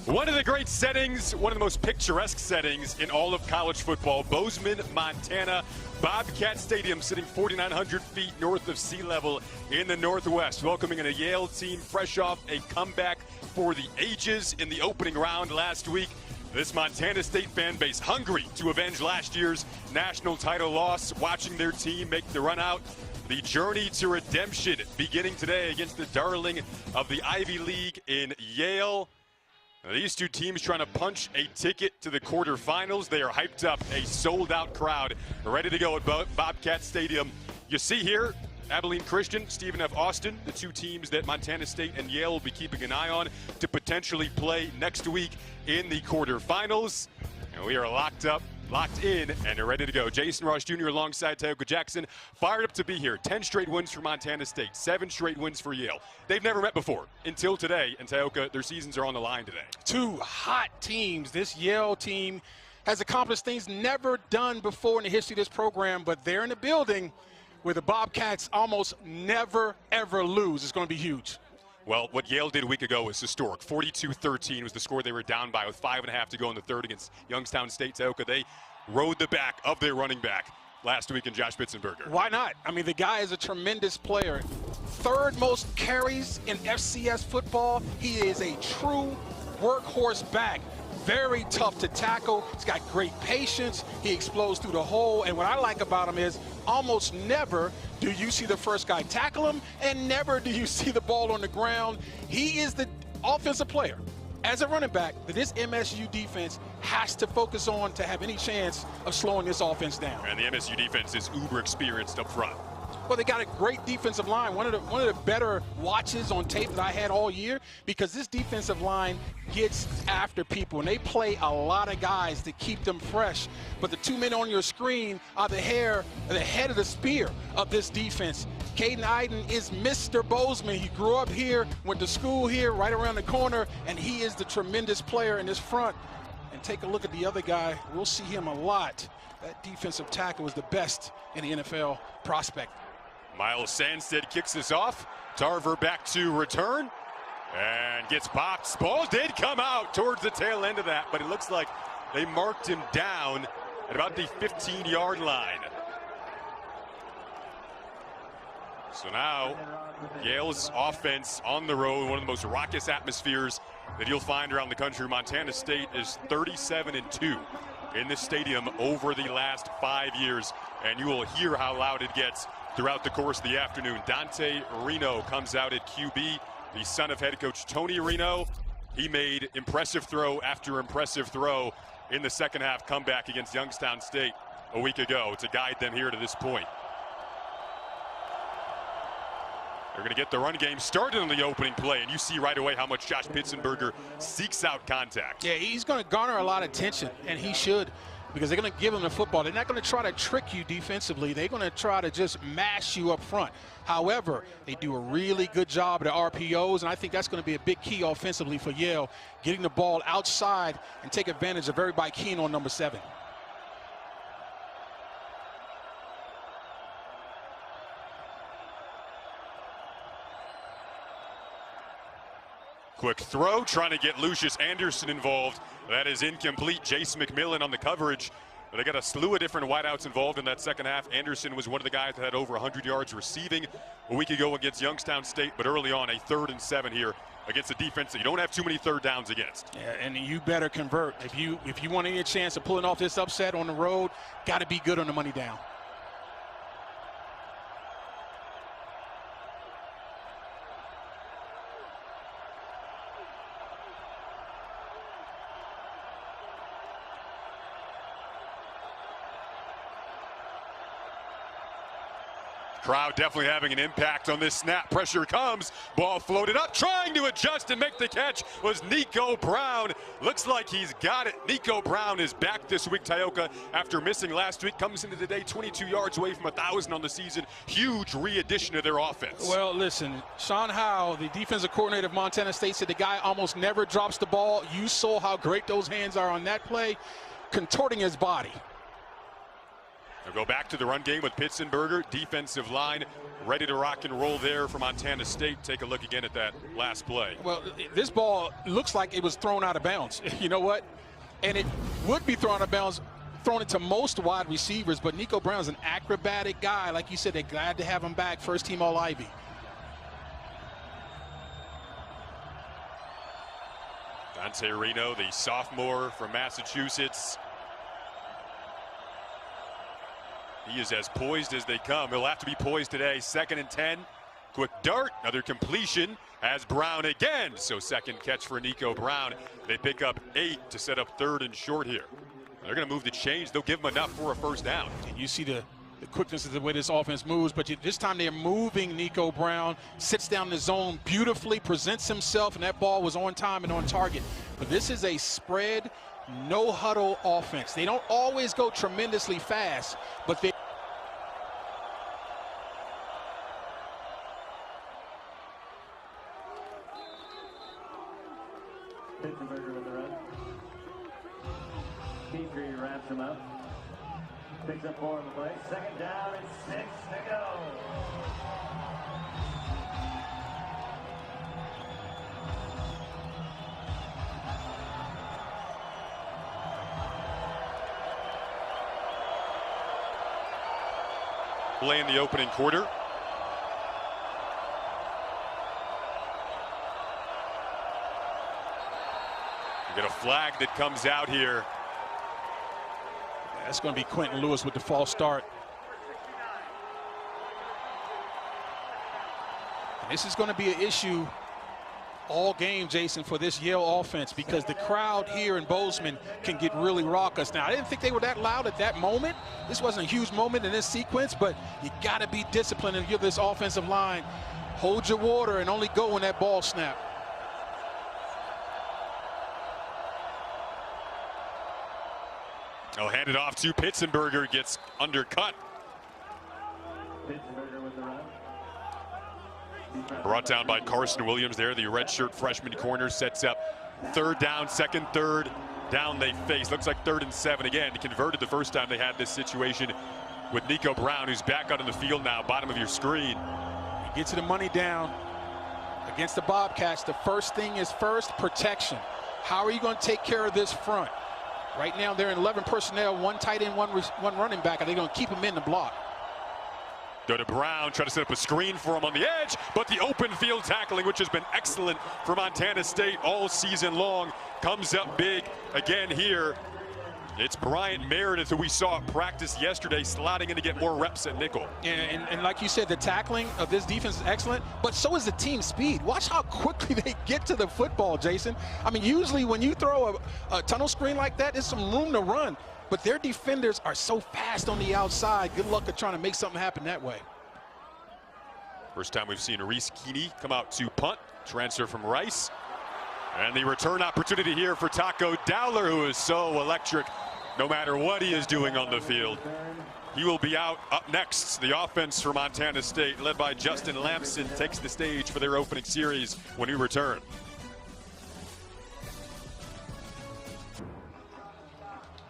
One of the great settings, one of the most picturesque settings in all of college football, Bozeman, Montana. Bobcat Stadium sitting 4,900 feet north of sea level in the Northwest, welcoming in a Yale team fresh off a comeback for the ages in the opening round last week. This Montana State fan base hungry to avenge last year's national title loss, watching their team make the run out. The journey to redemption beginning today against the darling of the Ivy League in Yale. Now, these two teams trying to punch a ticket to the quarterfinals. They are hyped up, a sold-out crowd ready to go at Bobcat Stadium. You see here, Abilene Christian, Stephen F. Austin, the two teams that Montana State and Yale will be keeping an eye on to potentially play next week in the quarterfinals. And we are locked up, locked in, and are ready to go. Jason Ross Jr. alongside Tioka Jackson, fired up to be here. 10 straight wins for Montana State, 7 straight wins for Yale. They've never met before until today, and Tioka, their seasons are on the line today. Two hot teams. This Yale team has accomplished things never done before in the history of this program, but they're in the building where the Bobcats almost never, ever lose. It's going to be huge. Well, what Yale did a week ago was historic. 42-13 was the score they were down by with 5.5 to go in the third against Youngstown State. Tioka, they rode the back of their running back last week in Josh Pitzenberger. Why not? I mean, the guy is a tremendous player. Third most carries in FCS football. He is a true workhorse back. Very tough to tackle. He's got great patience. He explodes through the hole. And what I like about him is almost never do you see the first guy tackle him, and never do you see the ball on the ground. He is the offensive player as a running back that this MSU defense has to focus on to have any chance of slowing this offense down. And the MSU defense is uber experienced up front. Well, they got a great defensive line. One of the better watches on tape that I had all year, because this defensive line gets after people, and they play a lot of guys to keep them fresh. But the two men on your screen are the head of the spear of this defense. Caden Iden is Mr. Bozeman. He grew up here, went to school here, right around the corner, and he is the tremendous player in this front. And take a look at the other guy. We'll see him a lot. That defensive tackle was the best in the NFL prospect. Miles Sandstead kicks this off. Tarver back to return and gets popped. Ball did come out towards the tail end of that, but it looks like they marked him down at about the 15-yard line. So now Yale's offense on the road, one of the most raucous atmospheres that you'll find around the country. Montana State is 37-2 in this stadium over the last 5 years, and you will hear how loud it gets throughout the course of the afternoon. Dante Reno comes out at QB, the son of head coach Tony Reno. He made impressive throw after impressive throw in the second half comeback against Youngstown State a week ago to guide them here to this point. They're going to get the run game started on the opening play, and you see right away how much Josh Pitzenberger seeks out contact. Yeah, he's going to garner a lot of attention, and he should, because they're going to give him the football. They're not going to try to trick you defensively. They're going to try to just mash you up front. However, they do a really good job at the RPOs, and I think that's going to be a big key offensively for Yale, getting the ball outside and take advantage of everybody keen on number 7. Quick throw, trying to get Lucius Anderson involved. That is incomplete. Jace McMillan on the coverage. But they got a slew of different wideouts involved in that second half. Anderson was one of the guys that had over 100 yards receiving a week ago against Youngstown State, but early on, a 3rd and 7 here against a defense that you don't have too many third downs against. Yeah, and you better convert. If you want any chance of pulling off this upset on the road, got to be good on the money down. Crowd definitely having an impact on this snap. Pressure comes, ball floated up, trying to adjust and make the catch was Nico Brown. Looks like he's got it. Nico Brown is back this week, Tioka, after missing last week. Comes into the day 22 yards away from 1,000 on the season. Huge re-addition to their offense. Well, listen, Sean Howe, the defensive coordinator of Montana State, said the guy almost never drops the ball. You saw how great those hands are on that play, contorting his body. They'll go back to the run game with Pitsenberger. Defensive line ready to rock and roll there for Montana State. Take a look again at that last play. Well, this ball looks like it was thrown out of bounds. You know what? And it would be thrown out of bounds, thrown it to most wide receivers, but Nico Brown's an acrobatic guy. Like you said, they're glad to have him back. First team All-Ivy. Dante Reno, the sophomore from Massachusetts. He is as poised as they come. He'll have to be poised today. 2nd and 10. Quick dart, another completion as Brown again. So second catch for Nico Brown. They pick up 8 to set up 3rd and short here. They're going to move the chains. They'll give them enough for a first down. And you see the quickness of the way this offense moves, but this time they're moving Nico Brown, sits down in the zone beautifully, presents himself, and that ball was on time and on target. But this is a spread, no huddle offense. They don't always go tremendously fast, but they Pitsenberger with the run. Petrie wraps him up. Picks up 4 on the play. 2nd down and 6 to go. Play in the opening quarter. You get a flag that comes out here. That's going to be Quentin Lewis with the false start. And this is going to be an issue all game, Jason, for this Yale offense, because the crowd here in Bozeman can get really raucous. Now, I didn't think they were that loud at that moment. This wasn't a huge moment in this sequence, but you got to be disciplined and give this offensive line, hold your water and only go when that ball snaps. I'll hand it off to Pitsenberger, gets undercut. Pitsenberger with the run. Brought down by Carson Williams there, the redshirt freshman corner, sets up 3rd down, 2nd, 3rd down they face. Looks like 3rd and 7 again. Converted the first time they had this situation with Nico Brown, who's back out on the field now, bottom of your screen. He gets the money down against the Bobcats. The first thing is first, protection. How are you going to take care of this front? Right now they're in 11 personnel, 1 tight end, one running back. Are they going to keep him in the block? Go to Brown, try to set up a screen for him on the edge, but the open field tackling, which has been excellent for Montana State all season long, comes up big again here. It's Bryant Meredith, who we saw at practice yesterday, slotting in to get more reps at nickel. And like you said, the tackling of this defense is excellent, but so is the team speed. Watch how quickly they get to the football, Jason. I mean, usually when you throw a tunnel screen like that, there's some room to run, but their defenders are so fast on the outside. Good luck at trying to make something happen that way. First time we've seen Reese Keeney come out to punt, transfer from Rice. And the return opportunity here for Taco Dowler, who is so electric no matter what he is doing on the field. He will be out. Up next, the offense for Montana State, led by Justin Lamson, takes the stage for their opening series when we return.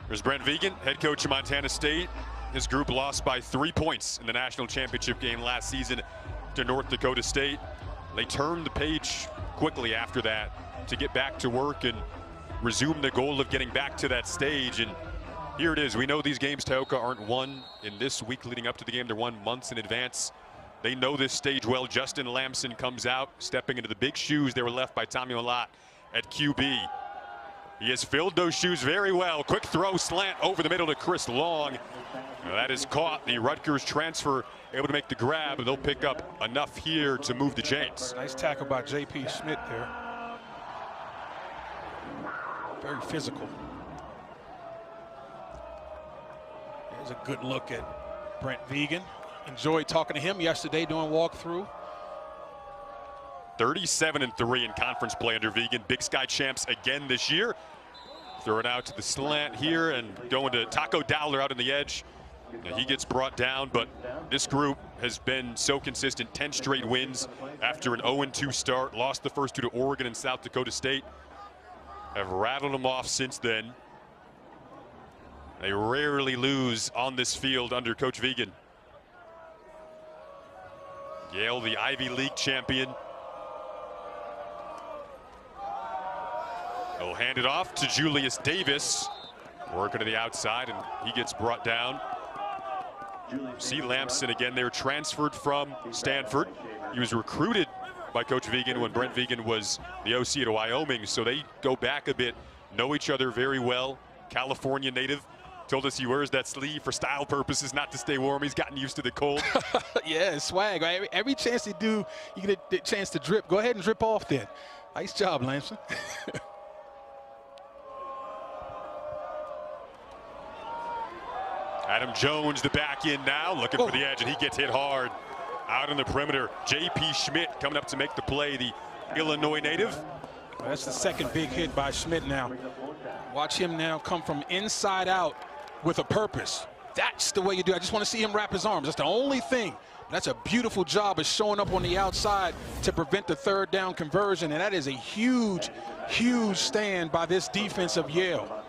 There's Brent Vigen, head coach of Montana State. His group lost by 3 points in the national championship game last season to North Dakota State. They turned the page quickly after that to get back to work and resume the goal of getting back to that stage. And here it is. We know these games, Taoka, aren't won in this week leading up to the game. They're won months in advance. They know this stage well. Justin Lamson comes out, stepping into the big shoes that were left by Tommy Olot at QB. He has filled those shoes very well. Quick throw, slant over the middle to Chris Long. That is caught. The Rutgers transfer able to make the grab, and they'll pick up enough here to move the chains. Nice tackle by J.P. Schmidt there. Very physical. There's a good look at Brent Vigen. Enjoyed talking to him yesterday doing walkthrough. 37-3 in conference play under Vigen. Big Sky champs again this year. Throw it out to the slant here and going to Taco Dowler out on the edge. He gets brought down, but this group has been so consistent. 10 straight wins after an 0-2 start. Lost the first 2 to Oregon and South Dakota State. Have rattled them off since then. They rarely lose on this field under Coach Vigen. Yale, the Ivy League champion. They'll hand it off to Julius Davis. Working to the outside, and he gets brought down. See Lamson again there, transferred from Stanford. He was recruited by Coach Vigen when Brent Vigen was the OC at Wyoming, so they go back a bit, know each other very well. California native. Told us he wears that sleeve for style purposes, not to stay warm. He's gotten used to the cold. Yeah, swag. Every chance you do, you get a chance to drip. Go ahead and drip off then. Nice job, Lamson. Adam Jones, the back end now, looking for the edge, and he gets hit hard. Out on the perimeter, J.P. Schmidt coming up to make the play, the Illinois native. Well, that's the second big hit by Schmidt now. Watch him now come from inside out with a purpose. That's the way you do it. I just want to see him wrap his arms. That's the only thing. That's a beautiful job of showing up on the outside to prevent the third down conversion, and that is a huge, huge stand by this defense of Yale.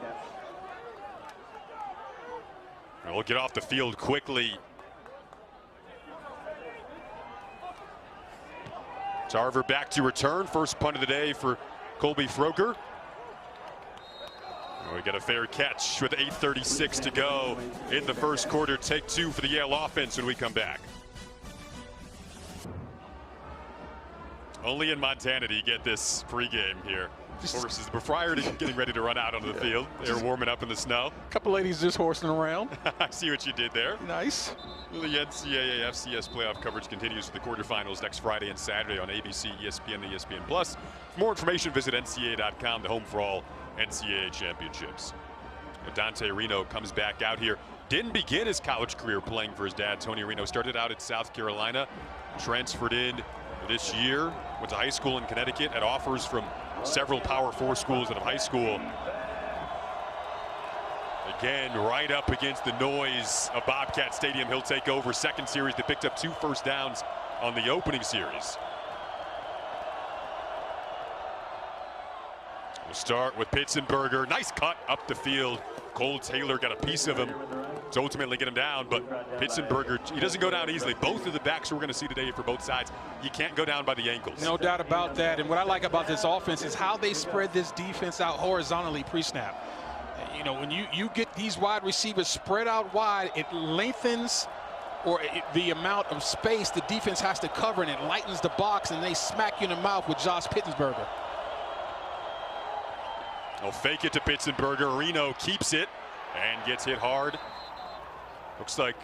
We'll get off the field quickly. Tarver back to return. First punt of the day for Colby Froker. We got a fair catch with 8:36 to go in the first quarter. Take two for the Yale offense when we come back. Only in Montana do you get this pregame here. Horses prior to getting ready to run out onto the field. They're warming up in the snow. A couple ladies just horsing around. I see what you did there. Nice. The NCAA FCS playoff coverage continues with the quarterfinals next Friday and Saturday on ABC, ESPN, and ESPN+. For more information, visit NCAA.com, the home for all NCAA championships. Dante Reno comes back out here. Didn't begin his college career playing for his dad, Tony Reno. Started out at South Carolina, transferred in this year, went to high school in Connecticut, had offers from several Power 4 schools out of high school. Again, right up against the noise of Bobcat Stadium. He'll take over. Second series, they picked up 2 first downs on the opening series. We'll start with Pitzenberger. Nice cut up the field. Cole Taylor got a piece of him to ultimately get him down, but Pitzenberger, he doesn't go down easily. Both of the backs we're going to see today for both sides, you can't go down by the ankles. No doubt about that. And what I like about this offense is how they spread this defense out horizontally pre-snap. You know, when you get these wide receivers spread out wide, it lengthens the amount of space the defense has to cover, and it lightens the box, and they smack you in the mouth with Josh Pitzenberger. They'll fake it to Pitzenberger. Reno keeps it and gets hit hard. Looks like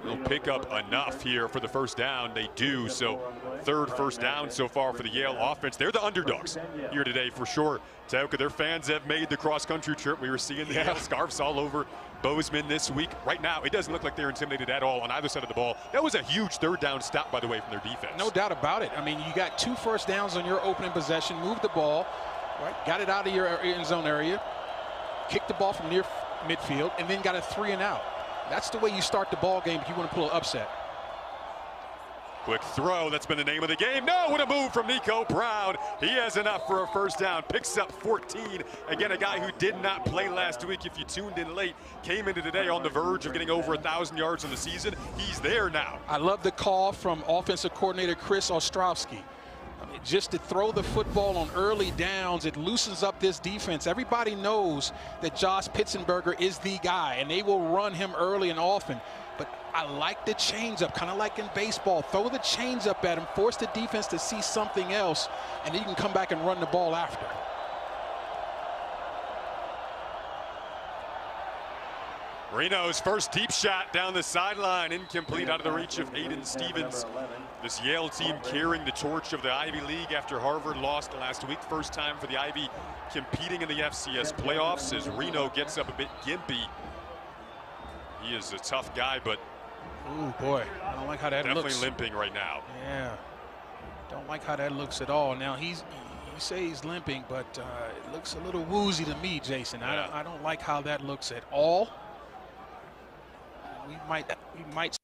they'll pick up enough here for the first down. They do, so third first down so far for the Yale offense. They're the underdogs here today for sure. Tauka, their fans have made the cross-country trip. We were seeing the Yale scarves all over Bozeman this week. Right now, it doesn't look like they're intimidated at all on either side of the ball. That was a huge third down stop, by the way, from their defense. No doubt about it. I mean, you got 2 first downs on your opening possession, moved the ball, right, got it out of your end zone area, kicked the ball from near midfield, and then got a 3 and out. That's the way you start the ball game if you want to pull an upset. Quick throw, that's been the name of the game. No, what a move from Nico Brown. He has enough for a first down, picks up 14. Again, a guy who did not play last week. If you tuned in late, came into today on the verge of getting over 1,000 yards in the season. He's there now. I love the call from offensive coordinator Chris Ostrowski. Just to throw the football on early downs, it loosens up this defense. Everybody knows that Josh Pitzenberger is the guy, and they will run him early and often. But I like the changeup, kind of like in baseball. Throw the changeup at him, force the defense to see something else, and then you can come back and run the ball after. Reno's first deep shot down the sideline, incomplete, out of the reach of Hayden Stevens. This Yale team carrying the torch of the Ivy League after Harvard lost last week. First time for the Ivy competing in the FCS playoffs as Reno gets up a bit gimpy. He is a tough guy, but ooh, boy, I don't like how that definitely looks. limping right now. Yeah, don't like how that looks at all. Now you say he's limping, but it looks a little woozy to me, Jason. Yeah. I don't like how that looks at all. We might.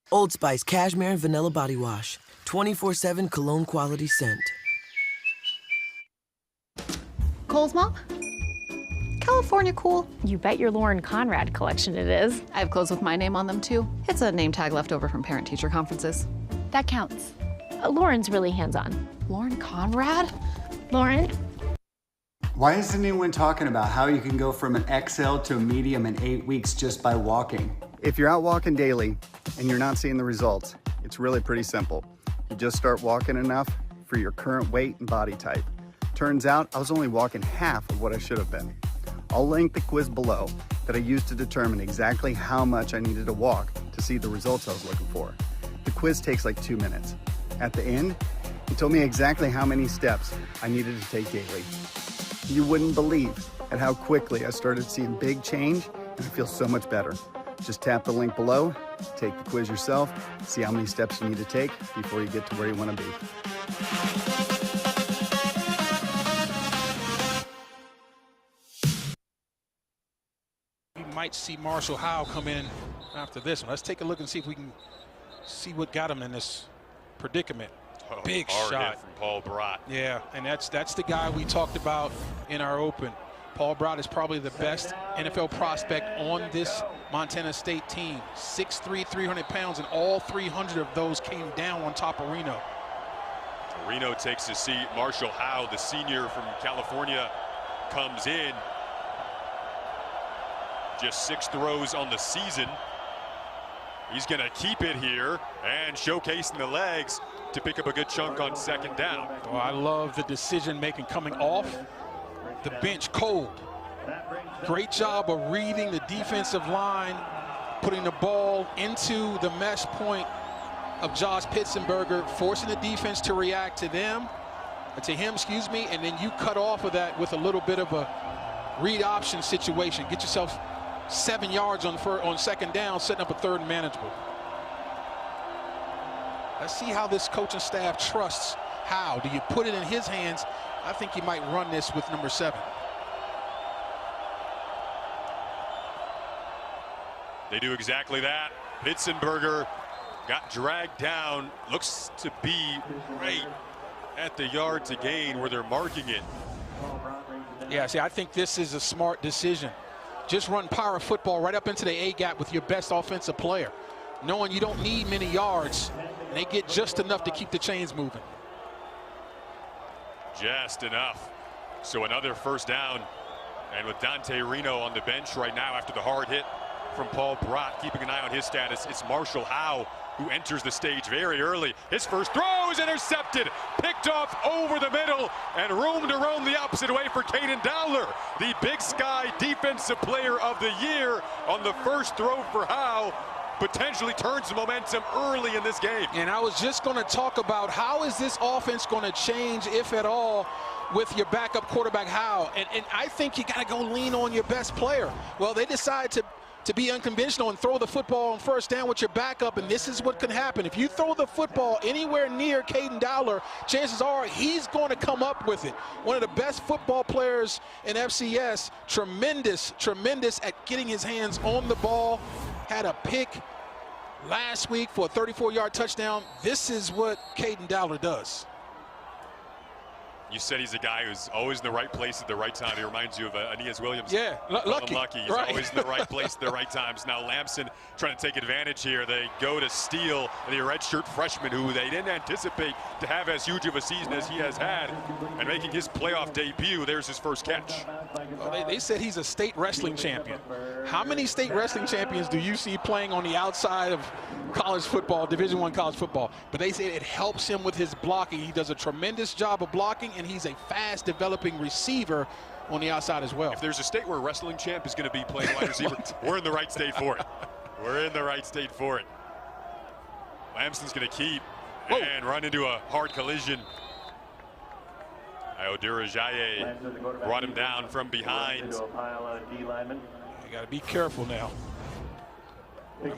Old Spice Cashmere and Vanilla Body Wash. 24/7 cologne quality scent. Cole's mom? California cool? You bet your Lauren Conrad collection it is. I have clothes with my name on them too. It's a name tag left over from parent-teacher conferences. That counts. Lauren's really hands-on. Lauren Conrad? Lauren? Why isn't anyone talking about how you can go from an XL to a medium in 8 weeks just by walking? If you're out walking daily and you're not seeing the results, it's really pretty simple. You just start walking enough for your current weight and body type. Turns out I was only walking half of what I should have been. I'll link the quiz below that I used to determine exactly how much I needed to walk to see the results I was looking for. The quiz takes like 2 minutes. At the end, it told me exactly how many steps I needed to take daily. You wouldn't believe at how quickly I started seeing big change, and I feel so much better. Just tap the link below, take the quiz yourself, see how many steps you need to take before you get to where you want to be. We might see Marshall Howe come in after this one. Let's take a look and see if we can see what got him in this predicament. Big hard shot hit from Paul Brat. Yeah, and that's the guy we talked about in our open. Paul Brat is probably the best NFL prospect on this Montana State team. 6'3", 300 pounds, and all 300 of those came down on top of Reno. Reno takes a seat. Marshall Howe, the senior from California, comes in. Just 6 throws on the season. He's going to keep it here and showcasing the legs to pick up a good chunk on second down. Oh, I love the decision making coming off the bench cold. Great job of reading the defensive line, putting the ball into the mesh point of Josh Pitsenberger, forcing the defense to react to him, and then you cut off of that with a little bit of a read option situation. Get yourself 7 yards on second down, setting up a third and manageable. Let's see how this coaching staff trusts Howe. Do you put it in his hands? I think he might run this with number 7. They do exactly that. Pitsenberger got dragged down. Looks to be right at the yard to gain where they're marking it. Yeah, see, I think this is a smart decision. Just run power football right up into the A-gap with your best offensive player, knowing you don't need many yards, and they get just enough to keep the chains moving. Just enough. So another first down. And with Dante Reno on the bench right now after the hard hit from Paul Brat, keeping an eye on his status, it's Marshall Howe who enters the stage very early. His first throw is intercepted, picked off over the middle, and room to roam the opposite way for Caden Dowler, the Big Sky Defensive Player of the Year on the first throw for Howe. Potentially turns the momentum early in this game. And I was just going to talk about how is this offense going to change, if at all, with your backup quarterback Howe. And I think you got to go lean on your best player. Well, they decide to be unconventional and throw the football on first down with your backup, and this is what can happen. If you throw the football anywhere near Caden Dowler, chances are he's going to come up with it. One of the best football players in FCS, tremendous at getting his hands on the ball. Had a pick last week for a 34-yard touchdown. This is what Caden Dowler does. You said he's a guy who's always in the right place at the right time. He reminds you of Aeneas Williams. Yeah, lucky. He's right. always in the right place at the right times. Now Lamson trying to take advantage here. They go to steal the redshirt freshman who they didn't anticipate to have as huge of a season as he has had, and making his playoff debut. There's his first catch. Well, they said he's a state wrestling champion. How many state wrestling champions do you see playing on the outside of college football, Division I college football? But they say it helps him with his blocking. He does a tremendous job of blocking, and he's a fast developing receiver on the outside as well. If there's a state where a wrestling champ is going to be playing wide receiver, we're in the right state for it. We're in the right state for it. Lamson's going to keep and run into a hard collision. Iodura Jaye brought him down from behind. You got to be careful now.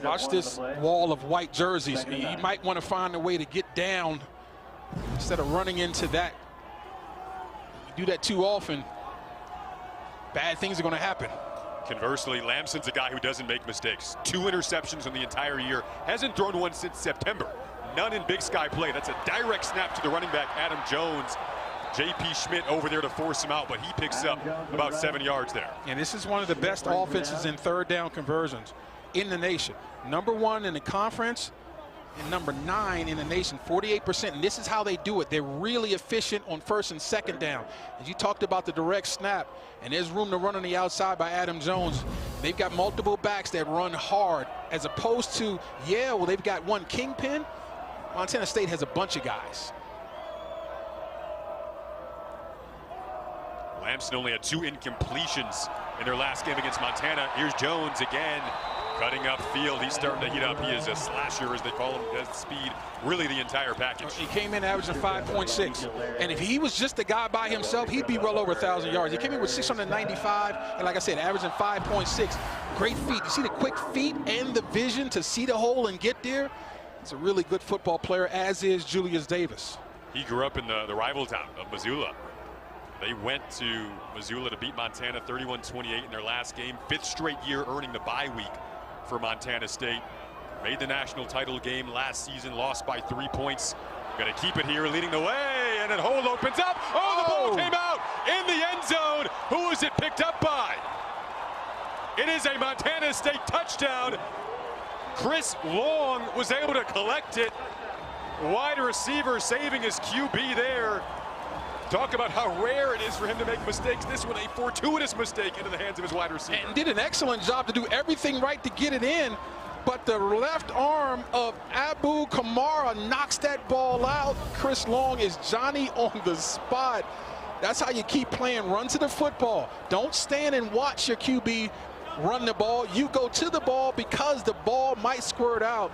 Watch this wall of white jerseys. You might want to find a way to get down instead of running into that. You do that too often, bad things are going to happen. Conversely, Lamson's a guy who doesn't make mistakes. 2 interceptions in the entire year. Hasn't thrown one since September. None in Big Sky play. That's a direct snap to the running back, Adam Jones. J.P. Schmidt over there to force him out, but he picks up about 7 yards there. And this is one of the best offenses in third down conversions in the nation. #1 in the conference and #9 in the nation, 48%. And this is how they do it. They're really efficient on first and second down. As you talked about the direct snap, and there's room to run on the outside by Adam Jones. They've got multiple backs that run hard, as opposed to Yale, where they've got one kingpin. Montana State has a bunch of guys. Lamson only had 2 incompletions in their last game against Montana. Here's Jones again, cutting up field. He's starting to heat up. He is a slasher, as they call him, has speed, really the entire package. He came in averaging 5.6. And if he was just a guy by himself, he'd be well over 1,000 yards. He came in with 695, and like I said, averaging 5.6. Great feet. You see the quick feet and the vision to see the hole and get there? He's a really good football player, as is Julius Davis. He grew up in the rival town of Missoula. They went to Missoula to beat Montana 31-28 in their last game. 5th straight year earning the bye week for Montana State. Made the national title game last season, lost by 3 points. Gonna keep it here, leading the way, and then hole opens up. Oh, the ball came out in the end zone. Who is it picked up by? It is a Montana State touchdown. Chris Long was able to collect it. Wide receiver saving his QB there. Talk about how rare it is for him to make mistakes. This one, a fortuitous mistake into the hands of his wide receiver. And did an excellent job to do everything right to get it in, but the left arm of Abu Kamara knocks that ball out. Chris Long is Johnny on the spot. That's how you keep playing. Run to the football. Don't stand and watch your QB run the ball. You go to the ball because the ball might squirt out.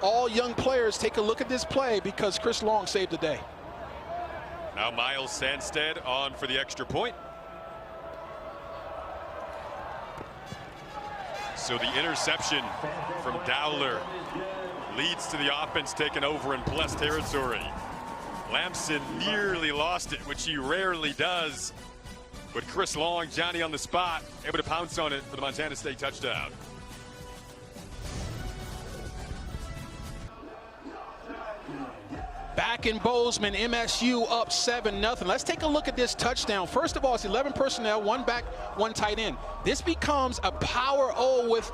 All young players, take a look at this play because Chris Long saved the day. Now Miles Sandstead on for the extra point. So the interception from Dowler leads to the offense taking over in plus territory. Lamson nearly lost it, which he rarely does. But Chris Long, Johnny on the spot, able to pounce on it for the Montana State touchdown. Back in Bozeman, MSU up 7-0. Let's take a look at this touchdown. First of all, it's 11 personnel, 1 back, 1 tight end. This becomes a power O with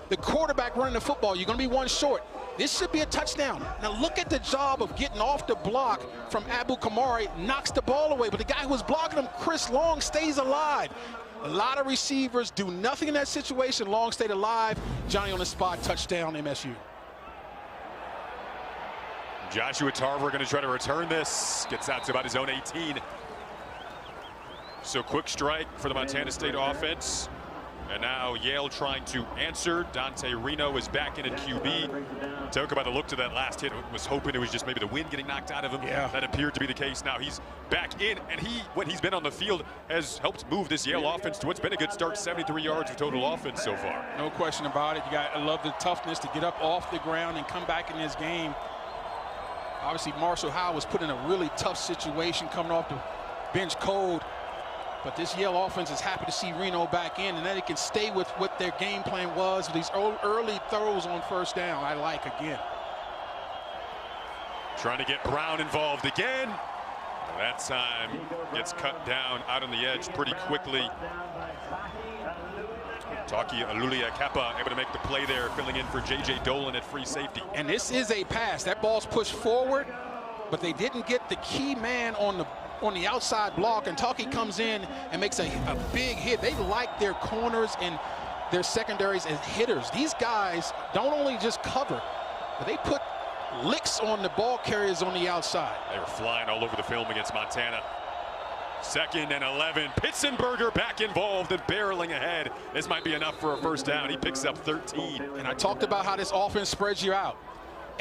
the quarterback running the football. You're going to be 1 short. This should be a touchdown. Now look at the job of getting off the block from Abu Kamari, knocks the ball away, but the guy who was blocking him, Chris Long, stays alive. A lot of receivers do nothing in that situation. Long stayed alive. Johnny on the spot, touchdown, MSU. Joshua Tarver going to try to return this. Gets out to about his own 18. So quick strike for the Montana State offense. And now Yale trying to answer. Dante Reno is back in at QB. Talk about the look to that last hit. Was hoping it was just maybe the wind getting knocked out of him. Yeah. That appeared to be the case. Now he's back in, and when he's been on the field, has helped move this Yale offense to what's been a good start, 73 yards of total offense so far. No question about it. I love the toughness to get up off the ground and come back in this game. Obviously, Marshall Howe was put in a really tough situation coming off the bench cold. But this Yale offense is happy to see Reno back in, and then they can stay with what their game plan was with these early throws on first down. I like again. Trying to get Brown involved again. That time gets cut down out on the edge pretty quickly. Taki Alulia Kappa able to make the play there, filling in for J.J. Dolan at free safety. And this is a pass. That ball's pushed forward, but they didn't get the key man on the outside block, and Taki comes in and makes a big hit. They like their corners and their secondaries as hitters. These guys don't only just cover, but they put licks on the ball carriers on the outside. They were flying all over the film against Montana. 2nd and 11. Pitzenberger back involved and barreling ahead. This might be enough for a first down. He picks up 13. And I talked about how this offense spreads you out,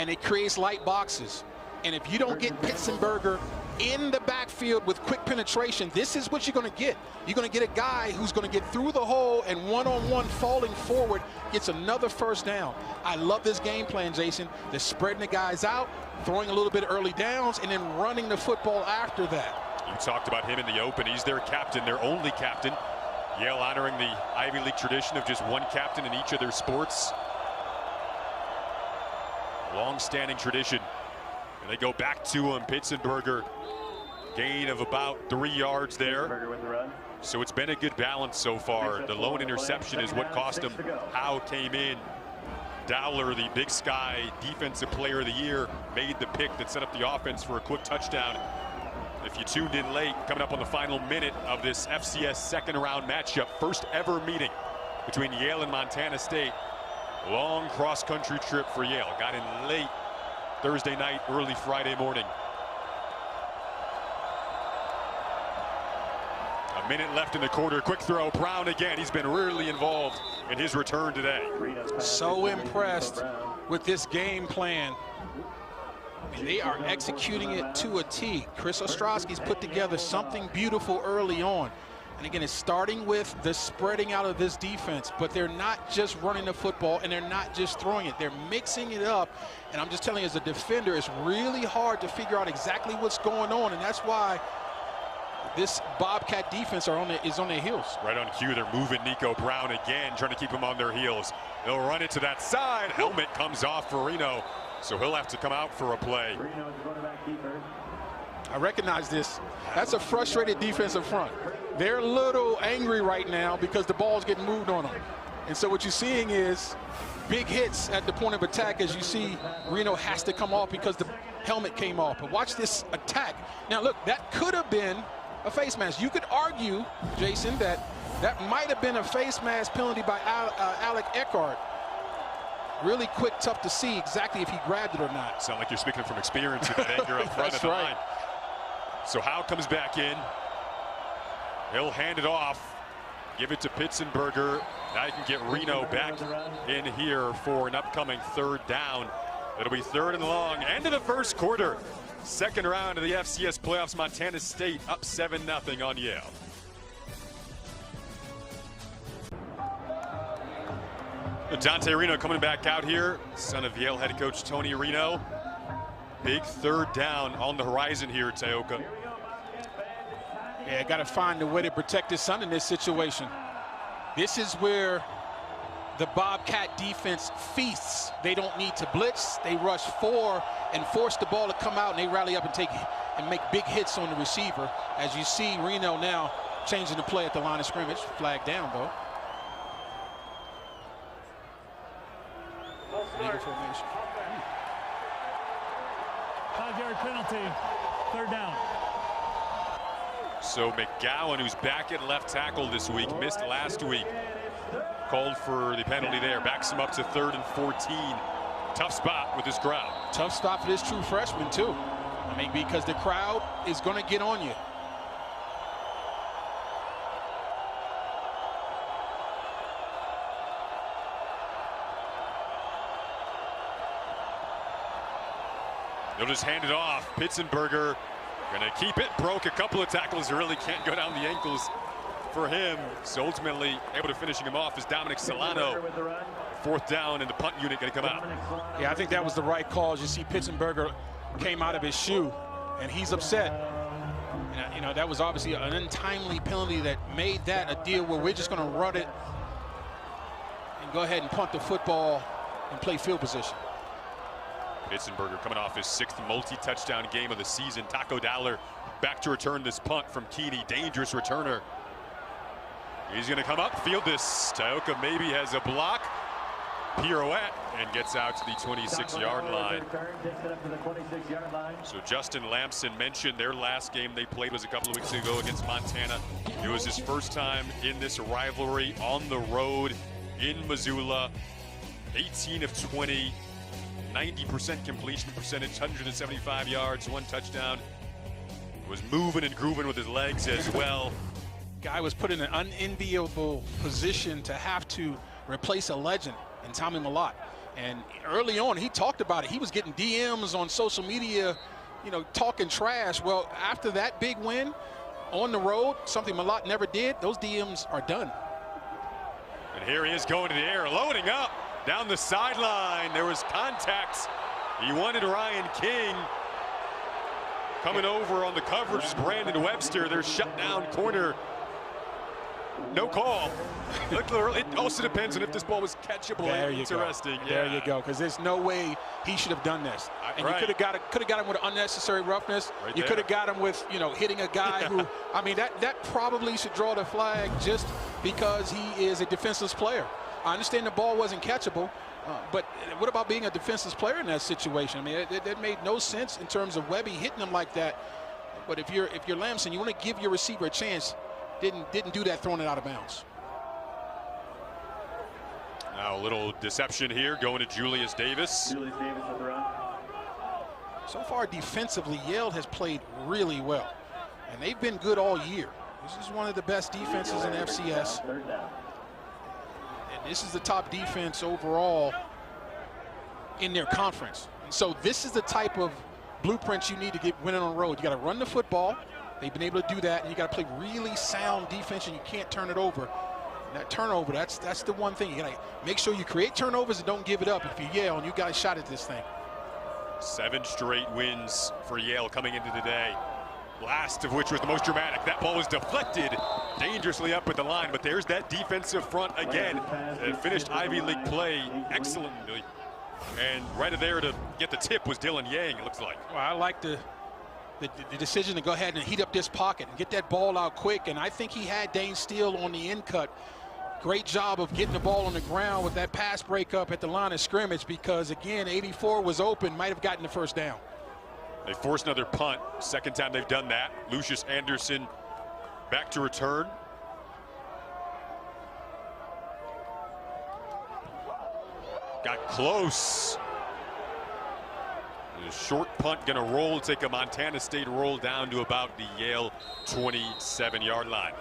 and it creates light boxes. And if you don't get Pitzenberger in the backfield with quick penetration, this is what you're going to get. You're going to get a guy who's going to get through the hole and one-on-one falling forward gets another first down. I love this game plan, Jason. They're spreading the guys out, throwing a little bit of early downs, and then running the football after that. You talked about him in the open. He's their captain, their only captain. Yale honoring the Ivy League tradition of just one captain in each of their sports. Long-standing tradition. And they go back to him. Pitzenberger Gain of about 3 yards there. So it's been a good balance so far. The lone interception is what cost him. Howe came in. Dowler, the Big Sky Defensive Player of the Year, made the pick that set up the offense for a quick touchdown. If you tuned in late, coming up on the final minute of this FCS second-round matchup, first ever meeting between Yale and Montana State. Long cross-country trip for Yale. Got in late Thursday night, early Friday morning. A minute left in the quarter. Quick throw. Brown again. He's been really involved in his return today. So impressed with this game plan. And they are executing it to a T. Chris Ostrowski's put together something beautiful early on. And again, it's starting with the spreading out of this defense, but they're not just running the football and they're not just throwing it. They're mixing it up. And I'm just telling you, as a defender, it's really hard to figure out exactly what's going on. And that's why this Bobcat defense is on their heels. Right on cue, they're moving Nico Brown again, trying to keep him on their heels. They'll run it to that side. Helmet comes off for Reno, so he'll have to come out for a play. I recognize this. That's a frustrated defensive front. They're a little angry right now because the ball's getting moved on them. And so what you're seeing is big hits at the point of attack, as you see Reno has to come off because the helmet came off. But watch this attack. Now look, that could have been a face mask. You could argue, Jason, that might have been a face mask penalty by Alec Eckhart. Really quick, tough to see exactly if he grabbed it or not. Sound like you're speaking from experience with that anger up front of the line. So Howe comes back in. He'll hand it off. Give it to Pitzenberger. Now you can get Reno back in here for an upcoming third down. It'll be third and long. End of the first quarter. Second round of the FCS playoffs. Montana State up 7-0 on Yale. Dante Reno coming back out here, son of Yale head coach Tony Reno. Big third down on the horizon here at Taoka. Yeah, got to find a way to protect his son in this situation. This is where the Bobcat defense feasts. They don't need to blitz. They rush 4 and force the ball to come out, and they rally up and make big hits on the receiver. As you see, Reno now changing the play at the line of scrimmage. Flag down, though. Legal formation. 5-yard penalty. Third down. So McGowan, who's back at left tackle this week, missed last week. Called for the penalty there. Backs him up to 3rd and 14. Tough spot with this crowd. Tough spot for this true freshman, too. I mean, because the crowd is going to get on you. They'll just hand it off. Pitzenberger gonna keep it. Broke a couple of tackles. Really can't go down the ankles for him. So ultimately able to finishing him off is Dominic Solano. Fourth down, and the punt unit gonna come out. Yeah, I think that was the right call. As you see, Pitzenberger came out of his shoe, and he's upset. And, you know, that was obviously an untimely penalty that made that a deal where we're just gonna run it and go ahead and punt the football and play field position. Pitzenberger coming off his 6th multi-touchdown game of the season. Taco Dowler back to return this punt from Keeney. Dangerous returner. He's going to come up, field this. Taoka maybe has a block. Pirouette and gets out to the 26-yard line. So Justin Lamson mentioned their last game they played was a couple of weeks ago against Montana. It was his first time in this rivalry on the road in Missoula. 18 of 20. 90% completion percentage, 175 yards, 1 touchdown. Was moving and grooving with his legs as well. Guy was put in an unenviable position to have to replace a legend in Tommy Mellott. And early on, he talked about it. He was getting DMs on social media, you know, talking trash. Well, after that big win on the road, something Mellott never did, those DMs are done. And here he is going to the air, loading up. Down the sideline, there was contact. He wanted Ryan King. Coming over on the coverage is Brandon Webster. They're shut down corner. no call. It also depends on if this ball was catchable. There you Interesting. go. There you go. Because there's no way he should have done this. And you could have got him with unnecessary roughness. You could have got him with, you know, hitting a guy who, I mean, that probably should draw the flag just because he is a defenseless player. I understand the ball wasn't catchable, but what about being a defenseless player in that situation? I mean, it made no sense in terms of Webby hitting him like that. But if you're Lamson, you want to give your receiver a chance. Didn't do that, throwing it out of bounds. Now a little deception here, going to Julius Davis. Julius Davis with the run. So far defensively, Yale has played really well, and they've been good all year. This is one of the best defenses in FCS. Third down. And this is the top defense overall in their conference. So this is the type of blueprint you need to get winning on the road. You got to run the football. They've been able to do that, and you got to play really sound defense, and you can't turn it over. And that turnover, that's the one thing. You got to make sure you create turnovers and don't give it up if you're Yale and you got a shot at this thing. 7 straight wins for Yale coming into today. Last of which was the most dramatic. That ball was deflected dangerously up at the line, but there's that defensive front again. It finished Ivy League play excellently. And right there to get the tip was Dylan Yang, it looks like. Well, I like the decision to go ahead and heat up this pocket and get that ball out quick. And I think he had Dane Steele on the end cut. Great job of getting the ball on the ground with that pass breakup at the line of scrimmage because, again, 84 was open, might have gotten the first down. They forced another punt. Second time they've done that. Lucius Anderson back to return. Got close. The short punt gonna roll, take a Montana State roll down to about the Yale 27-yard line.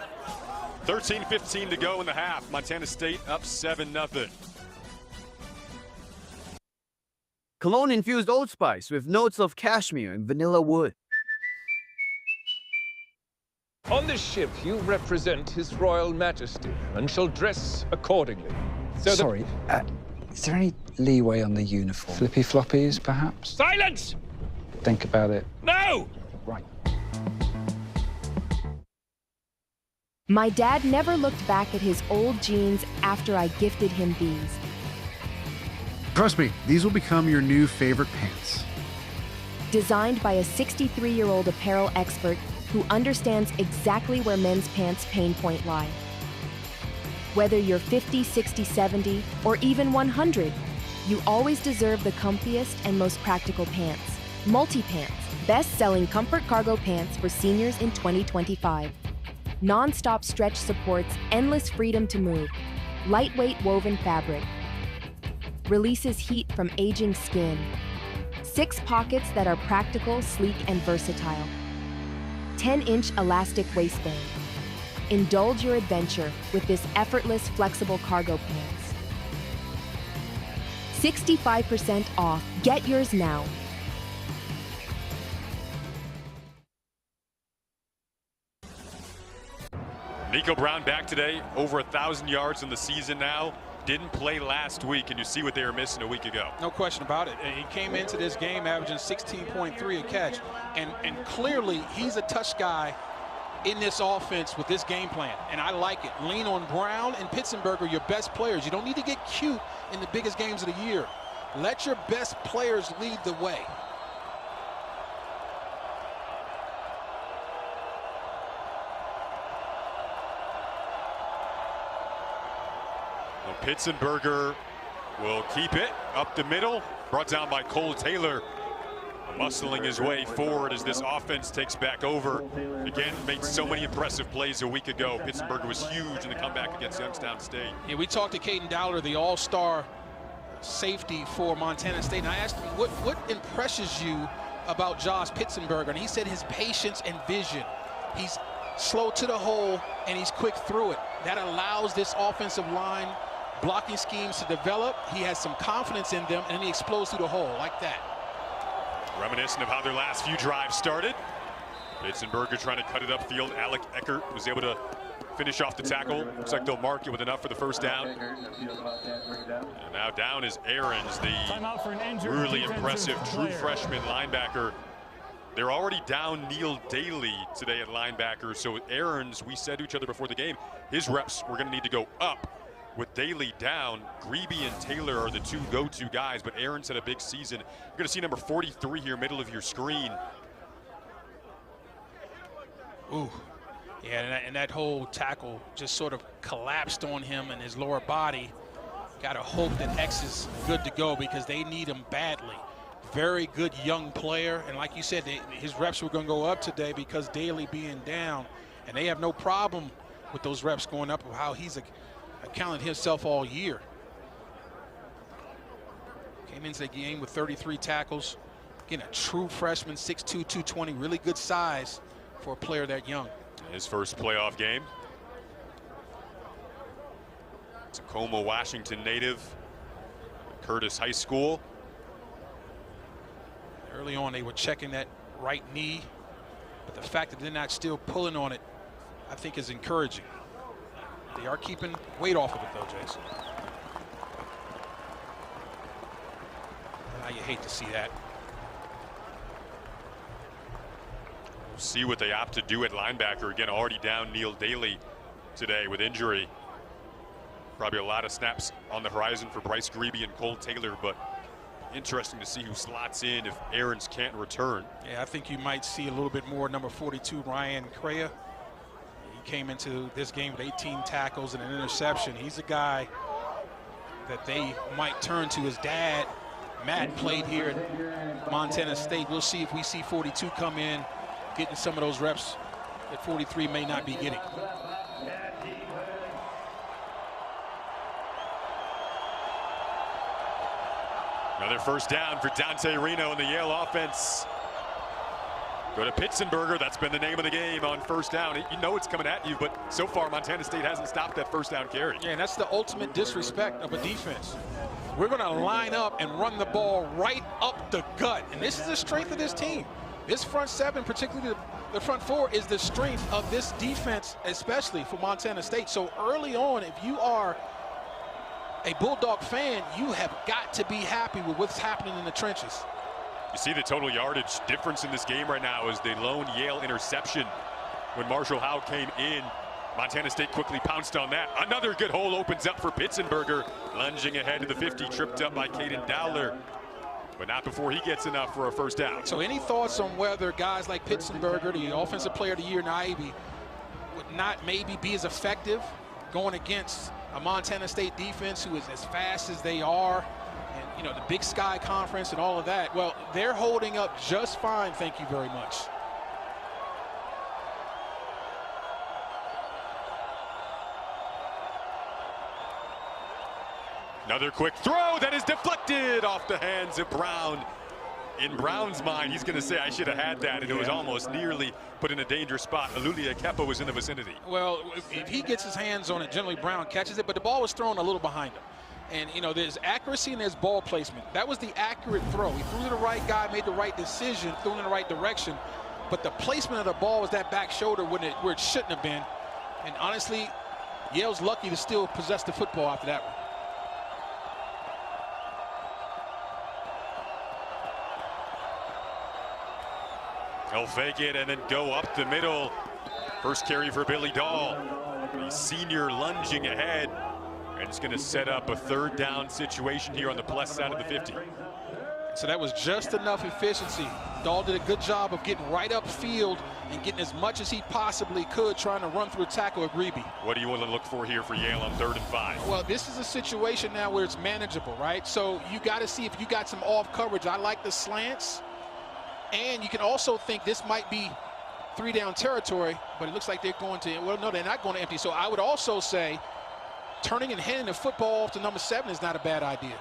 13:15 to go in the half. Montana State up 7-0. Cologne infused Old Spice with notes of cashmere and vanilla wood. On this ship, you represent His Royal Majesty and shall dress accordingly. So Sorry, is there any leeway on the uniform? Flippy floppies, perhaps? Silence! Think about it. No! Right. My dad never looked back at his old jeans after I gifted him these. Trust me, these will become your new favorite pants. Designed by a 63-year-old apparel expert who understands exactly where men's pants pain point lie. Whether you're 50, 60, 70, or even 100, you always deserve the comfiest and most practical pants. Multi-Pants, best-selling comfort cargo pants for seniors in 2025. Non-stop stretch supports endless freedom to move. Lightweight woven fabric. Releases heat from aging skin. 6 pockets that are practical, sleek, and versatile. 10-inch elastic waistband. Indulge your adventure with this effortless, flexible cargo pants. 65% off. Get yours now. Nico Brown back today, over 1,000 yards in the season now. Didn't play last week, and you see what they were missing a week ago. No question about it. He came into this game averaging 16.3 a catch, and clearly he's a touch guy in this offense with this game plan, and I like it. Lean on Brown and Pitzenberger, your best players. You don't need to get cute in the biggest games of the year. Let your best players lead the way. Pitzenberger will keep it up the middle, brought down by Cole Taylor, muscling his way forward as this offense takes back over. Again, made so many impressive plays a week ago. Pitzenberger was huge in the comeback against Youngstown State. Yeah, we talked to Caden Dowler, the all-star safety for Montana State, and I asked him, what impresses you about Josh Pitzenberger? And he said his patience and vision. He's slow to the hole, and he's quick through it. That allows this offensive line blocking schemes to develop. He has some confidence in them, and he explodes through the hole like that. Reminiscent of how their last few drives started. Pitzenberger trying to cut it upfield. Alec Eckert was able to finish off the tackle. Looks like they'll mark it with enough for the first down. And now down is Aarons, the really impressive true freshman linebacker They're already down Neil Daly today at linebacker. So Aaron's, we said to each other before the game, his reps were going to need to go up. With Daly down, Greeby and Taylor are the two go-to guys, but Aaron's had a big season. You're going to see number 43 here, middle of your screen. Ooh, yeah, and that whole tackle just sort of collapsed on him and his lower body. Got to hope that X is good to go because they need him badly. Very good young player, and like you said, his reps were going to go up today because Daly being down, and they have no problem with those reps going up of how he's accounted himself all year. Came into the game with 33 tackles. Again, a true freshman, 6'2", 220, really good size for a player that young. His first playoff game. Tacoma, Washington native, Curtis High School. Early on, they were checking that right knee, but the fact that they're not still pulling on it, I think is encouraging. They are keeping weight off of it, though, Jason. Now you hate to see that. We'll see what they opt to do at linebacker. Again, already down Neil Daly today with injury. Probably a lot of snaps on the horizon for Bryce Greeby and Cole Taylor, but interesting to see who slots in if Aarons can't return. Yeah, I think you might see a little bit more number 42, Ryan Crea. Came into this game with 18 tackles and an interception. He's a guy that they might turn to. His dad, Matt, played here at Montana State. We'll see if we see 42 come in, getting some of those reps that 43 may not be getting. Another first down for Dante Reno in the Yale offense. Go to Pitzenberger. That's been the name of the game on first down. You know it's coming at you, but so far Montana State hasn't stopped that first down carry. Yeah, and that's the ultimate disrespect of a defense. We're going to line up and run the ball right up the gut, and this is the strength of this team. This front seven, particularly the front four, is the strength of this defense, especially for Montana State. So early on, if you are a Bulldog fan, you have got to be happy with what's happening in the trenches. You see the total yardage difference in this game right now is the lone Yale interception. When Marshall Howe came in, Montana State quickly pounced on that. Another good hole opens up for Pitzenberger, lunging ahead to the 50, tripped up by Caden Dowler, but not before he gets enough for a first down. So any thoughts on whether guys like Pitzenberger, the offensive player of the year in Ivy, would not maybe be as effective going against a Montana State defense who is as fast as they are? And, you know, the Big Sky Conference and all of that. Well, they're holding up just fine, thank you very much. Another quick throw that is deflected off the hands of Brown. In Brown's mind, he's going to say, I should have had that, and it was almost nearly put in a dangerous spot. Alulia Kepa was in the vicinity. Well, if he gets his hands on it, generally Brown catches it, but the ball was thrown a little behind him. And, you know, there's accuracy and there's ball placement. That was the accurate throw. He threw to the right guy, made the right decision, threw in the right direction. But the placement of the ball was that back shoulder where it shouldn't have been. And honestly, Yale's lucky to still possess the football after that one. He'll fake it and then go up the middle. First carry for Billy Dahl. The senior lunging ahead. And it's going to set up a third down situation here on the plus side of the 50. So that was just enough efficiency. Dahl did a good job of getting right upfield and getting as much as he possibly could, trying to run through a tackle of Greeby. What do you want to look for here for Yale on 3rd and 5? Well, this is a situation now where it's manageable, right? So you got to see if you got some off coverage. I like the slants. And you can also think this might be 3-down territory, but it looks like they're going to, well, no, they're not going to empty. So I would also say turning and handing the football off to number 7 is not a bad idea.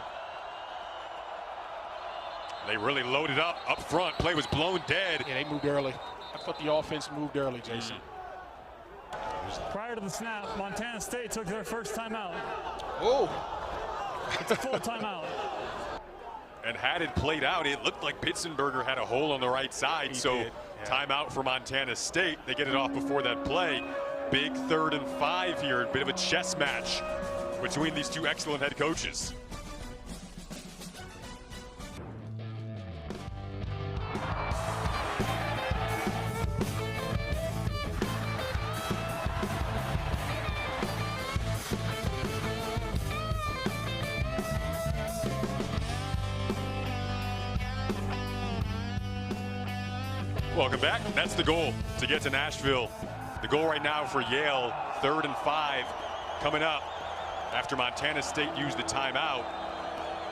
They really loaded up front. Play was blown dead. Yeah, they moved early. I thought the offense moved early, Jason. Prior to the snap, Montana State took their first timeout. Oh. It's a full timeout. And had it played out, it looked like Pitzenberger had a hole on the right side. So timeout for Montana State. They get it off before that play. Big 3rd and 5 here. A bit of a chess match between these two excellent head coaches. Welcome back. That's the goal to get to Nashville. The goal right now for Yale, 3rd and 5 coming up after Montana State used the timeout.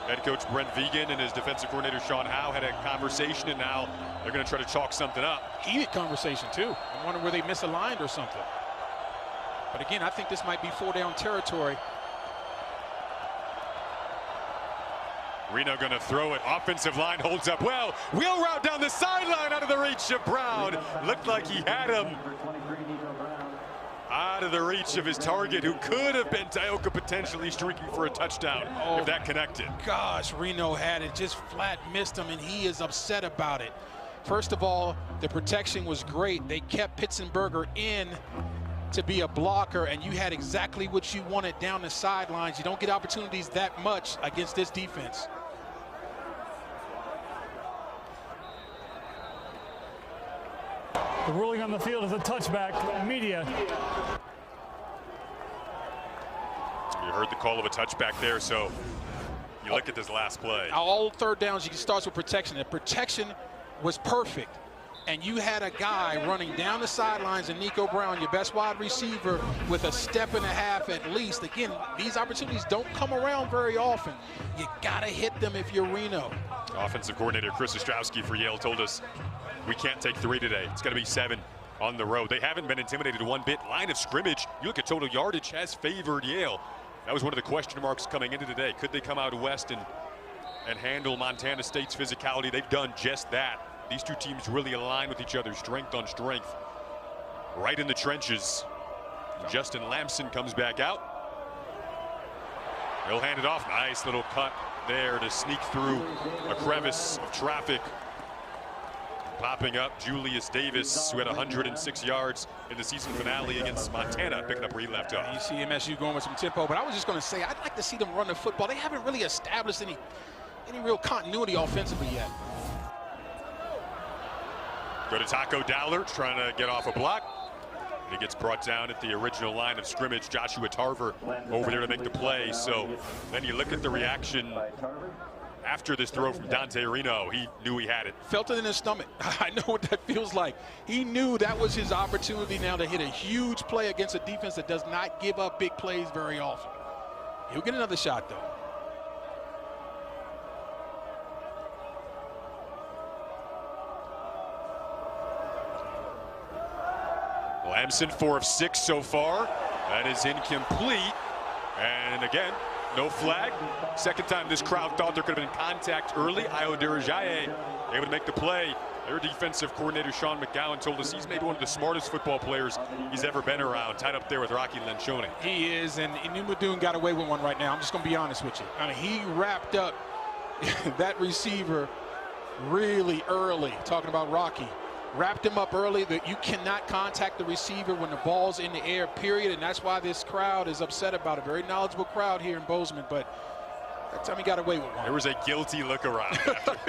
Head coach Brent Vigen and his defensive coordinator Sean Howe had a conversation, and now they're going to try to chalk something up. Heated conversation too. I wonder where they misaligned or something. But again, I think this might be 4-down territory. Reno going to throw it. Offensive line holds up well. Wheel route down the sideline out of the reach of Brown. Looked like he had him. Out of the reach of his target, who could have been Taoka potentially streaking for a touchdown if that connected. Gosh, Reno had it, just flat missed him, and he is upset about it. First of all, the protection was great. They kept Pitzenberger in to be a blocker, and you had exactly what you wanted down the sidelines. You don't get opportunities that much against this defense. The ruling on the field is a touchback. Media. You heard the call of a touchback there, so you look at this last play. All 3rd downs, you start with protection. The protection was perfect. And you had a guy running down the sidelines, and Nico Brown, your best wide receiver, with a step and a half at least. Again, these opportunities don't come around very often. You got to hit them if you're Reno. Offensive coordinator Chris Ostrowski for Yale told us, we can't take 3 today. It's going to be 7 on the road. They haven't been intimidated one bit. Line of scrimmage, you look at total yardage, has favored Yale. That was one of the question marks coming into today. Could they come out west and handle Montana State's physicality? They've done just that. These two teams really align with each other, strength on strength. Right in the trenches. Justin Lamson comes back out. He'll hand it off. Nice little cut there to sneak through a crevice of traffic. Popping up Julius Davis, who had 106 yards in the season finale against Montana, picking up where he left off. You see MSU going with some tempo, but I was just going to say, I'd like to see them run the football. They haven't really established any real continuity offensively yet. Go to Taco Dowler, trying to get off a block. He gets brought down at the original line of scrimmage. Joshua Tarver over there to make the play. So then you look at the reaction after this throw from Dante Reno. He knew he had it. Felt it in his stomach. I know what that feels like. He knew that was his opportunity now to hit a huge play against a defense that does not give up big plays very often. He'll get another shot, though. Lamson 4 of 6 so far. That is incomplete. And again, no flag. Second time this crowd thought there could have been contact early. Ayo Dirijaye able to make the play. Their defensive coordinator Sean McGowan told us he's maybe one of the smartest football players he's ever been around, tied up there with Rocky Lencioni. He is, and Inumadun got away with one right now. I'm just going to be honest with you. I mean, he wrapped up that receiver really early, talking about Rocky. Wrapped him up early. That you cannot contact the receiver when the ball's in the air, period, and that's why this crowd is upset about it. Very knowledgeable crowd here in Bozeman, but that time he got away with one. There was a guilty look around.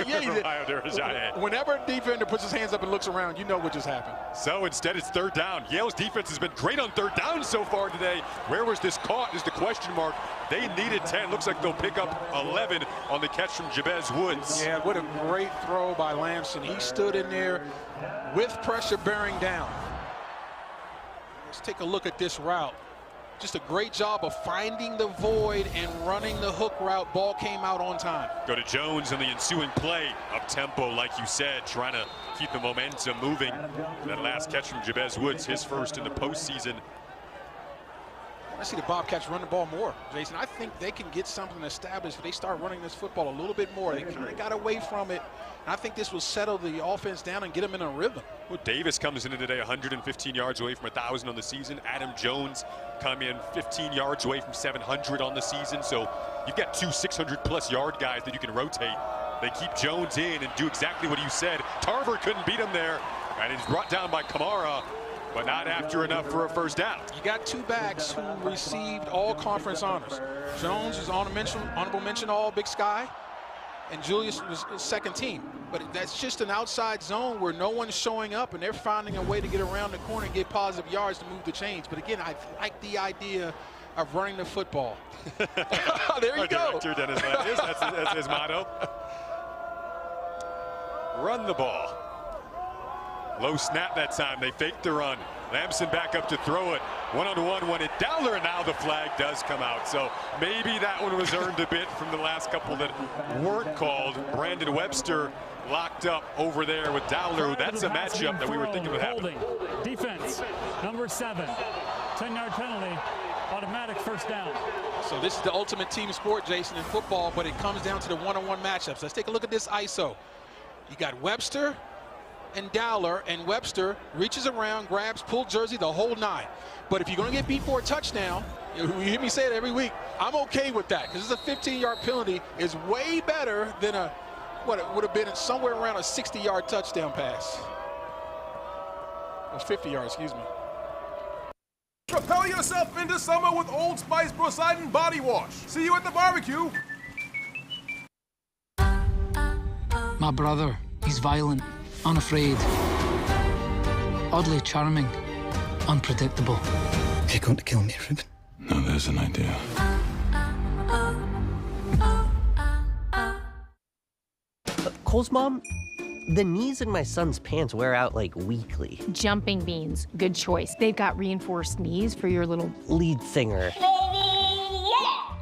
Yeah, whenever a defender puts his hands up and looks around, you know what just happened. So instead it's 3rd down. Yale's defense has been great on 3rd down so far today. Where was this caught is the question mark. They needed 10. Looks like they'll pick up 11 on the catch from Jabez Woods. Yeah, what a great throw by Lamson. He stood in there with pressure bearing down. Let's take a look at this route. Just a great job of finding the void and running the hook route. Ball came out on time. Go to Jones in the ensuing play. Up tempo, like you said, trying to keep the momentum moving. That last catch from Jabez Woods, his first in the postseason. I see the Bobcats run the ball more, Jason. I think they can get something established if they start running this football a little bit more. They kind of got away from it. And I think this will settle the offense down and get them in a rhythm. Well, Davis comes in today 115 yards away from 1,000 on the season. Adam Jones come in 15 yards away from 700 on the season. So you've got 2 600-plus yard guys that you can rotate. They keep Jones in and do exactly what you said. Tarver couldn't beat him there, and he's brought down by Kamara, but not after enough for a first down. You got 2 backs who received all conference honors. Jones is honorable mention all Big Sky, and Julius was second team. But that's just an outside zone where no one's showing up, and they're finding a way to get around the corner and get positive yards to move the chains. But again, I like the idea of running the football. There you go. Director Dennis Landis, that's his motto. Run the ball. Low snap that time. They faked the run. Lamson back up to throw it. One-on-one, won it. Dowler, and now the flag does come out. So maybe that one was earned a bit from the last couple that weren't called. Brandon Webster locked up over there with Dowler. That's a matchup that we were thinking would happen. Defense, number 7. 10-yard penalty, automatic first down. So this is the ultimate team sport, Jason, in football, but it comes down to the one-on-one matchups. Let's take a look at this ISO. You got Webster and Dowler, and Webster reaches around, grabs, pull jersey, the whole 9. But if you're going to get beat for a touchdown, you hear me say it every week, I'm okay with that, because it's a 15-yard penalty is way better than what it would have been somewhere around a 60-yard touchdown pass. Or 50 yards, excuse me. Propel yourself into summer with Old Spice Poseidon Body Wash. See you at the barbecue. My brother, he's violent, unafraid, oddly charming, unpredictable. You're going to kill me, Ruben? No, there's an idea. Cole's mom, the knees in my son's pants wear out like weekly. Jumping beans, good choice. They've got reinforced knees for your little lead singer. Baby, yeah!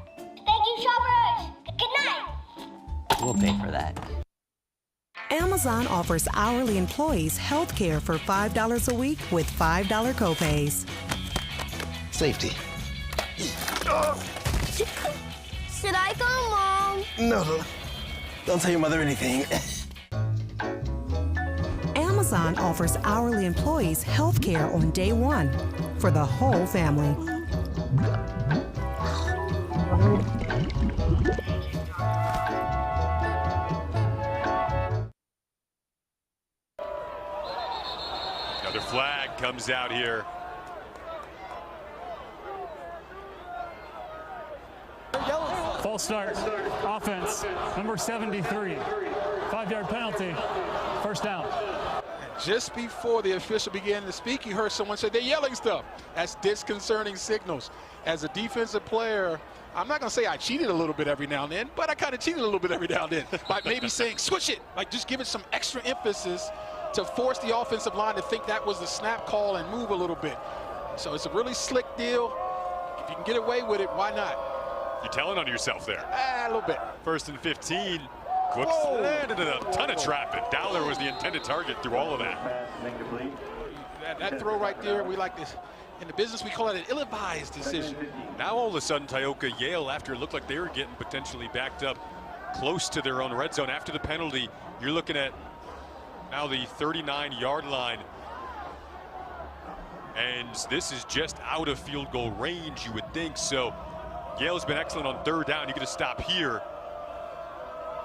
Thank you, shoppers! Good night! We'll pay for that. Amazon offers hourly employees health care for $5 a week with $5 copays. Safety. Should I go, Mom? No, don't tell your mother anything. Amazon offers hourly employees health care on day 1 for the whole family. Another flag comes out here. False start. Offense, number 73. 5-yard penalty. First down. Just before the official began to speak, you heard someone say they're yelling stuff. That's disconcerting signals. As a defensive player, I'm not going to say I cheated a little bit every now and then, but I kind of cheated a little bit every now and then by maybe saying switch it, like just give it some extra emphasis to force the offensive line to think that was the snap call and move a little bit. So it's a really slick deal. If you can get away with it, why not? You're telling on yourself there. A little bit. 1st and 15. Cooks landed in a ton of traffic. Dowler was the intended target through all of that. That throw right there, we like this. In the business, we call it an ill-advised decision. Now all of a sudden, Tioka Yale, after it looked like they were getting potentially backed up close to their own red zone after the penalty, you're looking at now the 39-yard line. And this is just out of field goal range, you would think. So Yale's been excellent on 3rd down. You get to stop here.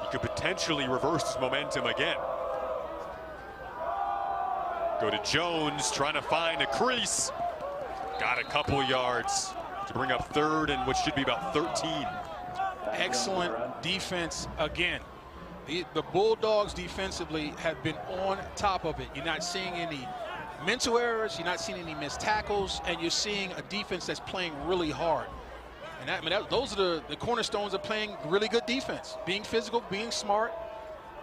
You could potentially reverse this momentum again. Go to Jones, trying to find a crease. Got a couple yards to bring up 3rd and what should be about 13. Excellent defense again. The Bulldogs defensively have been on top of it. You're not seeing any mental errors, you're not seeing any missed tackles, and you're seeing a defense that's playing really hard. And those are the cornerstones of playing really good defense. Being physical, being smart,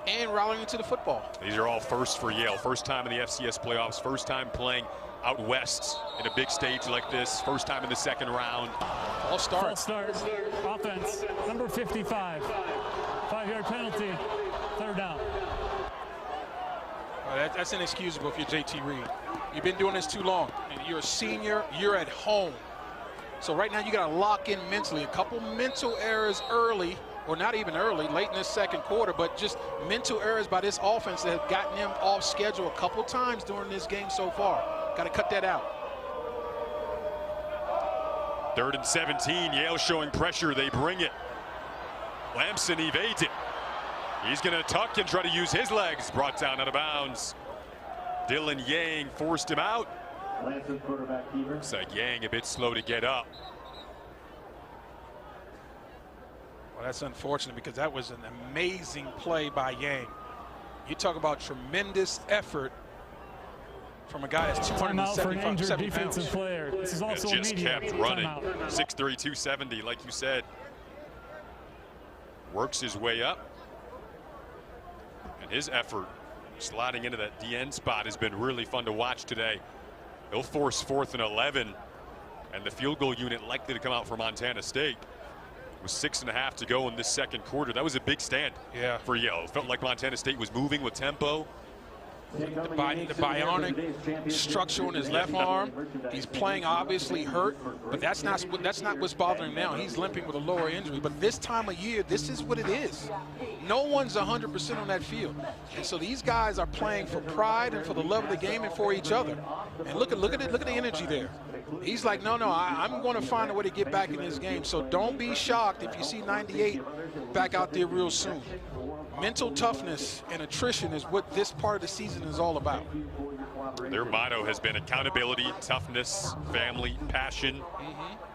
and rallying into the football. These are all first for Yale. First time in the FCS playoffs. First time playing out west in a big stage like this. First time in the 2nd round. All start. False start. Offense, number 55. 5-yard penalty. 3rd down. That's inexcusable if you're JT Reed. You've been doing this too long. You're a senior. You're at home. So right now you got to lock in mentally. A couple mental errors early, or not even early, late in this 2nd quarter, but just mental errors by this offense that have gotten them off schedule a couple times during this game so far. Got to cut that out. 3rd and 17. Yale showing pressure. They bring it. Lamson evades it. He's going to tuck and try to use his legs. Brought down out of bounds. Dylan Yang forced him out. Looks like Yang a bit slow to get up. Well, that's unfortunate because that was an amazing play by Yang. You talk about tremendous effort from a guy that's 275 defensive player. This is also just kept running. 6'3", 270, like you said. Works his way up. And his effort sliding into that DN spot has been really fun to watch today. They'll force 4th and 11, and the field goal unit likely to come out for Montana State. With 6.5 to go in this second quarter. That was a big stand for Yale. It felt like Montana State was moving with tempo. The bionic structure on his left arm. He's playing obviously hurt, but that's not what's bothering him now. He's limping with a lower injury. But this time of year, this is what it is. No one's 100% on that field, and so these guys are playing for pride and for the love of the game and for each other. And look at the energy there. He's like, no, I'm going to find a way to get back in this game. So don't be shocked if you see 98 back out there real soon. Mental toughness and attrition is what this part of the season is all about. Their motto has been accountability, toughness, family, passion.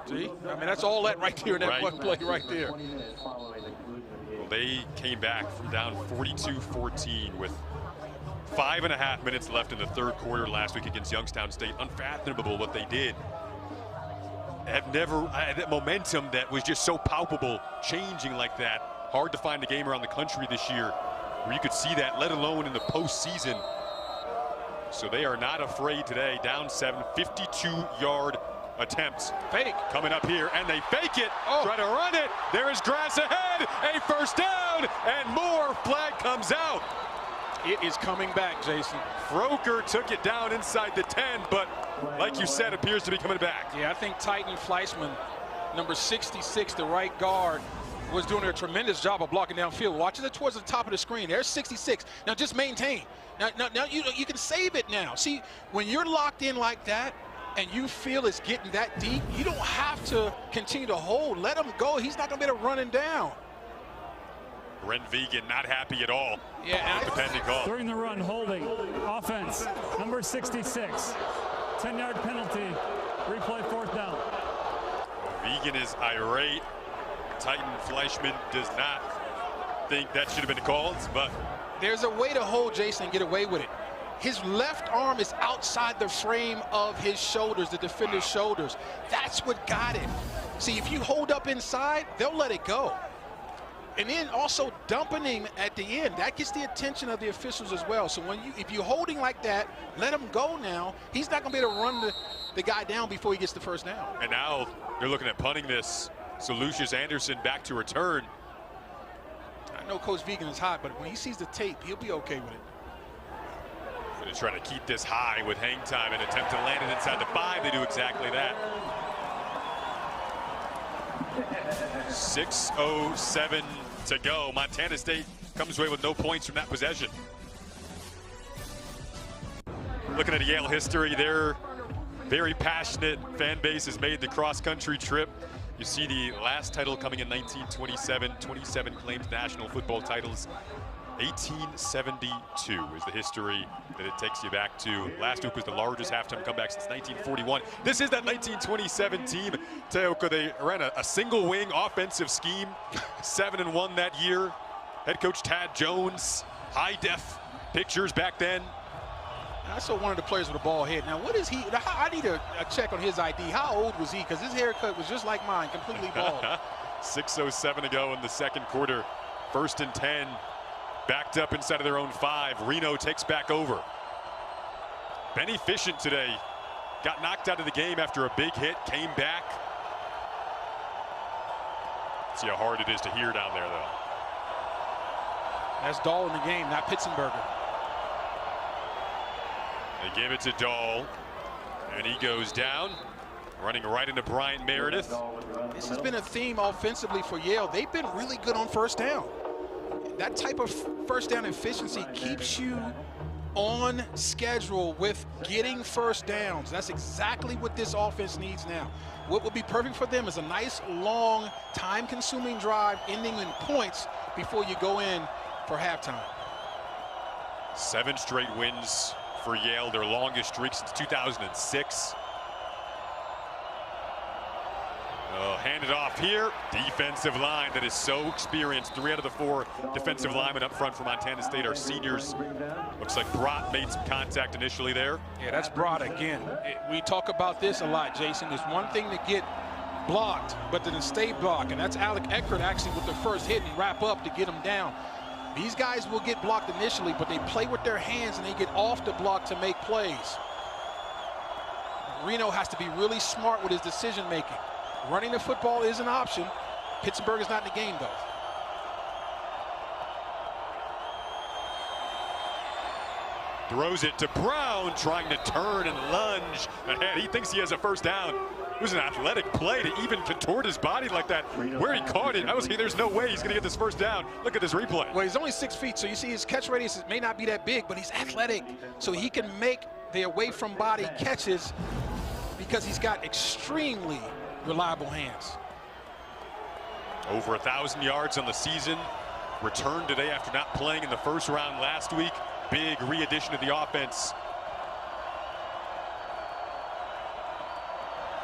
See, I mean, that's all that right there in that one play right there. Well, they came back from down 42-14 with 5.5 minutes left in the third quarter last week against Youngstown State. Unfathomable what they did. Have never had that momentum that was just so palpable, changing like that. Hard to find a game around the country this year where you could see that, let alone in the postseason. So they are not afraid today. Down 7, 52-yard attempts. Fake. Coming up here, and they fake it. Try to run it. There is grass ahead. A first down, and more. Flag comes out. It is coming back, Jason. Froker took it down inside the 10, but like you said, appears to be coming back. Yeah, I think Titan Fleischman, number 66, the right guard, was doing a tremendous job of blocking downfield. Watch it towards the top of the screen. There's 66. Now just maintain. Now you can save it now. See, when you're locked in like that and you feel it's getting that deep, you don't have to continue to hold. Let him go. He's not going to be able to run him down. Brent Vegan not happy at all. Yeah, with the pending call. During the run, holding, offense, number 66, 10-yard penalty, replay 4th down. Vegan is irate. Titan Fleischman does not think that should have been called, but there's a way to hold Jason and get away with it. His left arm is outside the frame of his shoulders, the defender's shoulders. That's what got it. See, if you hold up inside, they'll let it go. And then also dumping him at the end, that gets the attention of the officials as well. So if you're holding like that, let him go now. He's not going to be able to run the guy down before he gets the first down. And now they're looking at punting this. So Lucius Anderson back to return. I know Coach Vegan is hot, but when he sees the tape, he'll be okay with it. Going to try to keep this high with hang time and attempt to land it inside the 5. They do exactly that. 6:07 to go. Montana State comes away with no points from that possession. Looking at Yale history, their very passionate fan base has made the cross-country trip. You see the last title coming in 1927, 27 claimed national football titles. 1872 is the history that it takes you back to. Last week was the largest halftime comeback since 1941. This is that 1927 team. Teoko, they ran a single wing offensive scheme, 7-1 that year. Head coach Tad Jones, high def pictures back then. I saw one of the players with a bald head. Now, what is he? I need a check on his ID. How old was he? Because his haircut was just like mine, completely bald. 6:07 to go in the second quarter. 1st and 10. Backed up inside of their own 5. Reno takes back over. Benny Fishent today got knocked out of the game after a big hit, came back. See how hard it is to hear down there, though. That's Dahl in the game, not Pitzenberger. They give it to Dahl, and he goes down, running right into Bryant Meredith. This has been a theme offensively for Yale. They've been really good on first down. That type of first down efficiency keeps you on schedule with getting first downs. That's exactly what this offense needs now. What would be perfect for them is a nice, long, time-consuming drive ending in points before you go in for halftime. 7 straight wins for Yale, their longest streak since 2006. Handed off here. Defensive line that is so experienced. 3 out of the 4 defensive linemen up front for Montana State are seniors. Looks like Brott made some contact initially there. Yeah, that's Brott again. We talk about this a lot, Jason. It's one thing to get blocked, but then to stay blocked. And that's Alec Eckert actually with the first hit and wrap up to get him down. These guys will get blocked initially, but they play with their hands and they get off the block to make plays. Reno has to be really smart with his decision making. Running the football is an option. Pittsburgh is not in the game, though. Throws it to Brown, trying to turn and lunge ahead. He thinks he has a first down. It was an athletic play to even contort his body like that. Where he caught it, I was saying there's no way he's going to get this first down. Look at this replay. Well, he's only 6 feet, so you see his catch radius may not be that big, but he's athletic. So he can make the away-from-body catches because he's got extremely reliable hands. Over 1,000 yards on the season. Returned today after not playing in the first round last week. Big re-addition to the offense.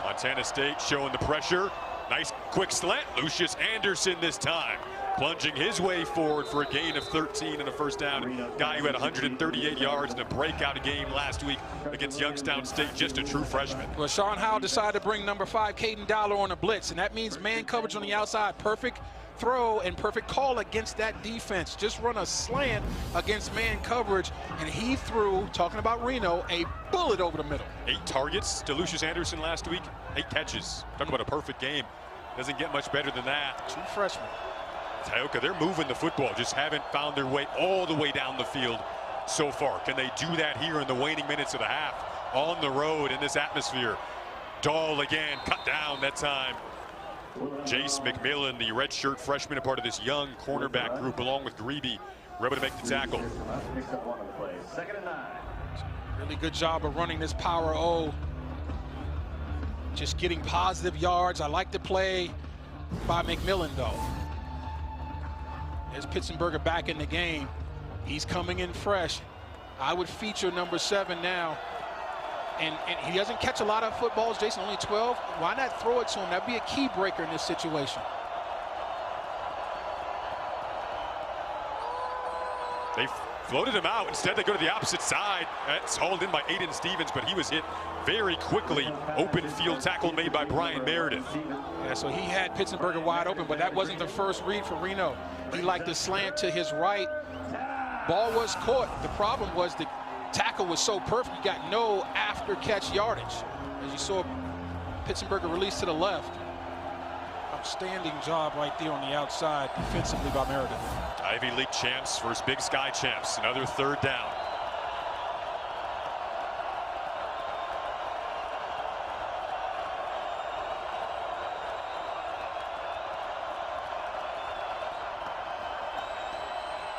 Montana State showing the pressure. Nice quick slant. Lucius Anderson this time. Plunging his way forward for a gain of 13 and a first down. Guy who had 138 yards in a breakout game last week against Youngstown State, just a true freshman. Well, Sean Howell decided to bring number 5, Caden Dowler, on a blitz, and that means man coverage on the outside. Perfect throw and perfect call against that defense. Just run a slant against man coverage, and he threw, talking about Reno, a bullet over the middle. 8 targets to Lucius Anderson last week, 8 catches. Talking about a perfect game. Doesn't get much better than that. True freshman. Tioka, they're moving the football, just haven't found their way all the way down the field so far. Can they do that here in the waning minutes of the half? On the road in this atmosphere. Dahl again, cut down that time. Jace McMillan, the redshirt freshman, a part of this young cornerback group, along with Grebe, were able to make the tackle. Really good job of running this power O. Just getting positive yards. I like the play by McMillan, though. There's Pittsburgh back in the game. He's coming in fresh. I would feature number 7 now. And he doesn't catch a lot of footballs, Jason, only 12. Why not throw it to him? That'd be a key breaker in this situation. They floated him out. Instead, they go to the opposite side. That's hauled in by Aiden Stevens, but he was hit very quickly. Open field tackle made by Brian Meredith. Yeah, so he had Pittsburgh wide open, but that wasn't the first read for Reno. He liked the slant to his right. Ball was caught. The problem was the tackle was so perfect, you got no after catch yardage. As you saw, Pittsburgh release to the left. Outstanding job right there on the outside defensively by Meredith. Ivy League champs versus Big Sky champs. Another third down.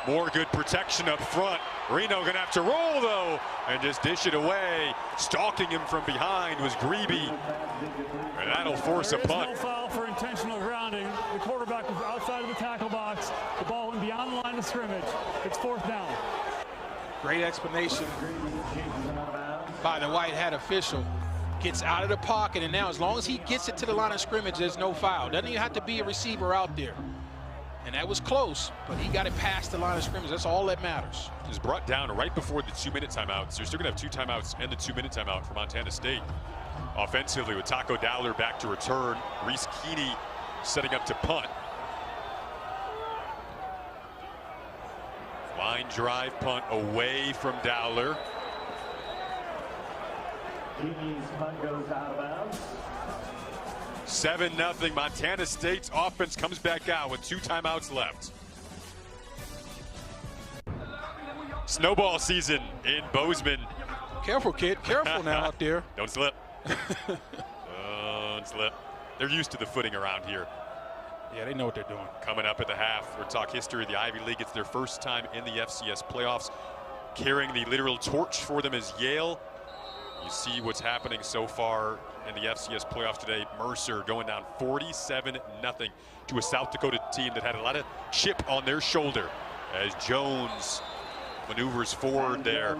More good protection up front. Reno gonna have to roll though and just dish it away. Stalking him from behind was Grebe, and that'll force a punt. No foul for intentional grounding. The quarterback was outside of the tackle box. The ball went beyond the line of scrimmage. It's 4th down. Great explanation by the white hat official. Gets out of the pocket, and now as long as he gets it to the line of scrimmage, there's no foul. Doesn't even have to be a receiver out there. And that was close, but he got it past the line of scrimmage. That's all that matters. It was brought down right before the 2-minute timeouts. They're still going to have 2 timeouts and the 2-minute timeout for Montana State. Offensively, with Taco Dowler back to return, Reese Keeney setting up to punt. Line drive punt away from Dowler. Keeney's punt goes out of bounds. 7-0. Montana State's offense comes back out with 2 timeouts left. Snowball season in Bozeman. Careful, kid. Careful now out there. Don't slip. Don't slip. They're used to the footing around here. Yeah, they know what they're doing. Coming up at the half, we'll talk history of the Ivy League. It's their first time in the FCS playoffs. Carrying the literal torch for them is Yale. You see what's happening so far in the FCS playoffs today. Mercer going down 47-0 to a South Dakota team that had a lot of chip on their shoulder as Jones maneuvers forward there,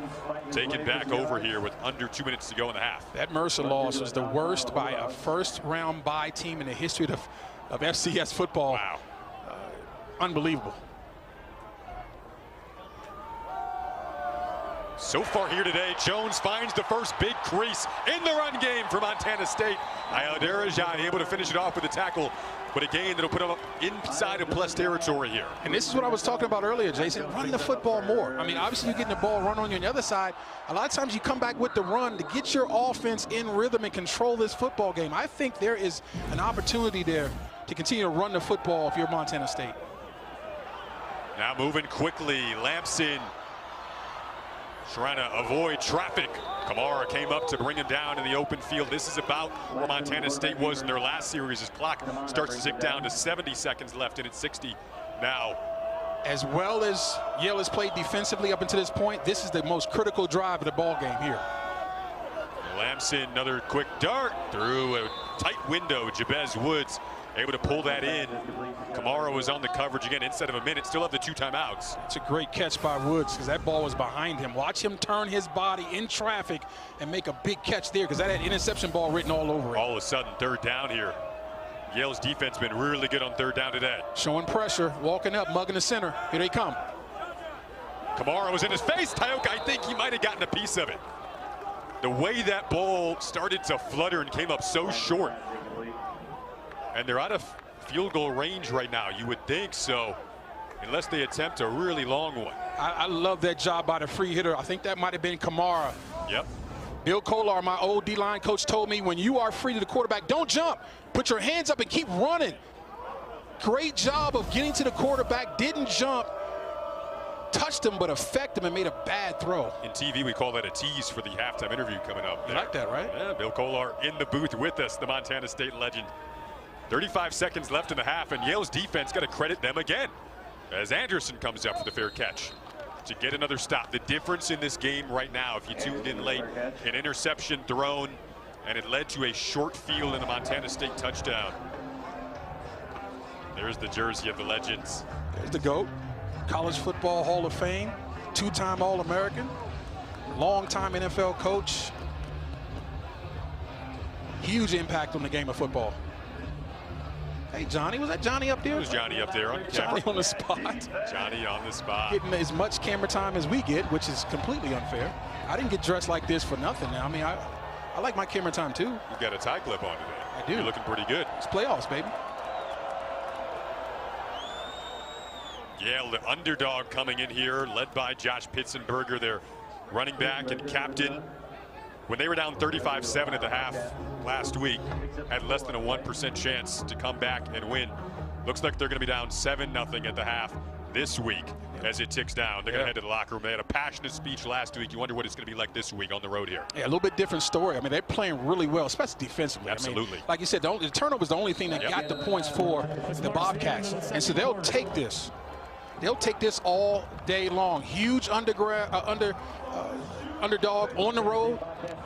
taken back over here with under 2 minutes to go in the half. That Mercer loss was the worst by a first-round bye team in the history of FCS football. Wow. Unbelievable. So far here today, Jones finds the first big crease in the run game for Montana State. Ayoderaja able to finish it off with a tackle, but a gain that'll put him up inside of plus territory here. And this is what I was talking about earlier, Jason. Run the football more. I mean, obviously you're getting the ball run on you on the other side. A lot of times you come back with the run to get your offense in rhythm and control this football game. I think there is an opportunity there to continue to run the football if you're Montana State. Now moving quickly, Lampson trying to avoid traffic. Kamara came up to bring him down in the open field. This is about where Montana State was in their last series. His clock starts to tick down to 70 seconds left, and it's 60 now. As well as Yale has played defensively up until this point, this is the most critical drive of the ball game here. Lampson, another quick dart through a tight window. Jabez Woods able to pull that in. Kamara was on the coverage again instead of a minute. Still have the 2 timeouts. It's a great catch by Woods because that ball was behind him. Watch him turn his body in traffic and make a big catch there because that had interception ball written all over it. All of a sudden, third down here. Yale's defense been really good on third down today. Showing pressure, walking up, mugging the center. Here they come. Kamara was in his face. Tyoka, I think he might have gotten a piece of it. The way that ball started to flutter and came up so short. And they're out of field goal range right now. You would think so, unless they attempt a really long one. I love that job by the free hitter. I think that might have been Kamara. Yep. Bill Kolar, my old D-line coach, told me when you are free to the quarterback, don't jump. Put your hands up and keep running. Great job of getting to the quarterback, didn't jump, touched him, but affected him and made a bad throw. In TV, we call that a tease for the halftime interview coming up. You like that, right? Yeah, Bill Kolar in the booth with us, the Montana State legend. 35 seconds left in the half, and Yale's defense got to credit them again as Anderson comes up for the fair catch to get another stop. The difference in this game right now, if you tuned in late, an interception thrown, and it led to a short field and a Montana State touchdown. There's the jersey of the legends. There's the GOAT, College Football Hall of Fame, 2-time All-American, long-time NFL coach. Huge impact on the game of football. Hey, Johnny, was that Johnny up there? It was Johnny up there on Johnny camera. on the spot. Johnny on the spot. Getting as much camera time as we get, which is completely unfair. I didn't get dressed like this for nothing now. I mean, I like my camera time too. You've got a tie clip on today. I do. You're looking pretty good. It's playoffs, baby. Yale, the underdog coming in here, led by Josh Pitzenberger, their running back and captain. When they were down 35-7 at the half last week, had less than a 1% chance to come back and win. Looks like they're going to be down 7-0 at the half this week as it ticks down. They're going to head to the locker room. They had a passionate speech last week. You wonder what it's going to be like this week on the road here. Yeah, a little bit different story. I mean, they're playing really well, especially defensively. Absolutely. I mean, like you said, the turnover is the only thing that got the points for the Bobcats. And so they'll take this. They'll take this all day long. Huge underdog on the road.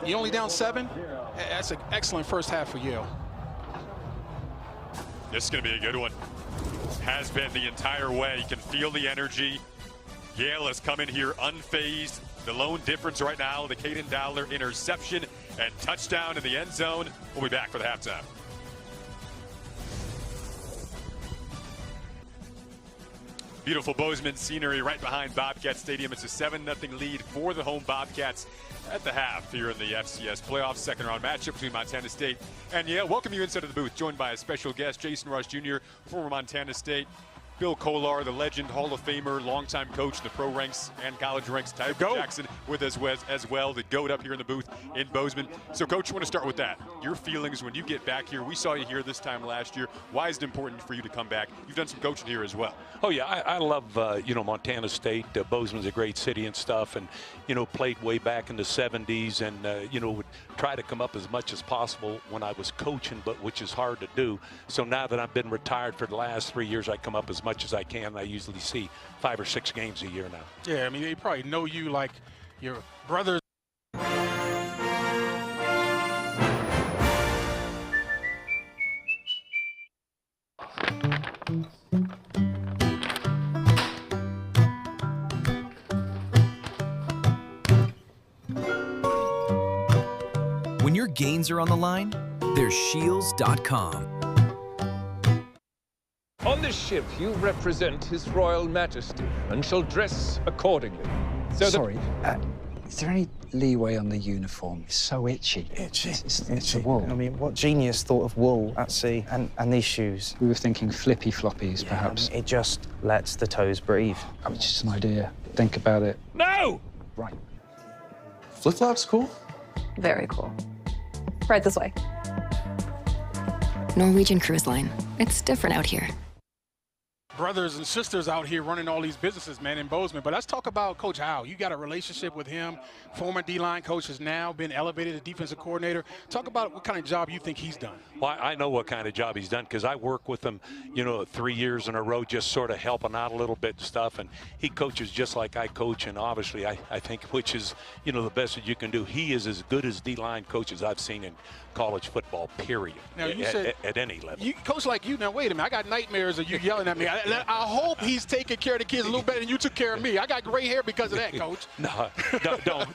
You're only down 7. That's an excellent first half for Yale. This is going to be a good one. Has been the entire way. You can feel the energy. Yale has come in here unfazed. The lone difference right now, the Caden Dowler interception and touchdown in the end zone. We'll be back for the halftime. Beautiful Bozeman scenery right behind Bobcat Stadium. It's a 7-0 lead for the home Bobcats at the half here in the FCS playoffs. Second round matchup between Montana State and Yale. Welcome you inside of the booth, joined by a special guest, Jason Rush Jr., former Montana State. Bill Kolar, the legend, Hall of Famer, longtime coach in the pro ranks and college ranks. Tyler Jackson with us as well, the GOAT up here in the booth in Bozeman. So, Coach, I want to start with that. Your feelings when you get back here. We saw you here this time last year. Why is it important for you to come back? You've done some coaching here as well. Oh, yeah, I love, Montana State. Bozeman's a great city and stuff, and, played way back in the 70s and, would try to come up as much as possible when I was coaching, but which is hard to do. So now that I've been retired for the last 3 years, I come up as much as I can. I usually see 5 or 6 games a year now. Yeah, I mean, they probably know you like your brothers. When your gains are on the line, there's Shields.com. On this ship, you represent His Royal Majesty and shall dress accordingly. So Sorry, Is there any leeway on the uniform? It's so itchy. Itchy. It's Itchy. the wool. I mean, what genius thought of wool at sea and these shoes? We were thinking flippy floppies, perhaps. It just lets the toes breathe. Oh, it's just an idea. Think about it. No! Right. Flip-flops cool? Very cool. Right this way. Norwegian Cruise Line. It's different out here. Brothers and sisters out here running all these businesses, man, in Bozeman. But let's talk about Coach Howe. You got a relationship with him. Former D-line coach has now been elevated to defensive coordinator. Talk about what kind of job you think he's done. Well, I know what kind of job he's done because I work with him, 3 years in a row, just sort of helping out a little bit and stuff. And he coaches just like I coach. And obviously, I think, which is, the best that you can do. He is as good as D-line coaches I've seen in college football, period. Now, you said at any level. Coach like you, now wait a minute, I got nightmares of you yelling at me. I hope he's taking care of the kids a little better than you took care of me. I got gray hair because of that, Coach. No,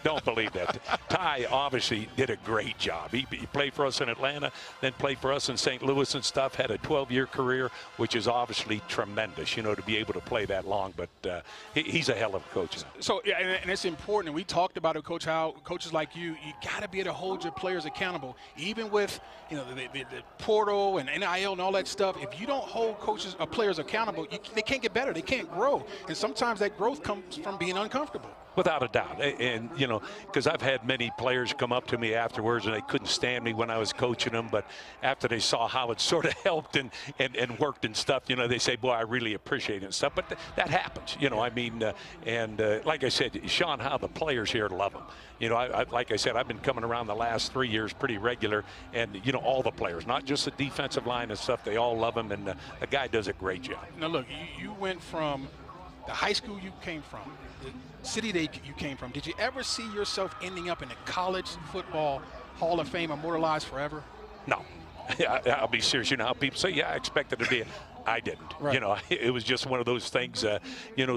don't believe that. Ty obviously did a great job. He played for us in Atlanta, then played for us in St. Louis and stuff, had a 12-year career, which is obviously tremendous, to be able to play that long. But he's a hell of a coach. So, yeah, and it's important. And we talked about it, Coach Howe, coaches like you got to be able to hold your players accountable. Even with, the portal and NIL and all that stuff, if you don't hold coaches or players accountable, they can't get better. They can't grow. And sometimes that growth comes from being uncomfortable. Without a doubt. And, because I've had many players come up to me afterwards and they couldn't stand me when I was coaching them. But after they saw how it sort of helped and worked and stuff, they say, boy, I really appreciate it and stuff. But that happens, like I said, Sean, how the players here love him. Like I said, I've been coming around the last 3 years pretty regular. And, all the players, not just the defensive line and stuff, they all love him. And the guy does a great job. Now, look, you went from the high school you came from, the city that you came from. Did you ever see yourself ending up in the college football Hall of Fame immortalized forever? No. I'll be serious. How people say, yeah, I expected to be. I didn't. Right. It was just one of those things,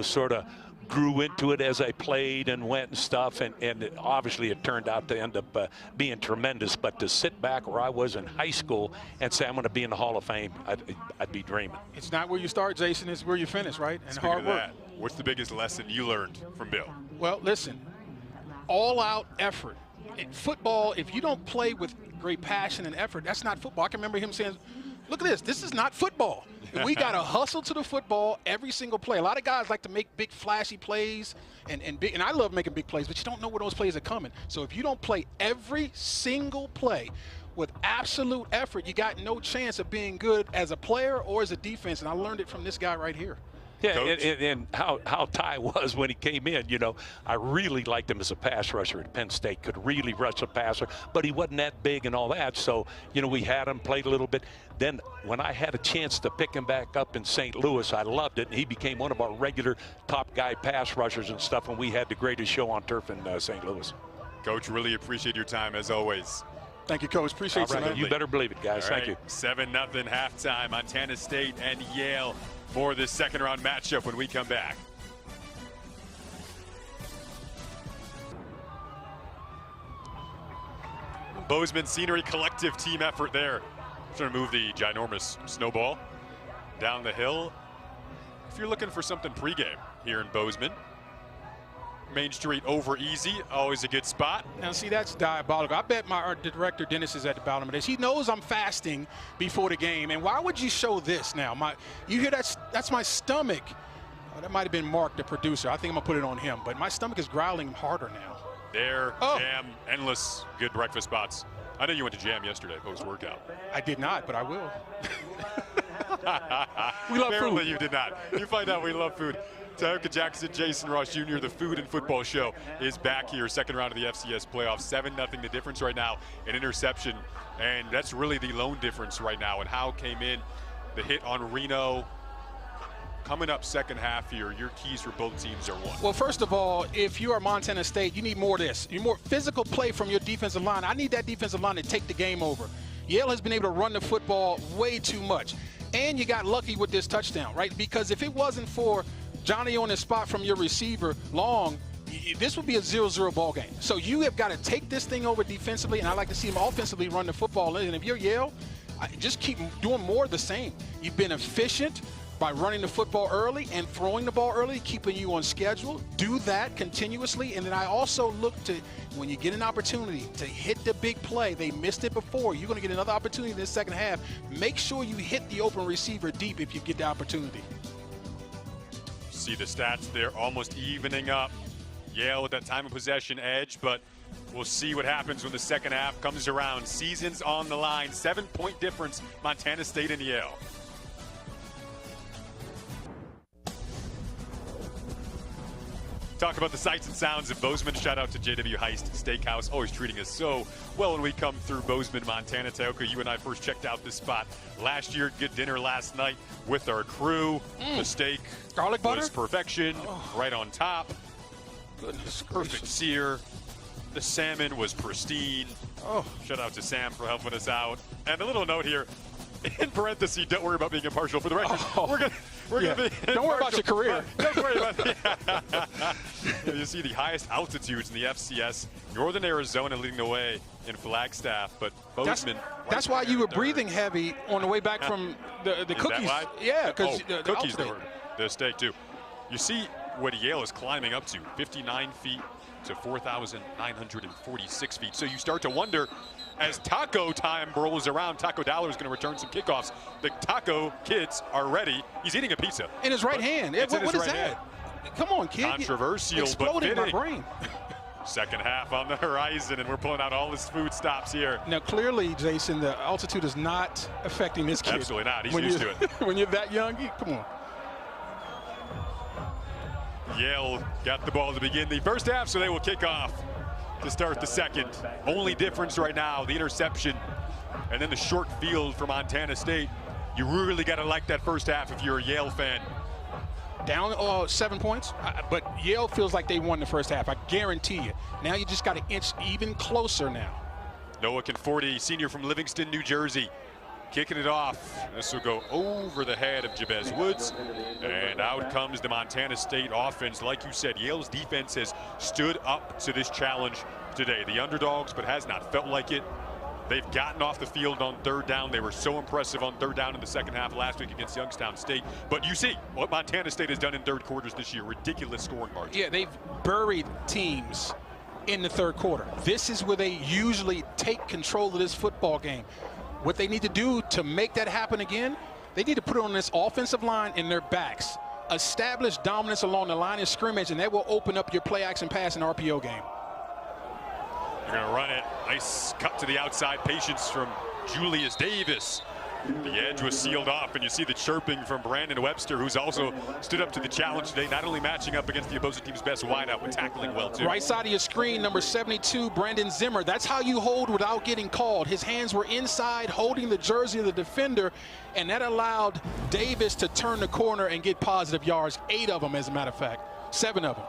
sort of grew into it as I played and went and stuff. And obviously it turned out to end up being tremendous. But to sit back where I was in high school and say I'm going to be in the Hall of Fame, I'd be dreaming. It's not where you start, Jason. It's where you finish, right? And Speaking hard of work. that, what's the biggest lesson you learned from Bill? Well, listen, all-out effort. In football, if you don't play with great passion and effort, that's not football. I can remember him saying, look at this. This is not football. We got to hustle to the football every single play. A lot of guys like to make big, flashy plays, and I love making big plays, but you don't know where those plays are coming. So if you don't play every single play with absolute effort, you got no chance of being good as a player or as a defense, and I learned it from this guy right here. Yeah, and how Ty was when he came in, I really liked him as a pass rusher at Penn State, could really rush a passer, but he wasn't that big and all that. So, we had him, played a little bit. Then when I had a chance to pick him back up in St. Louis, I loved it. And he became one of our regular top guy pass rushers and stuff, and we had the greatest show on turf in St. Louis. Coach, really appreciate your time as always. Thank you, Coach. Appreciate it. Right, you better believe it, guys. All right. Thank you. 7-0 halftime, Montana State and Yale for this second-round matchup when we come back. Bozeman Scenery collective team effort there. Trying to move the ginormous snowball down the hill. If you're looking for something pregame here in Bozeman, Main Street over easy, always a good spot. Now, see, that's diabolical. I bet our director, Dennis, is at the bottom of this. He knows I'm fasting before the game. And why would you show this now? You hear that's my stomach. Oh, that might have been Mark, the producer. I think I'm going to put it on him. But my stomach is growling harder now. There, Jam, endless good breakfast spots. I know you went to Jam yesterday, post-workout. I did not, but I will. We love Apparently food. You did not. You find out we love food. Tioka Jackson, Jason Ross Jr., the Food and Football Show is back here. Second round of the FCS playoffs. 7-0 the difference right now. An interception, and that's really the lone difference right now. And Howe came in, the hit on Reno. Coming up second half here, your keys for both teams are one. Well, first of all, if you are Montana State, you need more of this. You need more physical play from your defensive line. I need that defensive line to take the game over. Yale has been able to run the football way too much. And you got lucky with this touchdown, right? Because if it wasn't for Johnny on the spot from your receiver, Long, this would be a 0-0 ball game. So you have got to take this thing over defensively, and I like to see them offensively run the football. And if you're Yale, just keep doing more of the same. You've been efficient. by running the football early and throwing the ball early, keeping you on schedule. Do that continuously. And then I also look to, when you get an opportunity to hit the big play, they missed it before, you're going to get another opportunity in the second half. Make sure you hit the open receiver deep if you get the opportunity. See the stats there almost evening up. Yale with that time of possession edge, but we'll see what happens when the second half comes around. Season's on the line. 7-point difference, Montana State and Yale. Talk about the sights and sounds of Bozeman. Shout out to JW Heist Steakhouse, always treating us so well when we come through Bozeman, Montana. Teoka, you and I first checked out this spot last year. Good dinner last night with our crew. The steak garlic butter was perfection, right on top. Goodness, perfect sear. The salmon was pristine. Shout out to Sam for helping us out. And a little note here, in parentheses, don't worry about being impartial. For the record, we're gonna be don't worry about your career. Don't worry about it. You see the highest altitudes in the FCS, Northern Arizona leading the way in Flagstaff, but Bozeman. That's why you were breathing heavy on the way back from the cookies. Yeah, because the cookies, the steak too. You see what Yale is climbing up to, 59 feet to 4,946 feet. So you start to wonder, as taco time rolls around, Taco Dollar is going to return some kickoffs. The taco kids are ready. He's eating a pizza. In his right hand. What is right that? Hand. Come on, kid. Controversial, exploding but my brain. Second half on the horizon, and we're pulling out all his food stops here. Now, clearly, Jason, the altitude is not affecting this kid. Absolutely not. He's used to it. When you're that young, come on. Yale got the ball to begin the first half, so they will kick off to start the second. Only difference right now, the interception and then the short field for Montana State. You really got to like that first half if you're a Yale fan. Down 7 points, but Yale feels like they won the first half. I guarantee you. Now you just got to inch even closer now. Noah Conforti, senior from Livingston, New Jersey, kicking it off. This will go over the head of Jabez Woods, and out comes the Montana State offense. Like you said, Yale's defense has stood up to this challenge today. The underdogs, but has not felt like it. They've gotten off the field on third down. They were so impressive on third down in the second half last week against Youngstown State. But you see what Montana State has done in third quarters this year. Ridiculous scoring margin. Yeah, they've buried teams in the third quarter. This is where they usually take control of this football game. What they need to do to make that happen again, they need to put it on this offensive line in their backs. Establish dominance along the line of scrimmage, and that will open up your play action pass and RPO game. They're going to run it. Nice cut to the outside. Patience from Julius Davis. The edge was sealed off, and you see the chirping from Brandon Webster, who's also stood up to the challenge today, not only matching up against the opposing team's best wideout, but tackling well, too. Right side of your screen, number 72, Brandon Zimmer. That's how you hold without getting called. His hands were inside, holding the jersey of the defender, and that allowed Davis to turn the corner and get positive yards. 8 of them, as a matter of fact. 7 of them.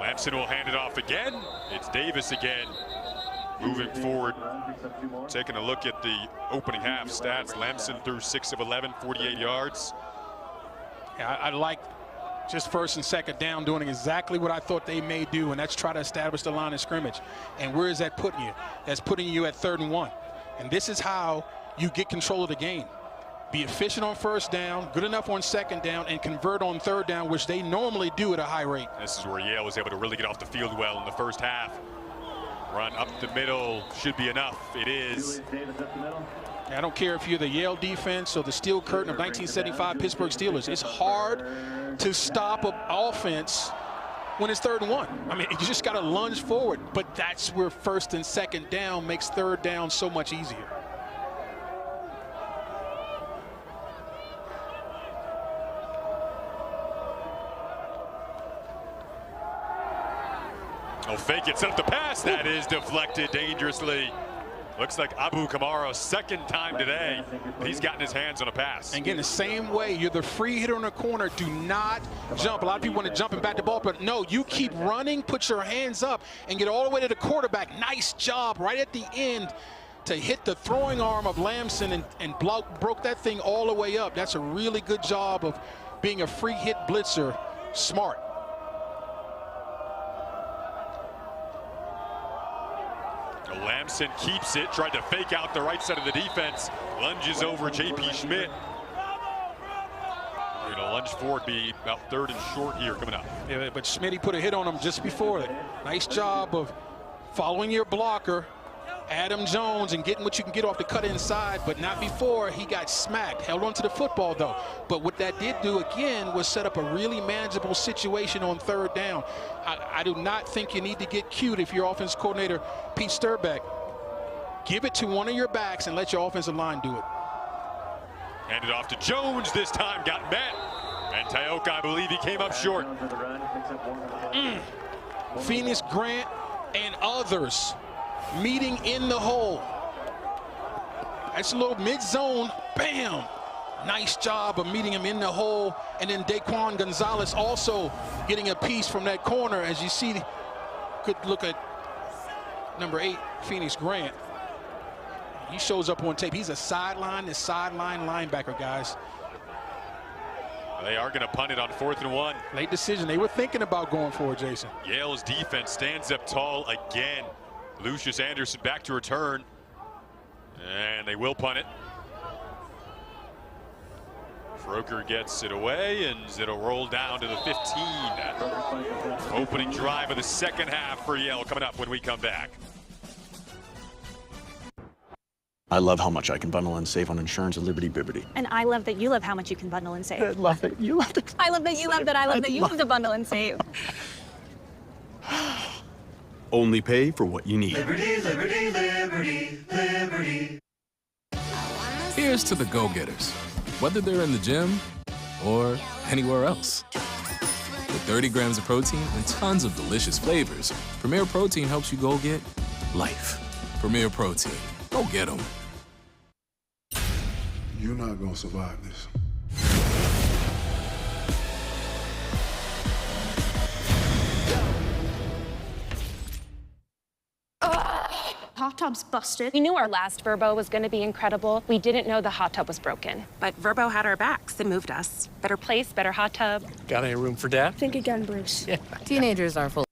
Lamson will hand it off again. It's Davis again. Moving forward, taking a look at the opening half stats. Lamson threw 6 of 11, 48 yards. Yeah, I like just first and second down doing exactly what I thought they may do, and that's try to establish the line of scrimmage. And where is that putting you? That's putting you at 3rd and 1. And this is how you get control of the game. Be efficient on first down, good enough on second down, and convert on third down, which they normally do at a high rate. This is where Yale was able to really get off the field well in the first half. Run up the middle should be enough. It is. I don't care if you're the Yale defense or the steel curtain of 1975 Pittsburgh Steelers. It's hard to stop an offense when it's 3rd and 1. I mean, you just got to lunge forward, but that's where first and second down makes third down so much easier. Oh, fake it, set up the pass. That is deflected dangerously. Looks like Abu Kamara's 2nd time today. He's gotten his hands on a pass. And again, the same way, you're the free hitter in the corner. Do not jump. A lot of people want to jump and back the ball, but no, you keep running, put your hands up, and get all the way to the quarterback. Nice job right at the end to hit the throwing arm of Lamson and broke that thing all the way up. That's a really good job of being a free hit blitzer. Smart. Lamson keeps it, tried to fake out the right side of the defense, lunges over J.P. Schmidt. We're going to lunge forward, be about 3rd and short here coming up. Yeah, but Schmidt put a hit on him just before it. Nice job of following your blocker, Adam Jones, and getting what you can get off the cut inside, but not before he got smacked. Held on to the football, though. But what that did do, again, was set up a really manageable situation on 3rd down. I do not think you need to get cute if you're offensive coordinator Pete Sturbeck. Give it to one of your backs and let your offensive line do it. Handed off to Jones this time, got met. And Tayoka, I believe he came up short. Phoenix Grant and others meeting in the hole. That's a little mid-zone, bam. Nice job of meeting him in the hole. And then Daquan Gonzalez also getting a piece from that corner. As you see, good look at number 8, Phoenix Grant. He shows up on tape. He's a sideline linebacker, guys. They are going to punt it on 4th and 1. Late decision. They were thinking about going for it, Jason. Yale's defense stands up tall again. Lucius Anderson back to return. And they will punt it. Froker gets it away, and it'll roll down to the 15. Opening drive of the second half for Yale coming up when we come back. I love how much I can bundle and save on insurance at Liberty Bibbity. And I love that you love how much you can bundle and save. I love it. You love it. I love that you love that I love that you love to bundle and save. Only pay for what you need. Liberty, liberty, liberty, liberty. Here's to the go-getters, whether they're in the gym or anywhere else. With 30 grams of protein and tons of delicious flavors, Premier Protein helps you go get life. Premier Protein. Go get them. You're not gonna survive this. Hot tub's busted. We knew our last Verbo was going to be incredible. We didn't know the hot tub was broken. But Verbo had our backs. They moved us. Better place, better hot tub. Got any room for Dad? Think again, Bruce. Yeah. Teenagers are full.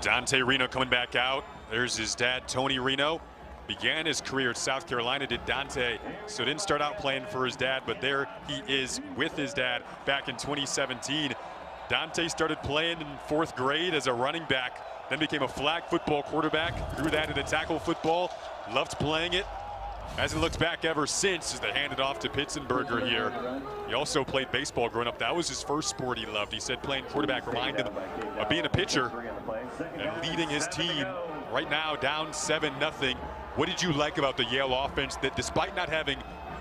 Dante Reno coming back out. There's his dad, Tony Reno. Began his career at South Carolina, did Dante. So didn't start out playing for his dad, but there he is with his dad back in 2017. Dante started playing in 4th grade as a running back, then became a flag football quarterback, threw that into tackle football, loved playing it. Hasn't looked back ever since as they handed off to Pitzenberger here. He also played baseball growing up. That was his first sport he loved. He said playing quarterback reminded him of being a pitcher and leading his team. Right now down 7-0. What did you like about the Yale offense that despite not having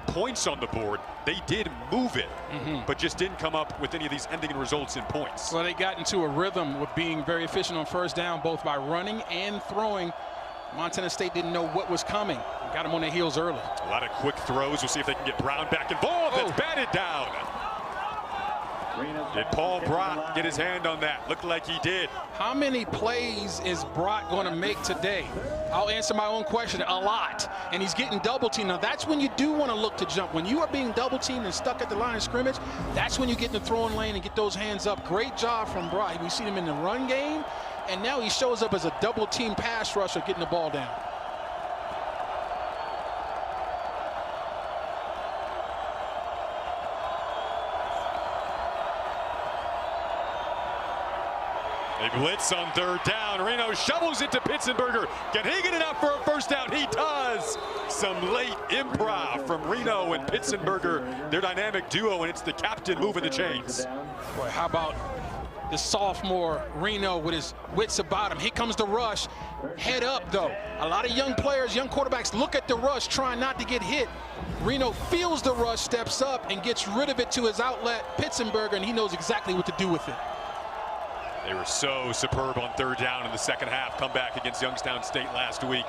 points on the board, they did move it, but just didn't come up with any of these ending results in points? Well, they got into a rhythm with being very efficient on 1st down, both by running and throwing. Montana State didn't know what was coming. Got them on their heels early. A lot of quick throws. We'll see if they can get Brown back involved. That's batted down. Did Paul Brock get his hand on that? Looked like he did. How many plays is Brock going to make today? I'll answer my own question. A lot. And he's getting double teamed. Now, that's when you do want to look to jump. When you are being double teamed and stuck at the line of scrimmage, that's when you get in the throwing lane and get those hands up. Great job from Brock. We've seen him in the run game, and now he shows up as a double team pass rusher getting the ball down. They blitz on 3rd down. Reno shovels it to Pitzenberger. Can he get it up for a 1st down? He does. Some late improv from Reno and Pitzenberger, their dynamic duo, and it's the captain moving the chains. Boy, how about the sophomore Reno with his wits about him? Here comes the rush. Head up, though. A lot of young players, young quarterbacks look at the rush, trying not to get hit. Reno feels the rush, steps up, and gets rid of it to his outlet, Pitzenberger, and he knows exactly what to do with it. They were so superb on 3rd down in the second half. Comeback against Youngstown State last week.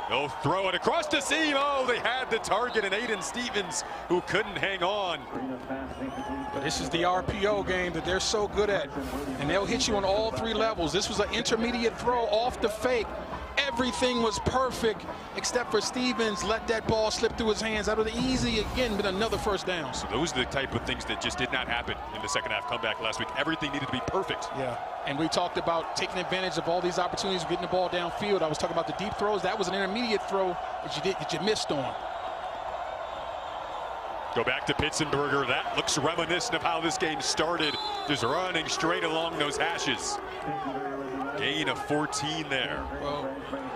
They'll throw it across the seam. Oh, they had the target, and Aiden Stevens, who couldn't hang on. But this is the RPO game that they're so good at, and they'll hit you on all 3 levels. This was an intermediate throw off the fake. Everything was perfect except for Stevens let that ball slip through his hands. That would have easy again been another first down. So those are the type of things that just did not happen in the second half comeback last week. Everything needed to be perfect. Yeah, and we talked about taking advantage of all these opportunities, getting the ball downfield. I was talking about the deep throws. That was an intermediate throw that you missed on. Go back to Pitzenberger. That looks reminiscent of how this game started. Just running straight along those hashes. Gain of 14 there. Well,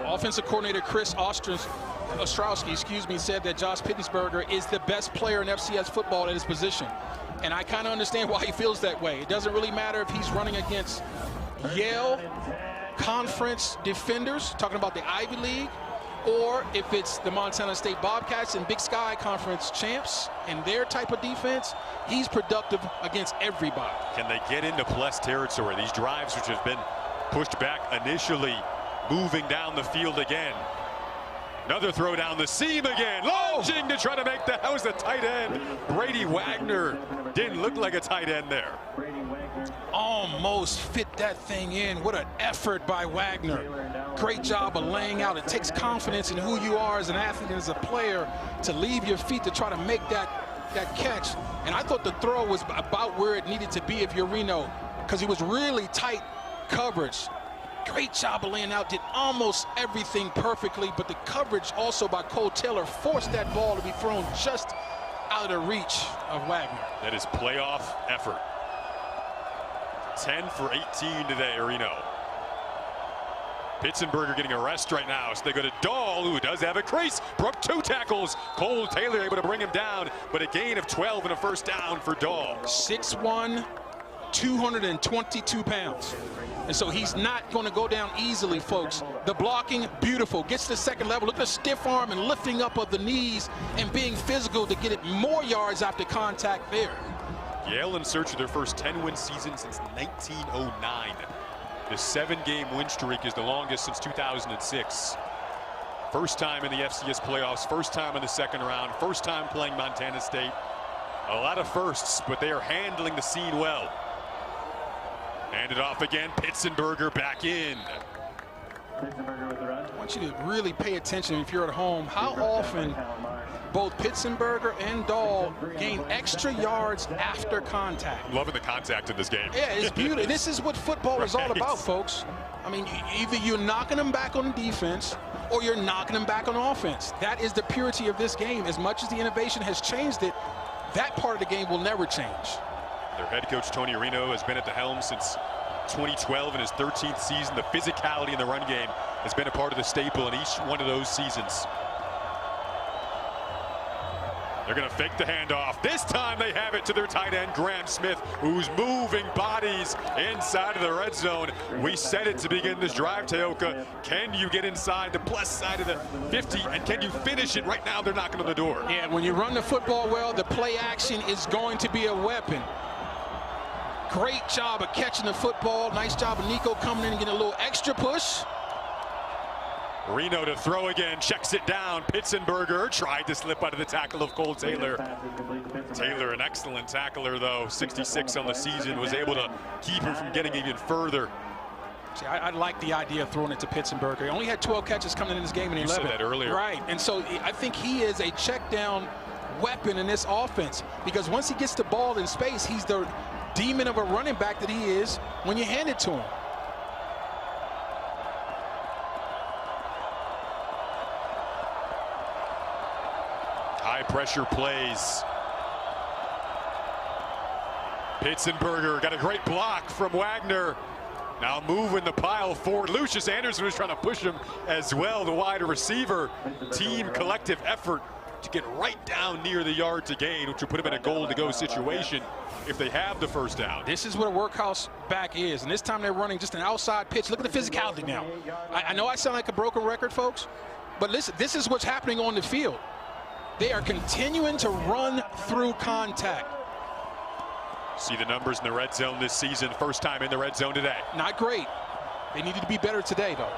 offensive coordinator Chris Ostrowski, said that Josh Pitzenberger is the best player in FCS football at his position. And I kind of understand why he feels that way. It doesn't really matter if he's running against Yale conference defenders, talking about the Ivy League, or if it's the Montana State Bobcats and Big Sky Conference champs and their type of defense. He's productive against everybody. Can they get into plus territory? These drives, which have been pushed back initially, moving down the field again. Another throw down the seam again, launching to try to make that. That was the tight end. Brady Wagner didn't look like a tight end there. Almost fit that thing in. What an effort by Wagner. Great job of laying out. It takes confidence in who you are as an athlete and as a player to leave your feet to try to make that catch. And I thought the throw was about where it needed to be if you're Reno, because he was really tight coverage. Great job of laying out, did almost everything perfectly, but the coverage also by Cole Taylor forced that ball to be thrown just out of the reach of Wagner. That is playoff effort. 10 for 18 today, Reno. Pitzenberger getting a rest right now, so they go to Dahl, who does have a crease. Broke 2 tackles. Cole Taylor able to bring him down, but a gain of 12 and a first down for Dahl. 6'1", 222 pounds. And so he's not going to go down easily, folks. The blocking, beautiful. Gets to the second level. Look at the stiff arm and lifting up of the knees and being physical to get it more yards after contact there. Yale in search of their first 10-win season since 1909. The 7-game win streak is the longest since 2006. First time in the FCS playoffs, first time in the second round, first time playing Montana State. A lot of firsts, but they are handling the scene well. Handed off again, Pitzenberger back in. I want you to really pay attention if you're at home, how often both Pitzenberger and Dahl gain extra yards after contact. Loving the contact in this game. Yeah, it's beautiful. This is what football is all about, folks. I mean, either you're knocking them back on defense or you're knocking them back on offense. That is the purity of this game. As much as the innovation has changed it, that part of the game will never change. Their head coach, Tony Reno, has been at the helm since 2012 in his 13th season. The physicality in the run game has been a part of the staple in each one of those seasons. They're going to fake the handoff. This time they have it to their tight end, Graham Smith, who's moving bodies inside of the red zone. We said it to begin this drive, Teoka. Can you get inside the plus side of the 50, and can you finish it? Right now, they're knocking on the door. Yeah, when you run the football well, the play action is going to be a weapon. Great job of catching the football. Nice job of Nico coming in and getting a little extra push. Reno to throw again, checks it down. Pitzenberger tried to slip out of the tackle of Cole Taylor. Taylor, an excellent tackler, though. 66 on the season, was able to keep him from getting even further. See, I like the idea of throwing it to Pitzenberger. He only had 12 catches coming in this game in 11. You said that earlier. Right, and so I think he is a check down weapon in this offense, because once he gets the ball in space, he's the demon of a running back that he is when you hand it to him. High pressure plays. Pitzenberger got a great block from Wagner. Now moving the pile forward. Lucius Anderson was trying to push him as well, the wide receiver. Team collective effort to get right down near the yard to gain, which would put him in a goal-to-go situation if they have the first down. This is what a workhouse back is, and this time they're running just an outside pitch. Look at the physicality now. I know I sound like a broken record, folks, but listen, this is what's happening on the field. They are continuing to run through contact. See the numbers in the red zone this season. First time in the red zone today. Not great. They needed to be better today, though.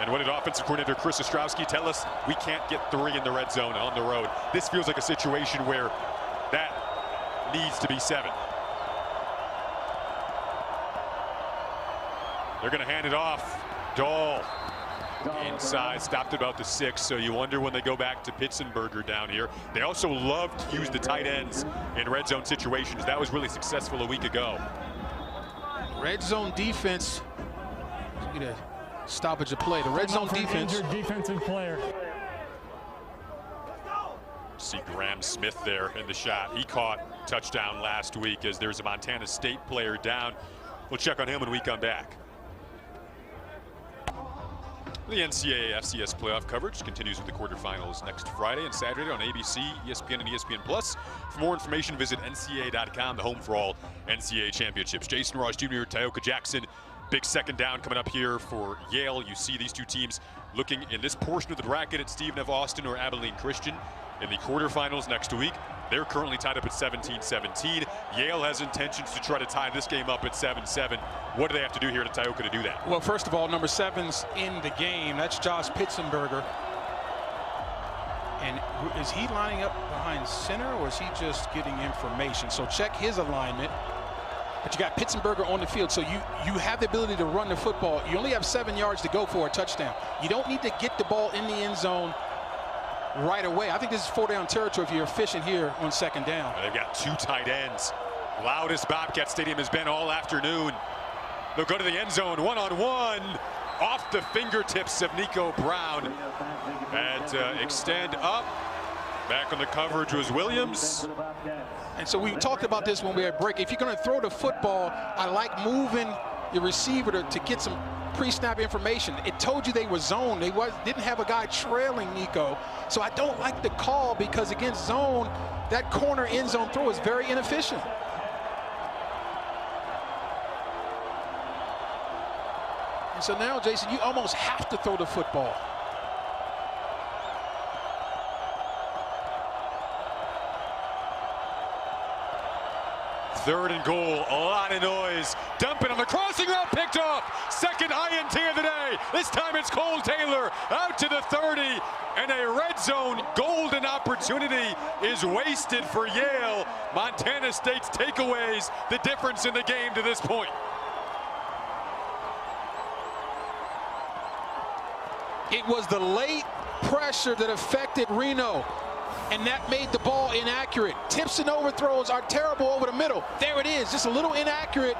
And what did offensive coordinator Chris Ostrowski tell us? We can't get 3 in the red zone on the road. This feels like a situation where that needs to be 7. They're going to hand it off. Dahl Inside, stopped about the 6, so you wonder when they go back to Pitzenberger down here. They also love to use the tight ends in red zone situations. That was really successful a week ago. Red zone defense. Get a stoppage of play. The red zone defense. Injured defensive player. See Graham Smith there in the shot. He caught touchdown last week as there's a Montana State player down. We'll check on him when we come back. The NCAA FCS playoff coverage continues with the quarterfinals next Friday and Saturday on ABC, ESPN, and ESPN Plus. For more information, visit NCAA.com, the home for all NCAA championships. Jason Ross Jr., Tioka Jackson, big second down coming up here for Yale. You see these two teams looking in this portion of the bracket at Stephen F. Austin or Abilene Christian in the quarterfinals next week. They're currently tied up at 17-17. Yale has intentions to try to tie this game up at 7-7. What do they have to do here to Tioka to do that? Well, first of all, number 7's in the game. That's Josh Pitzenberger. And is he lining up behind center, or is he just getting information? So check his alignment. But you got Pitzenberger on the field, so you have the ability to run the football. You only have 7 yards to go for a touchdown. You don't need to get the ball in the end zone right away. I think this is 4-down territory if you're efficient here on second down. They've got 2 tight ends. Loudest Bobcat Stadium has been all afternoon. They'll go to the end zone, one-on-one, off the fingertips of Nico Brown. And extend up. Back on the coverage was Williams. And so we talked about this when we had break. If you're going to throw the football, I like moving your receiver to get some pre-snap information. It told you they were zoned. They didn't have a guy trailing Nico. So I don't like the call because against zone, that corner end zone throw is very inefficient. And so now, Jason, you almost have to throw the football. Third and goal, a lot of noise. Dumping on the crossing route, picked off. Second INT of the day. This time it's Cole Taylor out to the 30. And a red zone golden opportunity is wasted for Yale. Montana State's takeaways, the difference in the game to this point. It was the late pressure that affected Reno, and that made the ball inaccurate. Tips and overthrows are terrible over the middle. There it is, just a little inaccurate.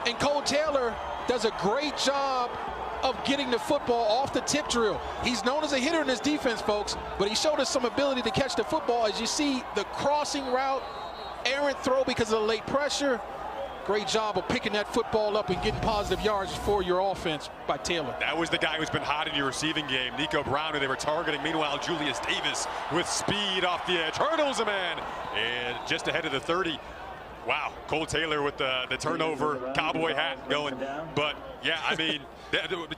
And Cole Taylor does a great job of getting the football off the tip drill. He's known as a hitter in this defense, folks, but he showed us some ability to catch the football. As you see, the crossing route, errant throw because of the late pressure. Great job of picking that football up and getting positive yards for your offense by Taylor. That was the guy who's been hot in your receiving game, Nico Brown, who they were targeting. Meanwhile, Julius Davis with speed off the edge. Hurdles a man. And just ahead of the 30. Wow, Cole Taylor with the turnover, cowboy hat going. But, yeah, I mean,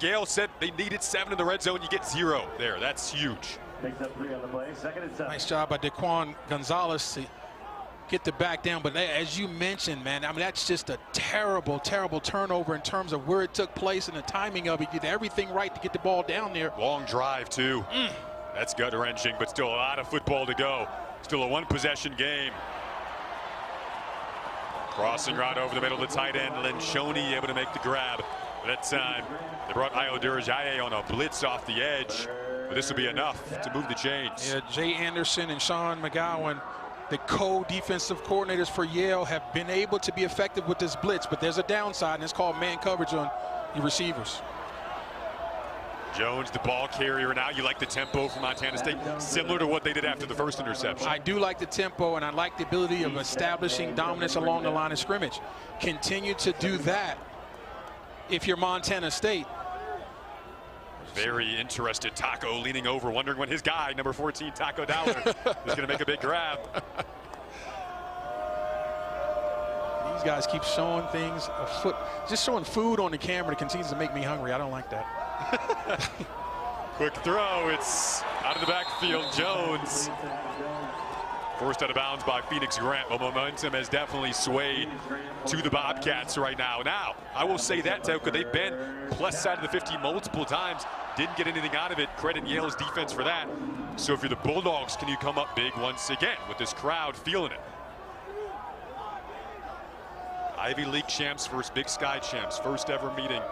Yale said they needed 7 in the red zone. You get 0 there. That's huge. Nice job by Daquan Gonzalez to get the back down. But as you mentioned, man, I mean, that's just a terrible, terrible turnover in terms of where it took place and the timing of it. You did everything right to get the ball down there. Long drive, too. That's gut-wrenching, but still a lot of football to go. Still a one-possession game. Crossing route over the middle of the tight end. Lenchoni able to make the grab. That time, they brought Ayo Durajaye on a blitz off the edge. But this will be enough to move the chains. Yeah, Jay Anderson and Sean McGowan, the co-defensive coordinators for Yale, have been able to be effective with this blitz, but there's a downside, and it's called man coverage on your receivers. Jones, the ball carrier now. You like the tempo from Montana State, similar to what they did after the first interception. I do like the tempo, and I like the ability of establishing dominance along the line of scrimmage. Continue to do that if you're Montana State. Very interested. Taco leaning over, wondering when his guy, number 14, Taco Dowler, is going to make a big grab. These guys keep showing things afoot. Just showing food on the camera continues to make me hungry. I don't like that. Quick throw. It's out of the backfield. Jones. Forced out of bounds by Phoenix Grant. Well, momentum has definitely swayed to the Bobcats right now. Now, I will say that, Tauka, they've been plus side of the 50 multiple times. Didn't get anything out of it. Credit Yale's defense for that. So if you're the Bulldogs, can you come up big once again with this crowd feeling it? Ivy League champs versus Big Sky champs. First ever meeting.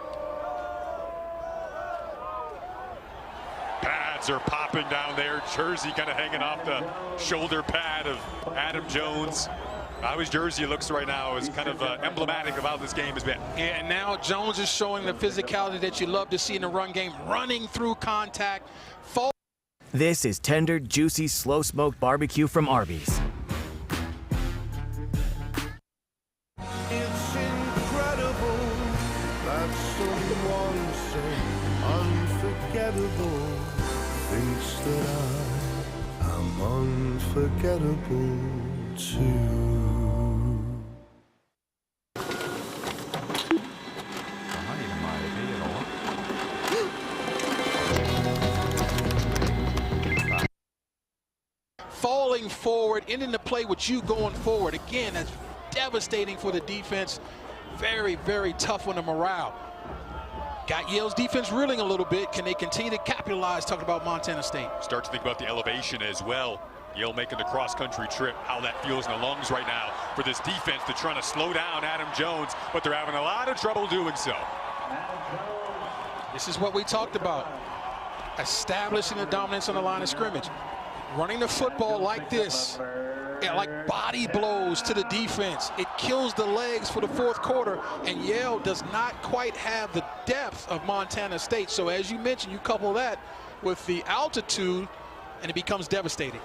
Bobcats are popping down there. Jersey kind of hanging off the shoulder pad of Adam Jones. How his jersey looks right now is kind of emblematic of how this game has been. And now Jones is showing the physicality that you love to see in the run game, running through contact. This is tender, juicy, slow-smoked barbecue from Arby's. It's incredible that someone so unforgettable thinks that I am unforgettable too. Falling forward, ending the play with you going forward. Again, that's devastating for the defense. Very, very tough on the morale. Got Yale's defense reeling a little bit. Can they continue to capitalize, talking about Montana State? Start to think about the elevation as well. Yale making the cross-country trip, how that feels in the lungs right now for this defense. They're trying to slow down Adam Jones, but they're having a lot of trouble doing so. This is what we talked about. Establishing the dominance on the line of scrimmage. Running the football like this, like body blows to the defense. It kills the legs for the fourth quarter, and Yale does not quite have the depth of Montana State. So as you mentioned, you couple that with the altitude, and it becomes devastating.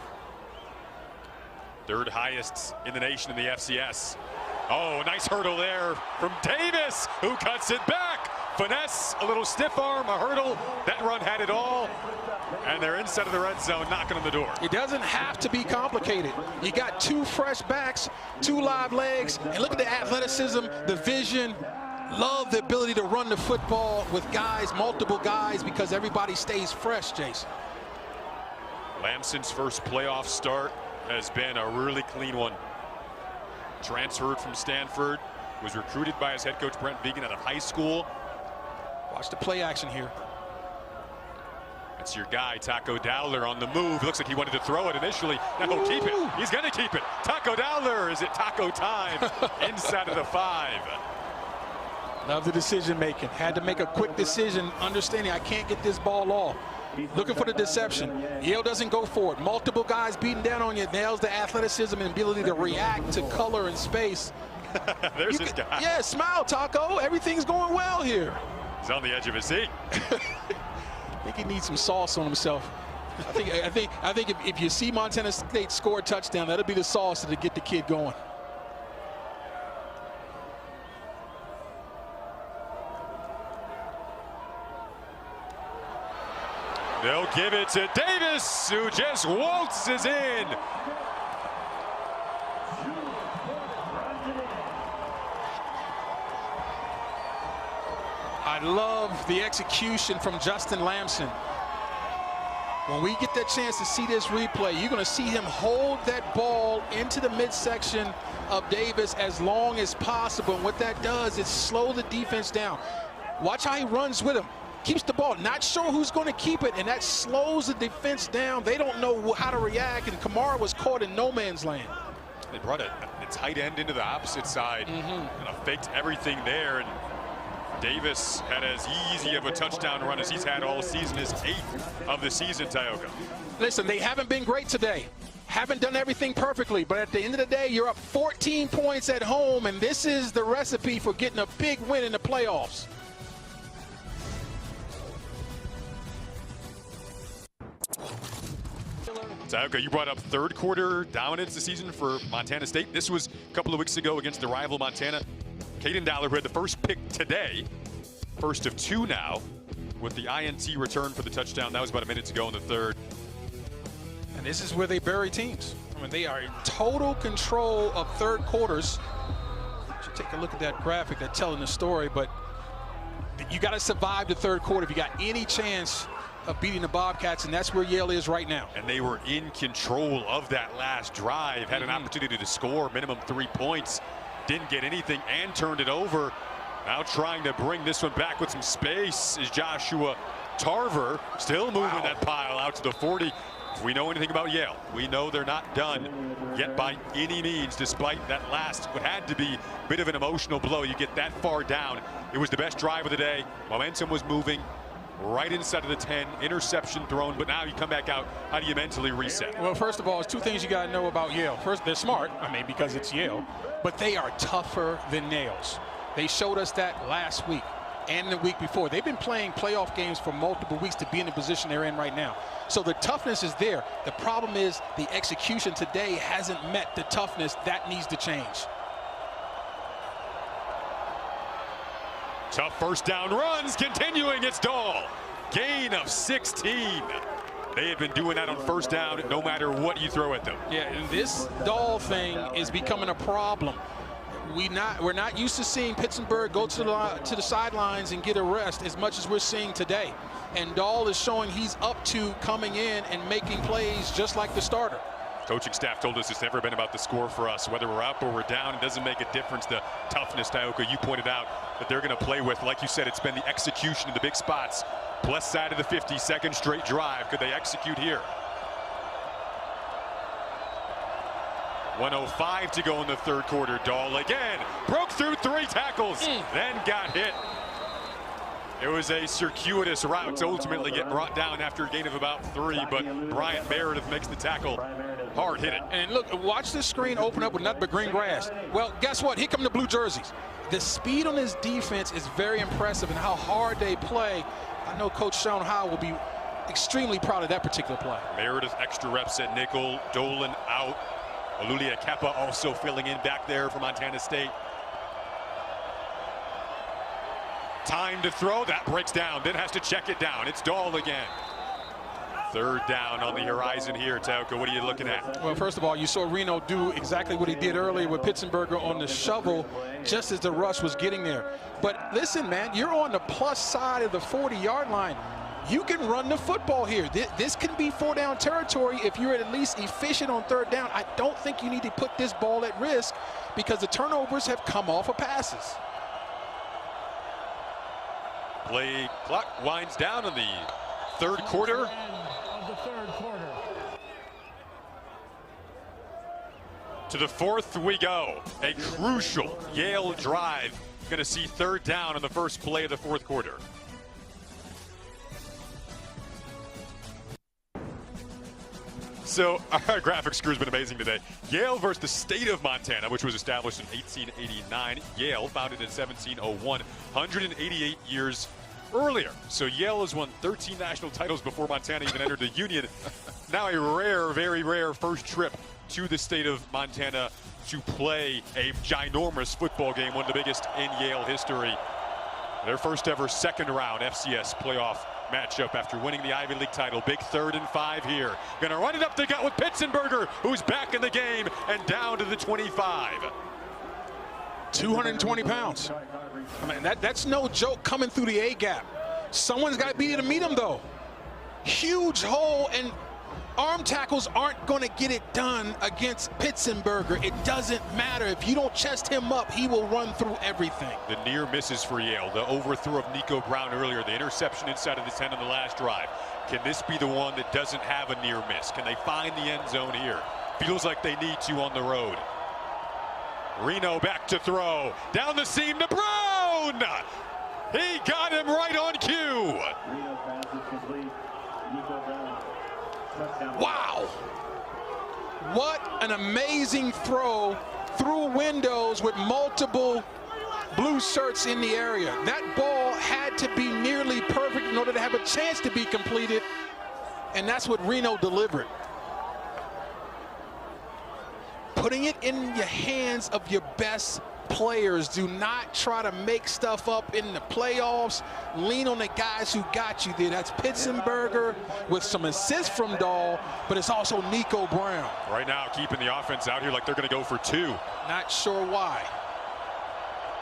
Third highest in the nation in the FCS. Oh, nice hurdle there from Davis, who cuts it back. Finesse, a little stiff arm, a hurdle. That run had it all. And they're inside of the red zone, knocking on the door. It doesn't have to be complicated. You got two fresh backs, two live legs, and look at the athleticism, the vision. Love the ability to run the football with guys, multiple guys, because everybody stays fresh, Jason. Lamson's first playoff start has been a really clean one. Transferred from Stanford, was recruited by his head coach Brent Vigen out of high school. Watch the play action here. That's your guy, Taco Dowler, on the move. It looks like he wanted to throw it initially. Now he'll keep it. He's going to keep it. Taco Dowler, is it taco time? Inside of the 5. Love the decision making. Had to make a quick decision, understanding I can't get this ball off. Looking for the deception. Yale doesn't go for it. Multiple guys beating down on you. Nails the athleticism and ability to react to color and space. There's his guy. Yeah, smile, Taco. Everything's going well here. He's on the edge of his seat. I think he needs some sauce on himself. I think if you see Montana State score a touchdown, that'll be the sauce to get the kid going. They'll give it to Davis, who just waltzes in. I love the execution from Justin Lamson. When we get that chance to see this replay, you're going to see him hold that ball into the midsection of Davis as long as possible. And what that does is slow the defense down. Watch how he runs with him. Keeps the ball, not sure who's going to keep it, and that slows the defense down. They don't know how to react, and Kamara was caught in no man's land. They brought a tight end into the opposite side, and faked everything there. And Davis had as easy of a touchdown run as he's had all season, his 8th of the season, Tioka. Listen, they haven't been great today. Haven't done everything perfectly, but at the end of the day, you're up 14 points at home, and this is the recipe for getting a big win in the playoffs. Tioka, you brought up third quarter dominance this season for Montana State. This was a couple of weeks ago against the rival Montana. Caden Dowler, who had the first pick today, first of 2 now, with the INT return for the touchdown. That was about a minute to go in the third. And this is where they bury teams. I mean, they are in total control of third quarters. Should take a look at that graphic that's telling the story, but you got to survive the third quarter if you got any chance of beating the Bobcats, and that's where Yale is right now. And they were in control of that last drive, had an opportunity to score minimum 3 points, didn't get anything and turned it over. Now trying to bring this one back with some space is Joshua Tarver, still moving that pile out to the 40. If we know anything about Yale, we know they're not done yet by any means, despite that last, what had to be a bit of an emotional blow. You get that far down. It was the best drive of the day. Momentum was moving. right inside of the 10, interception thrown, but now you come back out. How do you mentally reset? Well, first of all, there's two things you got to know about Yale. First, they're smart, because it's Yale, but they are tougher than nails. They showed us that last week and the week before. They've been playing playoff games for multiple weeks to be in the position they're in right now. So the toughness is there. The problem is the execution today hasn't met the toughness. That needs to change. Tough first down runs continuing. It's Dahl. Gain of 16. They have been doing that on first down no matter what you throw at them. Yeah, and this Dahl thing is becoming a problem. We're not used to seeing Pittsburgh go to the sidelines and get a rest as much as we're seeing today. And Dahl is showing he's up to coming in and making plays just like the starter. Coaching staff told us it's never been about the score for us. Whether we're up or we're down, it doesn't make a difference. The toughness, Tayoka, you pointed out that they're going to play with. Like you said, it's been the execution in the big spots. Plus side of the 50, second straight drive. Could they execute here? 1:05 to go in the third quarter. Dahl again broke through 3 tackles, then got hit. It was a circuitous route to ultimately get brought down after a gain of about 3, but Bryant Meredith makes the tackle. Hard hitting. And look, watch this screen open up with nothing but green grass. Well, guess what? Here come the blue jerseys. The speed on this defense is very impressive, and how hard they play. I know Coach Sean Howe will be extremely proud of that particular play. Meredith extra reps at nickel. Dolan out. Olulia Kepa also filling in back there for Montana State. Time to throw. That breaks down. Then has to check it down. It's Dahl again. Third down on the horizon here, Tayoka. What are you looking at? Well, first of all, you saw Reno do exactly what he did earlier with Pittsburgher on the shovel just as the rush was getting there. But listen, man, you're on the plus side of the 40-yard line. You can run the football here. This can be 4-down territory if you're at least efficient on third down. I don't think you need to put this ball at risk because the turnovers have come off of passes. Play clock winds down in the third quarter. To the fourth we go. A crucial Yale drive. Going to see third down on the first play of the fourth quarter. So our graphics crew's been amazing today. Yale versus the state of Montana, which was established in 1889. Yale, founded in 1701, 188 years earlier. So Yale has won 13 national titles before Montana even entered the Union. Now a rare, very rare first trip to the state of Montana to play a ginormous football game, one of the biggest in Yale history. Their first ever second round FCS playoff matchup after winning the Ivy League title. Big 3rd and 5 here. Gonna run it up the gut with Pittsburgher, who's back in the game and down to the 25. 220 pounds. I mean, that's no joke coming through the A-gap. Someone's got to be there to meet him, though. Huge hole, and arm tackles aren't going to get it done against Pittsburgher. It doesn't matter. If you don't chest him up, he will run through everything. The near misses for Yale. The overthrow of Nico Brown earlier. The interception inside of the 10 on the last drive. Can this be the one that doesn't have a near miss? Can they find the end zone here? Feels like they need to on the road. Reno back to throw. Down the seam to Brown! He got him right on cue. Wow. What an amazing throw through windows with multiple blue shirts in the area. That ball had to be nearly perfect in order to have a chance to be completed, and that's what Reno delivered. Putting it in your hands of your best players. Do not try to make stuff up in the playoffs. Lean on the guys who got you there. That's Pittsburgher with some assists from Dahl, but it's also Nico Brown. Right now, keeping the offense out here like they're going to go for 2. Not sure why.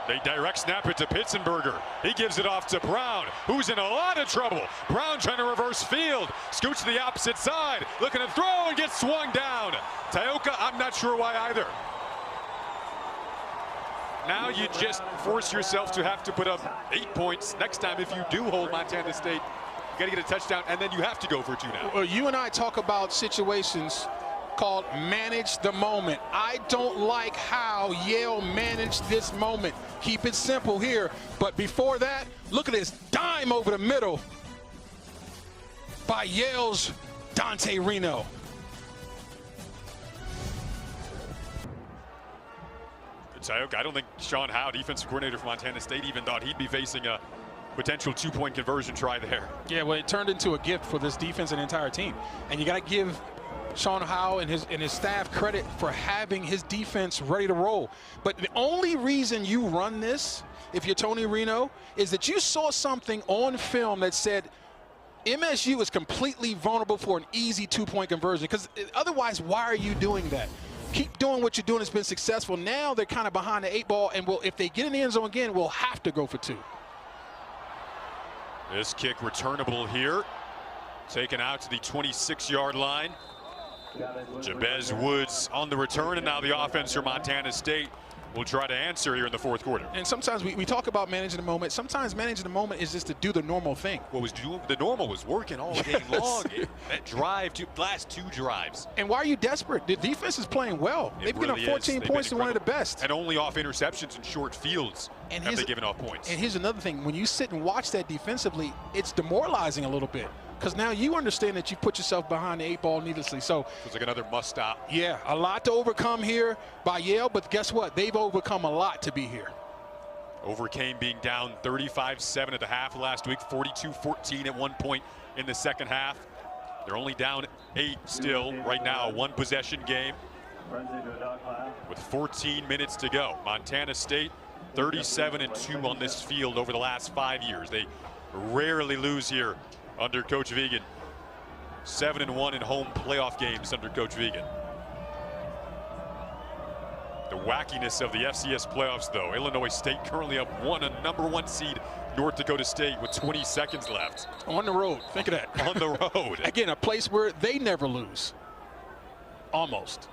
They direct snap it to Pittsburgher. He gives it off to Brown, who's in a lot of trouble. Brown trying to reverse field. Scoots to the opposite side. Looking to throw and gets swung down. Tayoka, I'm not sure why either. Now you just force yourself to have to put up 8 points next time if you do hold Montana State. You got to get a touchdown, and then you have to go for 2 now. Well, you and I talk about situations called manage the moment. I don't like how Yale managed this moment. Keep it simple here. But before that, look at this dime over the middle. by Yale's Dante Reno. I don't think Sean Howe, defensive coordinator for Montana State, even thought he'd be facing a potential two-point conversion try there. Yeah, well, it turned into a gift for this defense and the entire team. And you got to give Sean Howe and his staff credit for having his defense ready to roll. But the only reason you run this, if you're Tony Reno, is that you saw something on film that said MSU is completely vulnerable for an easy two-point conversion. Because otherwise, why are you doing that? Keep doing what you're doing. It's been successful. Now they're kind of behind the 8 ball, and if they get in the end zone again, we'll have to go for 2. This kick returnable here. Taken out to the 26-yard line. Jabez Woods on the return, and now the offense for Montana State will try to answer here in the fourth quarter. And sometimes we talk about managing the moment. Sometimes managing the moment is just to do the normal thing. What was doing the normal was working all game long. That drive, last 2 drives. And why are you desperate? The defense is playing well. They've given up 14 points to one of the best. And only off interceptions and short fields have they given off points. And here's another thing. When you sit and watch that defensively, it's demoralizing a little bit. Because now you understand that you put yourself behind the 8 ball needlessly. So it's like another must stop. Yeah, a lot to overcome here by Yale, but guess what? They've overcome a lot to be here. Overcame being down 35-7 at the half last week, 42-14 at one point in the second half. They're only down 8 still right now, a 1-possession game with 14 minutes to go. Montana State 37-2 on this field over the last 5 years. They rarely lose here under Coach Vigen. 7-1 in home playoff games under Coach Vigen. The wackiness of the FCS playoffs, though. Illinois State currently up 1, a #1 seed, North Dakota State, with 20 seconds left. On the road, think of that. On the road. Again, a place where they never lose. Almost.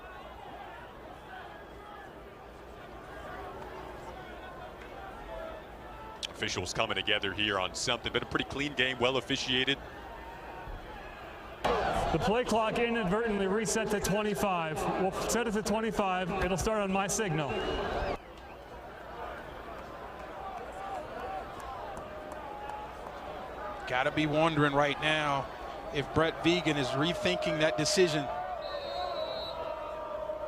Officials coming together here on something, but a pretty clean game, well officiated. The play clock inadvertently reset to 25. We'll set it to 25. It'll start on my signal. Got to be wondering right now if Brett Vigen is rethinking that decision.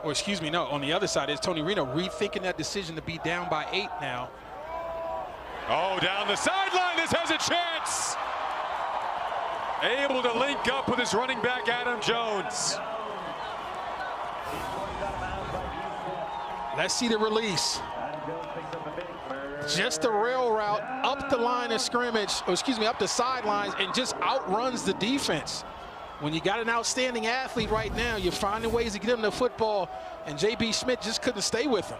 Or excuse me, no, on the other side is Tony Reno rethinking that decision to be down by 8 now. Oh, down the sideline, this has a chance. Able to link up with his running back, Adam Jones. Let's see the release. Just a rail route up the line of scrimmage, or excuse me, up the sidelines, and just outruns the defense. When you got an outstanding athlete right now, you're finding ways to get him the football, and J.B. Smith just couldn't stay with him.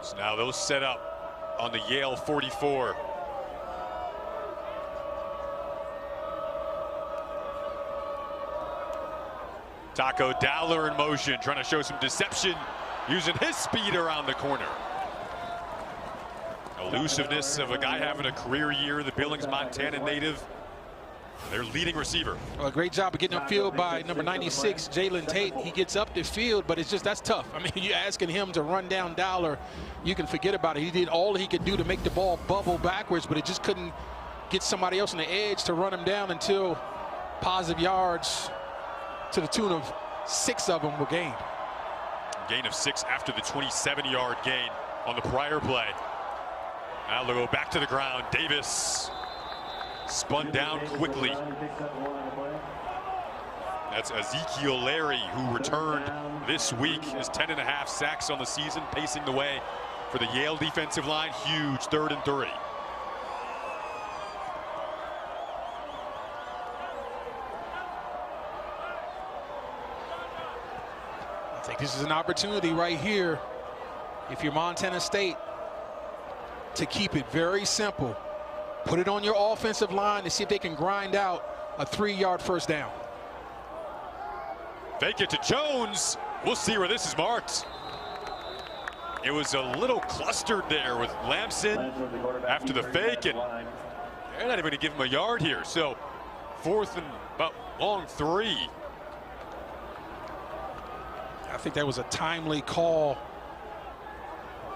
So now those set up on the Yale 44. Taco Dowler in motion, trying to show some deception, using his speed around the corner. Elusiveness of a guy having a career year, the Billings, Montana native, their leading receiver. Well, a great job of getting upfield by number 96, Jalen Tate. He gets up the field, but it's just, that's tough. I mean, you're asking him to run down Dowler, you can forget about it. He did all he could do to make the ball bubble backwards, but it just couldn't get somebody else on the edge to run him down until positive yards to the tune of 6 of them were gained. Gain of 6 after the 27-yard gain on the prior play. Now they'll go back to the ground. Davis spun down quickly. That's Ezekiel Larry, who returned this week, his 10.5 sacks on the season, pacing the way for the Yale defensive line. Huge 3rd and 3. I think this is an opportunity right here, if you're Montana State, to keep it very simple. Put it on your offensive line to see if they can grind out a 3-yard first down. Fake it to Jones. We'll see where this is marked. It was a little clustered there with Lamson after the fake, and they're not even going to give him a yard here. So 4th and about long 3. I think that was a timely call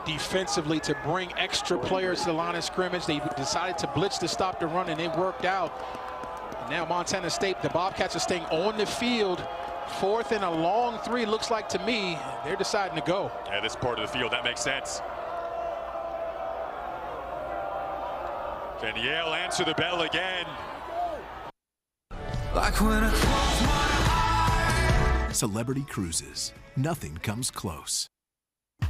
defensively to bring extra players to the line of scrimmage. They decided to blitz to stop the run, and it worked out. And now Montana State, the Bobcats are staying on the field. 4th and a long 3, looks like to me. They're deciding to go. Yeah, this part of the field, that makes sense. Can Yale answer the bell again? Like when I close my eyes. Celebrity Cruises. Nothing comes close.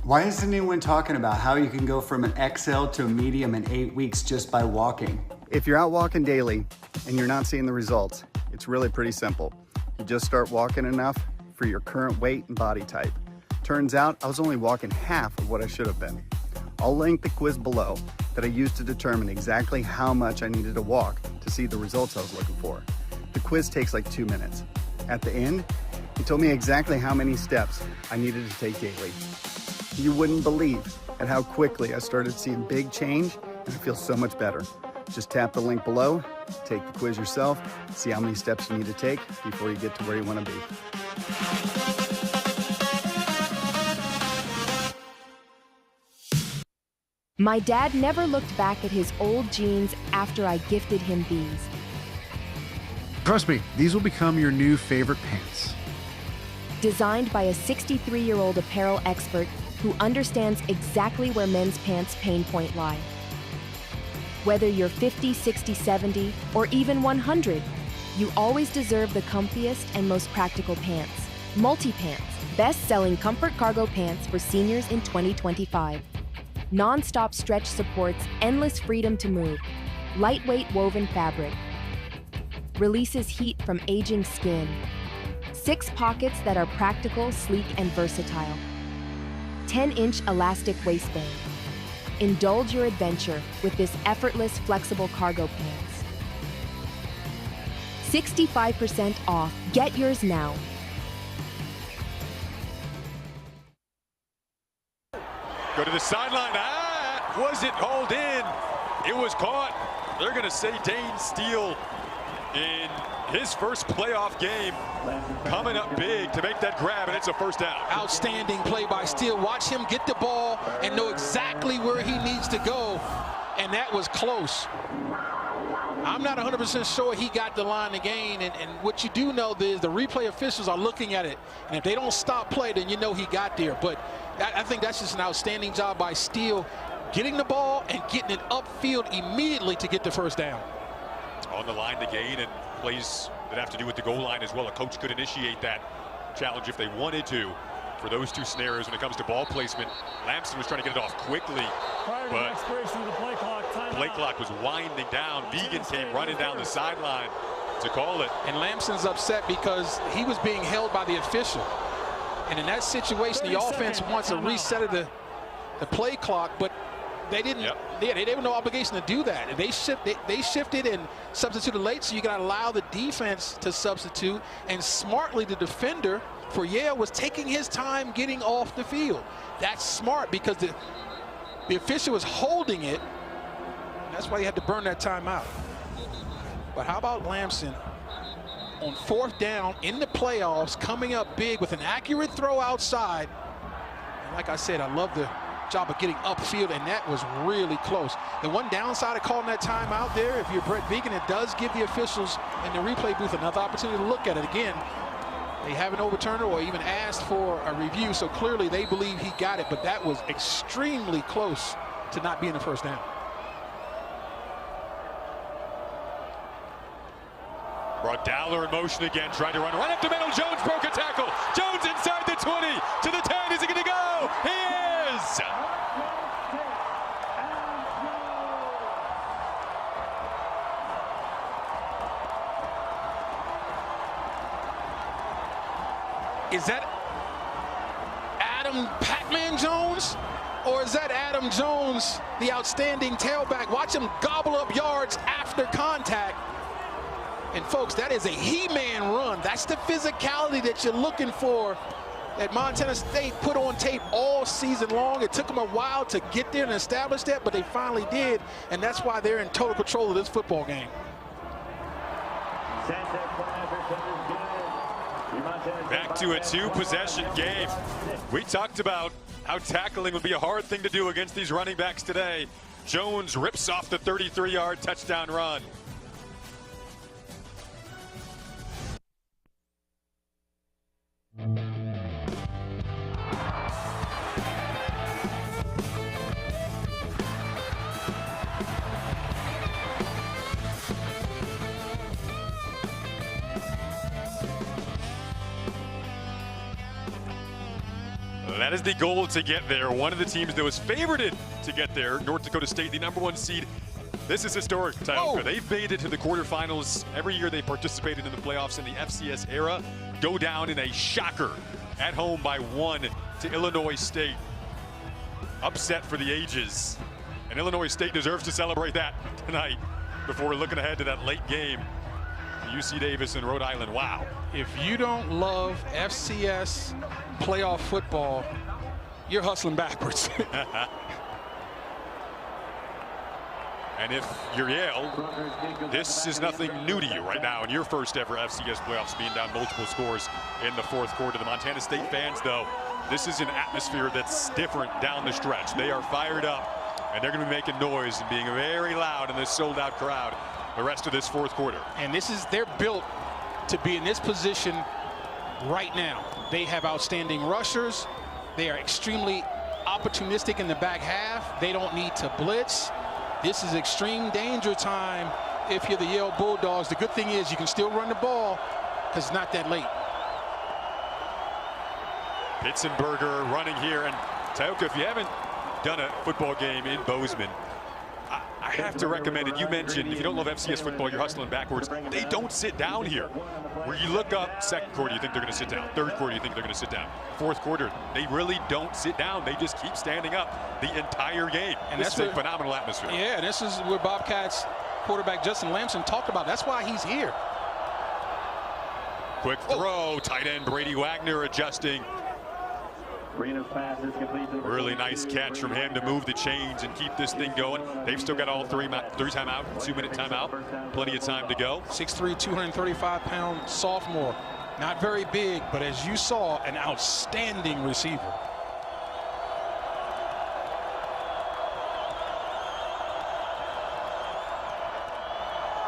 Why isn't anyone talking about how you can go from an XL to a medium in 8 weeks just by walking? If you're out walking daily and you're not seeing the results, it's really pretty simple. You just start walking enough for your current weight and body type. Turns out I was only walking half of what I should have been. I'll link the quiz below that I used to determine exactly how much I needed to walk to see the results I was looking for. The quiz takes like 2 minutes. At the end, he told me exactly how many steps I needed to take daily. You wouldn't believe at how quickly I started seeing big change, and I feel so much better. Just tap the link below, take the quiz yourself, see how many steps you need to take before you get to where you want to be. My dad never looked back at his old jeans after I gifted him these. Trust me, these will become your new favorite pants. Designed by a 63-year-old apparel expert who understands exactly where men's pants pain point lie. Whether you're 50, 60, 70, or even 100, you always deserve the comfiest and most practical pants. Multi-Pants, best-selling comfort cargo pants for seniors in 2025. Non-stop stretch supports endless freedom to move. Lightweight woven fabric. Releases heat from aging skin. 6 pockets that are practical, sleek, and versatile. 10-inch elastic waistband. Indulge your adventure with this effortless, flexible cargo pants. 65% off. Get yours now. Go to the sideline. Was it hauled in? It was caught. They're going to say Dane Steele in his first playoff game coming up big to make that grab, and it's a first down. Outstanding play by Steele. Watch him get the ball and know exactly where he needs to go, and that was close. I'm not 100% sure he got the line to gain, and what you do know is the replay officials are looking at it, and if they don't stop play, then you know he got there. But I think that's just an outstanding job by Steele, getting the ball and getting it upfield immediately to get the first down. On the line to gain, and plays that have to do with the goal line as well. A coach could initiate that challenge if they wanted to for those 2 scenarios when it comes to ball placement. Lamson was trying to get it off quickly, but expiration of the play clock was winding down. Vegan came running down the sideline to call it. And Lamson's upset because he was being held by the official. And in that situation, the offense wants a reset of the play clock, but they didn't. They have no obligation to do that. They shifted and substituted late, so you got to allow the defense to substitute. And smartly, the defender for Yale was taking his time getting off the field. That's smart because the official was holding it. And that's why he had to burn that timeout. But how about Lamson on 4th down in the playoffs, coming up big with an accurate throw outside? And like I said, I love the job of getting upfield, and that was really close. The one downside of calling that timeout there, if you're Brett Vegan, it does give the officials in the replay booth another opportunity to look at it again. They haven't overturned it or even asked for a review, so clearly they believe he got it, but that was extremely close to not being the first down. Brought Dowler in motion again, trying to run right up the middle. Jones broke a tackle. Jones inside the 20 to the 10. Is he going to go? He is! Is that Adam Pac-Man Jones? Or is that Adam Jones, the outstanding tailback? Watch him gobble up yards after contact. And folks, that is a He-Man run. That's the physicality that you're looking for that Montana State put on tape all season long. It took them a while to get there and establish that, but they finally did. And that's why they're in total control of this football game. Back to a two-possession game. We talked about how tackling would be a hard thing to do against these running backs today. Jones rips off the 33-yard touchdown run. That is the goal to get there. One of the teams that was favored to get there, North Dakota State, the #1 seed. This is historic, Tioka. They've made it to the quarterfinals every year they participated in the playoffs in the FCS era. Go down in a shocker at home by 1 to Illinois State. Upset for the ages. And Illinois State deserves to celebrate that tonight before looking ahead to that late game. UC Davis and Rhode Island. Wow. If you don't love FCS playoff football, you're hustling backwards. And if you're Yale, this is nothing new to you right now in your first ever FCS playoffs, being down multiple scores in the fourth quarter. The Montana State fans, though, this is an atmosphere that's different down the stretch. They are fired up, and they're going to be making noise and being very loud in this sold-out crowd the rest of this fourth quarter. And they're built to be in this position right now. They have outstanding rushers. They are extremely opportunistic in the back half. They don't need to blitz. This is extreme danger time if you're the Yale Bulldogs. The good thing is you can still run the ball because it's not that late. Pitzenberger running here. And Tioka, if you haven't done a football game in Bozeman, I have to recommend it. You mentioned if you don't love FCS football, you're hustling backwards. They don't sit down here. Where you look up, second quarter, you think they're going to sit down. Third quarter, you think they're going to sit down. Fourth quarter, they really don't sit down. They just keep standing up the entire game. And that's a phenomenal atmosphere. Yeah, this is what Bobcats quarterback Justin Lamson talked about. That's why he's here. Quick throw, tight end Brady Wagner adjusting. Really nice catch from him to move the chains and keep this thing going. They've still got all three timeout, 2-minute timeout. Plenty of time to go. 6'3", 235-pound sophomore. Not very big, but as you saw, an outstanding receiver.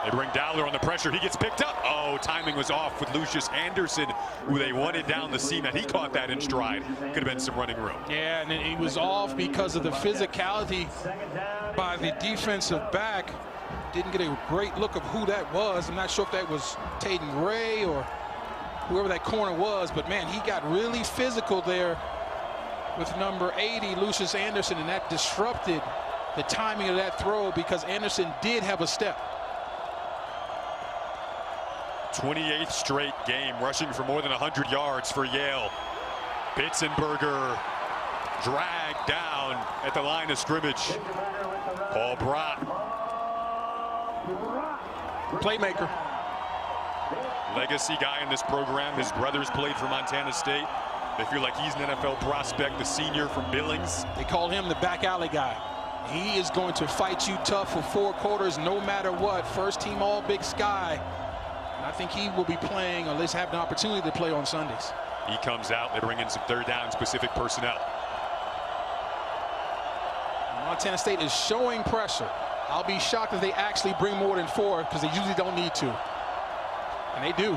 They bring Dowler on the pressure. He gets picked up. Oh, timing was off with Lucius Anderson, who they wanted down the seam. And he caught that in stride. Could have been some running room. Yeah, and he was off because of the physicality by the defensive back. Didn't get a great look of who that was. I'm not sure if that was Taden Gray or whoever that corner was. But, man, he got really physical there with number 80, Lucius Anderson. And that disrupted the timing of that throw because Anderson did have a step. 28th straight game, rushing for more than 100 yards for Yale. Pitzenberger dragged down at the line of scrimmage. Paul Brott. Playmaker. Legacy guy in this program. His brothers played for Montana State. They feel like he's an NFL prospect, the senior from Billings. They call him the back alley guy. He is going to fight you tough for 4 quarters no matter what. First team All Big Sky. I think he will be playing, or at least have an opportunity to play on Sundays. He comes out. They bring in some third down specific personnel. Montana State is showing pressure. I'll be shocked if they actually bring more than 4 because they usually don't need to. And they do.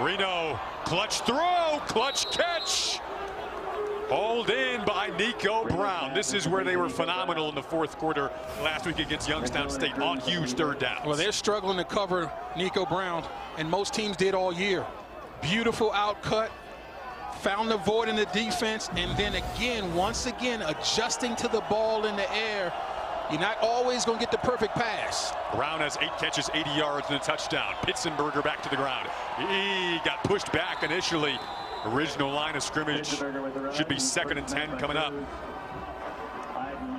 Reno, clutch throw, clutch catch. Hauled in by Nico Brown. This is where they were phenomenal in the fourth quarter last week against Youngstown State on huge third downs. Well, they're struggling to cover Nico Brown, and most teams did all year. Beautiful outcut, found the void in the defense, and then again, once again, adjusting to the ball in the air. You're not always going to get the perfect pass. Brown has 8 catches, 80 yards, and a touchdown. Pitzenberger back to the ground. He got pushed back initially. Original line of scrimmage should be 2nd and 10 coming up.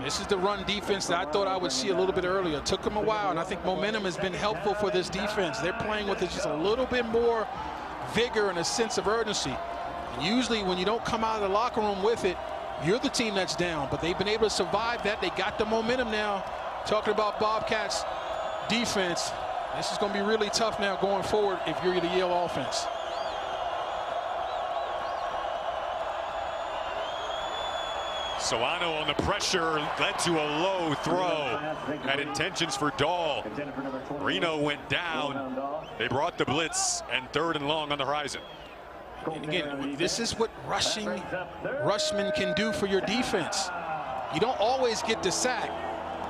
This is the run defense that I thought I would see a little bit earlier. It took them a while, and I think momentum has been helpful for this defense. They're playing with just a little bit more vigor and a sense of urgency. And usually when you don't come out of the locker room with it, you're the team that's down. But they've been able to survive that. They got the momentum now. Talking about Bobcats defense, this is going to be really tough now going forward if you're the Yale offense. Solano on the pressure led to a low throw. Had intentions for Dahl. Reno went down. They brought the blitz, and 3rd and long on the horizon. And again, this is what rushman can do for your defense. You don't always get the sack,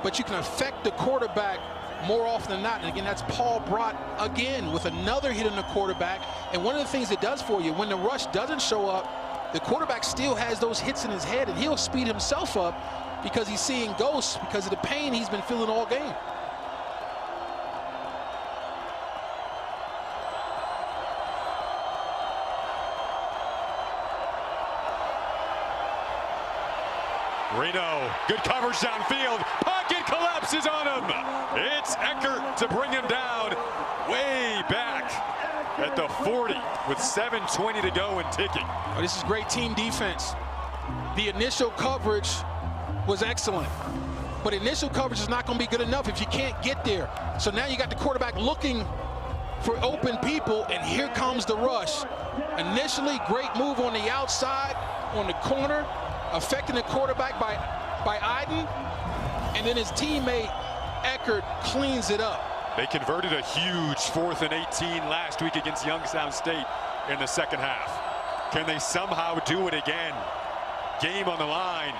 but you can affect the quarterback more often than not. And again, that's Paul Brott again with another hit on the quarterback. And one of the things it does for you, when the rush doesn't show up, the quarterback still has those hits in his head, and he'll speed himself up because he's seeing ghosts because of the pain he's been feeling all game. Reno, good coverage downfield. Pocket collapses on him. It's Eckert to bring him down way back at the 40 with 7:20 to go and ticking. Oh, this is great team defense. The initial coverage was excellent, but initial coverage is not going to be good enough if you can't get there. So now you got the quarterback looking for open people, and here comes the rush. Initially, great move on the outside, on the corner, affecting the quarterback by Iden, and then his teammate Eckert cleans it up. They converted a huge 4th and 18 last week against Youngstown State in the second half. Can they somehow do it again? Game on the line.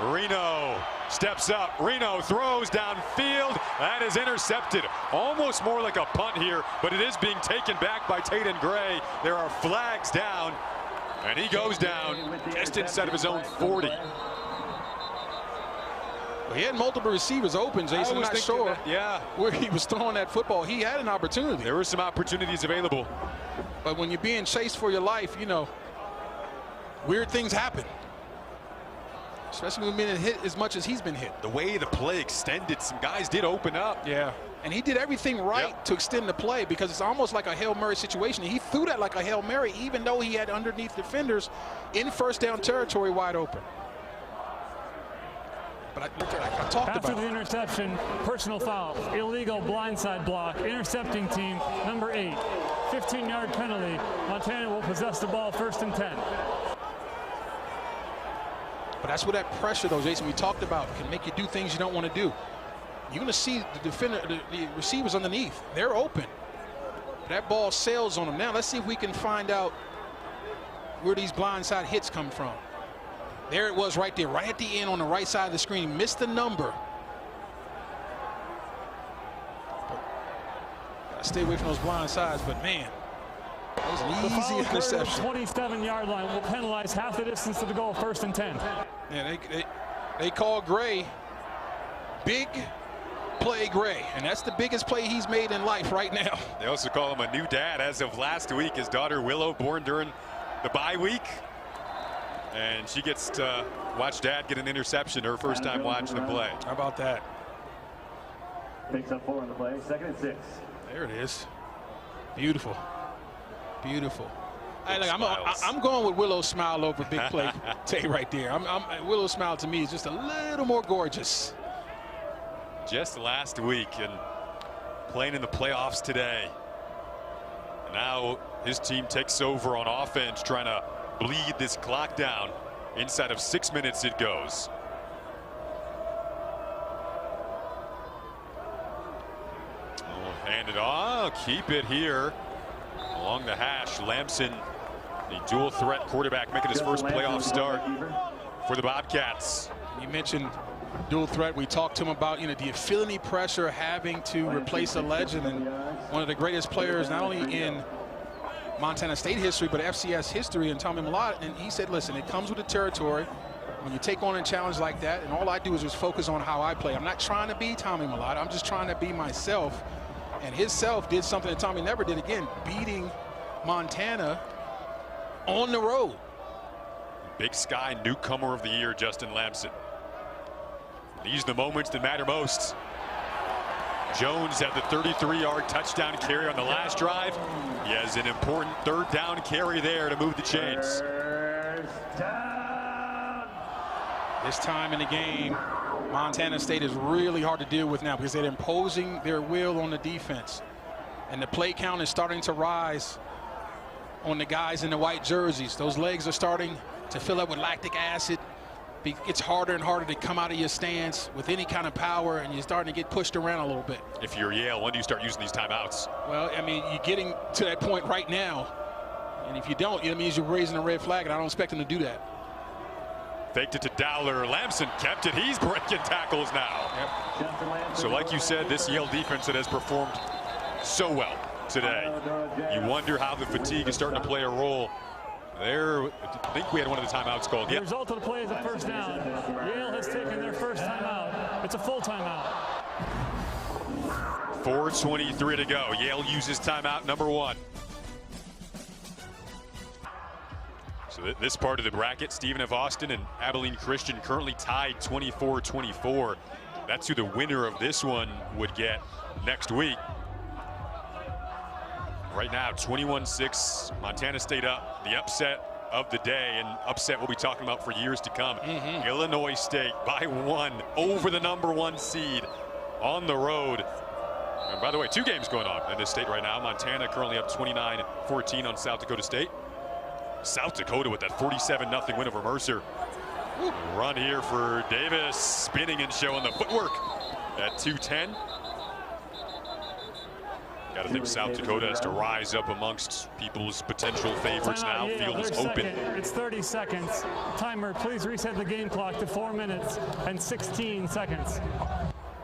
Reno steps up. Reno throws downfield. That is intercepted. Almost more like a punt here, but it is being taken back by Taden Gray. There are flags down, and he goes down just inside of his own 40. Well, he had multiple receivers open, Jason. I'm not sure where he was throwing that football. He had an opportunity. There were some opportunities available. But when you're being chased for your life, you know, weird things happen. Especially when being hit as much as he's been hit. The way the play extended, some guys did open up. Yeah, and he did everything right to extend the play because it's almost like a Hail Mary situation. He threw that like a Hail Mary, even though he had underneath defenders in first down territory wide open. But I talked After about the interception, personal foul, illegal blindside block, intercepting team number 8, 15-yard penalty. Montana will possess the ball 1st and 10. But that's where that pressure, though, Jason, we talked about, can make you do things you don't want to do. You're going to see the defender, the receivers underneath. They're open. That ball sails on them. Now let's see if we can find out where these blindside hits come from. There it was right there, right at the end on the right side of the screen. Missed the number. Gotta stay away from those blind sides, but man, that was an easy interception. 27-yard line will penalize half the distance to the goal, 1st and 10. Yeah, they call Gray big play Gray, and that's the biggest play he's made in life right now. They also call him a new dad as of last week. His daughter Willow, born during the bye week. And she gets to watch Dad get an interception, her first time watching him play. How about that? Picks up 4 on the play, 2nd and 6. There it is. Beautiful. Beautiful. I'm going with Willow Smile over big play Tay right there. Willow Smile to me is just a little more gorgeous. Just last week and playing in the playoffs today. And now his team takes over on offense, trying to bleed this clock down. Inside of 6 minutes it goes. Hand it off, keep it here along the hash. Lamson, the dual threat quarterback, making his first playoff start for the Bobcats. You mentioned dual threat. We talked to him about, you know, do you feel any pressure having to replace a legend and one of the greatest players not only in Montana State history, but FCS history, and Tommy Mellott. And he said, listen, it comes with the territory. When you take on a challenge like that, and all I do is just focus on how I play. I'm not trying to be Tommy Mellott. I'm just trying to be myself. And his self did something that Tommy never did again, beating Montana on the road. Big Sky newcomer of the year, Justin Lamson. These are the moments that matter most. Jones had the 33-yard touchdown carry on the last drive. He has an important 3rd down carry there to move the chains. This time in the game, Montana State is really hard to deal with now because they're imposing their will on the defense. And the play count is starting to rise on the guys in the white jerseys. Those legs are starting to fill up with lactic acid. It's harder and harder to come out of your stance with any kind of power, and you're starting to get pushed around a little bit. If you're Yale, when do you start using these timeouts? Well, I mean, you're getting to that point right now. And if you don't, it means you're raising a red flag, and I don't expect him to do that. Faked it to Dowler. Lamson kept it. He's breaking tackles now. Yep. So like you said, this Yale defense that has performed so well today, you wonder how the fatigue is starting to play a role. There, I think we had one of the timeouts called. The result of the play is a first down. Yale has taken their first timeout. It's a full timeout. 4:23 to go. Yale uses timeout number 1. So this part of the bracket, Stephen F. Austin and Abilene Christian currently tied 24-24. That's who the winner of this one would get next week. Right now, 21-6, Montana State up, the upset of the day, and upset we'll be talking about for years to come. Illinois State by 1 over the number 1 seed on the road. And by the way, 2 games going on in this state right now. Montana currently up 29-14 on South Dakota State. South Dakota with that 47-0 win over Mercer. Run here for Davis, spinning and showing the footwork at 2:10. Got to think South Dakota has to rise up amongst people's potential favorites now. Field is open. It's 30 seconds. Timer, please reset the game clock to 4 minutes and 16 seconds.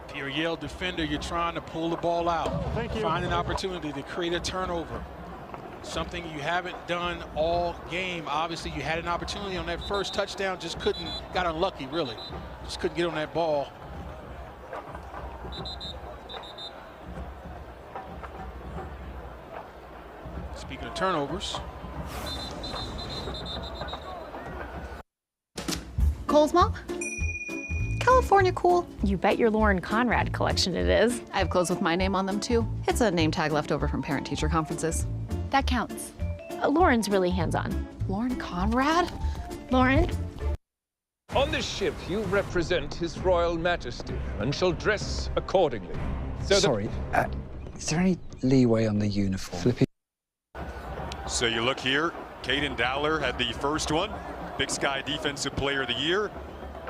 If you're a Yale defender, you're trying to pull the ball out. Thank you. Find an opportunity to create a turnover. Something you haven't done all game. Obviously, you had an opportunity on that first touchdown, just couldn't, got unlucky, really. Just couldn't get on that ball. Speaking of turnovers. Cole's mom? California cool? You bet your Lauren Conrad collection it is. I have clothes with my name on them, too. It's a name tag left over from parent-teacher conferences. That counts. Lauren's really hands-on. Lauren Conrad? Lauren? On this ship, you represent His Royal Majesty and shall dress accordingly. So Sorry, is there any leeway on the uniform? Flippy. So you look here, Caden Dowler had the first one, Big Sky Defensive Player of the Year.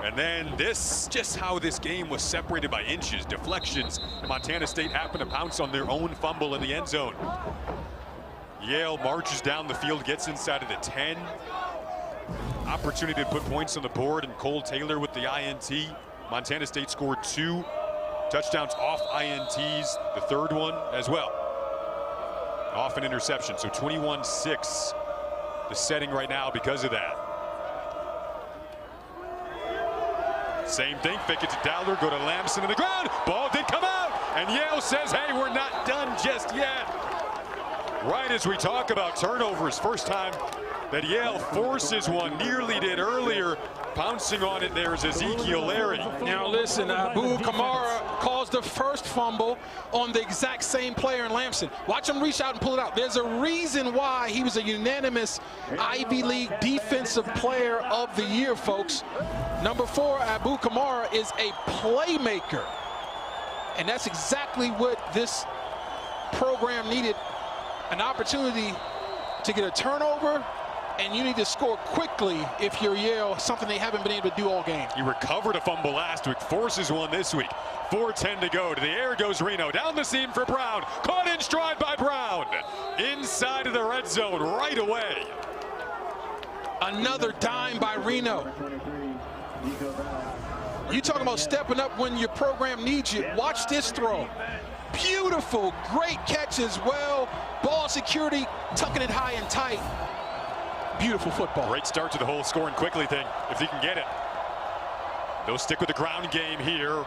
And then this, just how this game was separated by inches, deflections. Montana State happened to pounce on their own fumble in the end zone. Yale marches down the field, gets inside of the 10. Opportunity to put points on the board, and Cole Taylor with the INT. Montana State scored 2 touchdowns off INTs, the third one as well. Off an interception, so 21-6 the setting right now because of that. Same thing, fake it to Dowler, go to Lamson on the ground. Ball did come out, and Yale says, hey, we're not done just yet. Right as we talk about turnovers, first time that Yale forces one, nearly did earlier. Pouncing on it there is Ezekiel Larry. Now listen, Abu Kamara caused the first fumble on the exact same player in Lamson. Watch him reach out and pull it out. There's a reason why he was a unanimous Ivy League Defensive Player of the Year, folks. Number 4, Abu Kamara, is a playmaker. And that's exactly what this program needed. An opportunity to get a turnover, and you need to score quickly if you're Yale, something they haven't been able to do all game. He recovered a fumble last week, forces one this week. 4:10 to go. To the air goes Reno. Down the seam for Brown. Caught in stride by Brown. Inside of the red zone right away. Another dime by Reno. You talking about stepping up when your program needs you. Watch this throw. Beautiful, great catch as well. Ball security, tucking it high and tight. Beautiful football. Great start to the whole scoring quickly thing, if he can get it. They'll stick with the ground game here.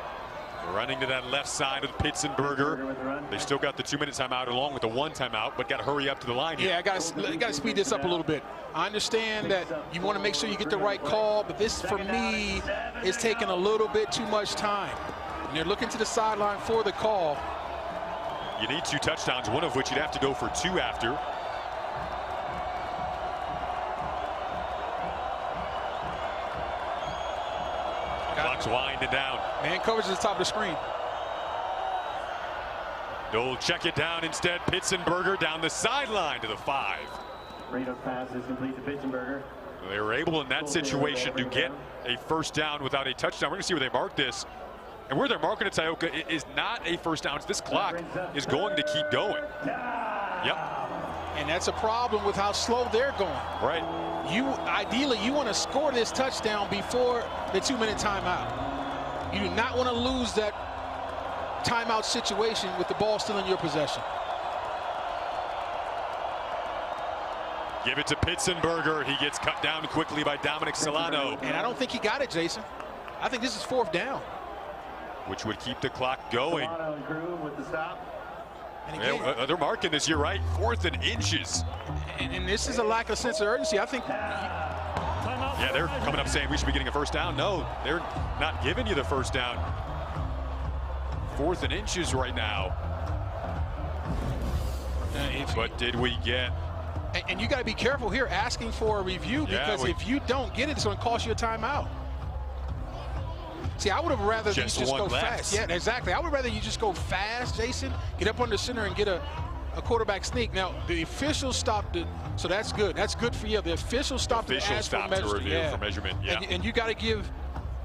Running to that left side of Pitzenberger. They still got the 2-minute timeout along with the 1 timeout, but got to hurry up to the line here. Yeah, I got to speed this up a little bit. I understand that you want to make sure you get the right call, but this, for me, is taking a little bit too much time. And they're looking to the sideline for the call. You need 2 touchdowns, one of which you'd have to go for 2 after. Clock's winding down. Man coverage at the top of the screen. They'll check it down instead. Pitzenberger down the sideline to the 5. Reno's pass is complete to Pitzenberger. They were able in that situation to get a first down without a touchdown. We're going to see where they mark this. And where they're marking it, Tioka, is not a first down. This clock is going to keep going. Yep. And that's a problem with how slow they're going. Right. Ideally, you want to score this touchdown before the 2-minute timeout. You do not want to lose that timeout situation with the ball still in your possession. Give it to Pitsenberger. He gets cut down quickly by Dominic Solano. And I don't think he got it, Jason. I think this is 4th down. Which would keep the clock going. With the stop. And again, they're marking this, you're right, 4th and inches. And this is a lack of sense of urgency. I think. Yeah, they're coming up saying we should be getting a first down. No, they're not giving you the first down. 4th and inches right now. But did we get? And you got to be careful here asking for a review, because if you don't get it, it's going to cost you a timeout. See, I would have rather you just go fast. Yeah, exactly. I would rather you just go fast, Jason, get up under center and get a quarterback sneak. Now, the officials stopped it, so that's good. That's good for you. The officials stopped it for measurement. Yeah. And you got to give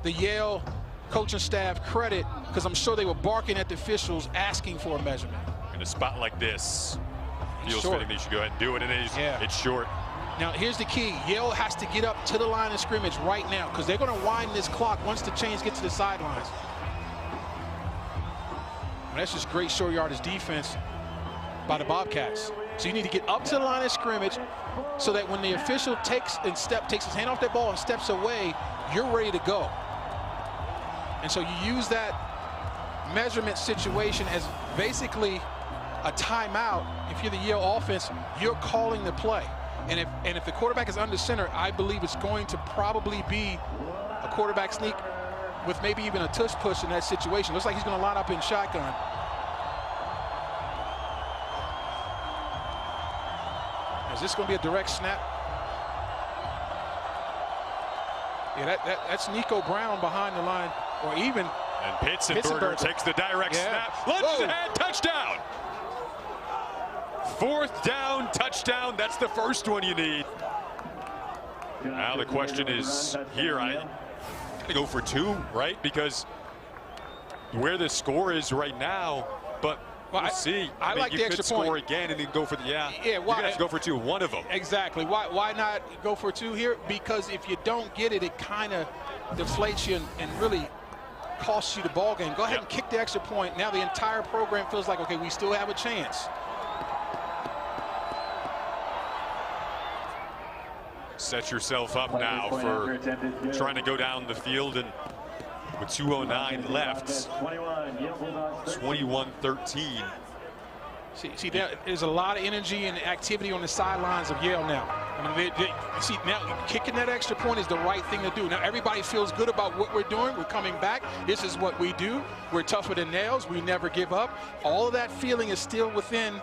the Yale coaching staff credit, because I'm sure they were barking at the officials asking for a measurement. In a spot like this, feels fitting they should go ahead and do it, and it's short. Now, here's the key. Yale has to get up to the line of scrimmage right now, because they're going to wind this clock once the chains get to the sidelines. And that's just great short yardage defense by the Bobcats. So you need to get up to the line of scrimmage so that when the official takes his hand off that ball and steps away, you're ready to go. And so you use that measurement situation as basically a timeout. If you're the Yale offense, you're calling the play. And if the quarterback is under center, I believe it's going to probably be a quarterback sneak with maybe even a tush push in that situation. Looks like he's going to line up in shotgun. Is this going to be a direct snap? Yeah, that's Nico Brown behind the line, or even. And Pitsenberger takes the direct snap. Lunges ahead, touchdown. 4th down, touchdown. That's the first one you need. Now the question is here, I gotta go for 2, right? Because where the score is right now, but we'll see. I like the extra point. Score again and then go for the you're gonna have to go for 2, one of them. Exactly. Why not go for 2 here? Because if you don't get it, it kind of deflates you and really costs you the ball game. Go ahead and kick the extra point. Now the entire program feels like, okay, we still have a chance. Set yourself up now for trying to go down the field, and with 2:09 left, 21-13. See, there's a lot of energy and activity on the sidelines of Yale now. I mean, see, now kicking that extra point is the right thing to do. Now everybody feels good about what we're doing. We're coming back. This is what we do. We're tougher than nails. We never give up. All of that feeling is still within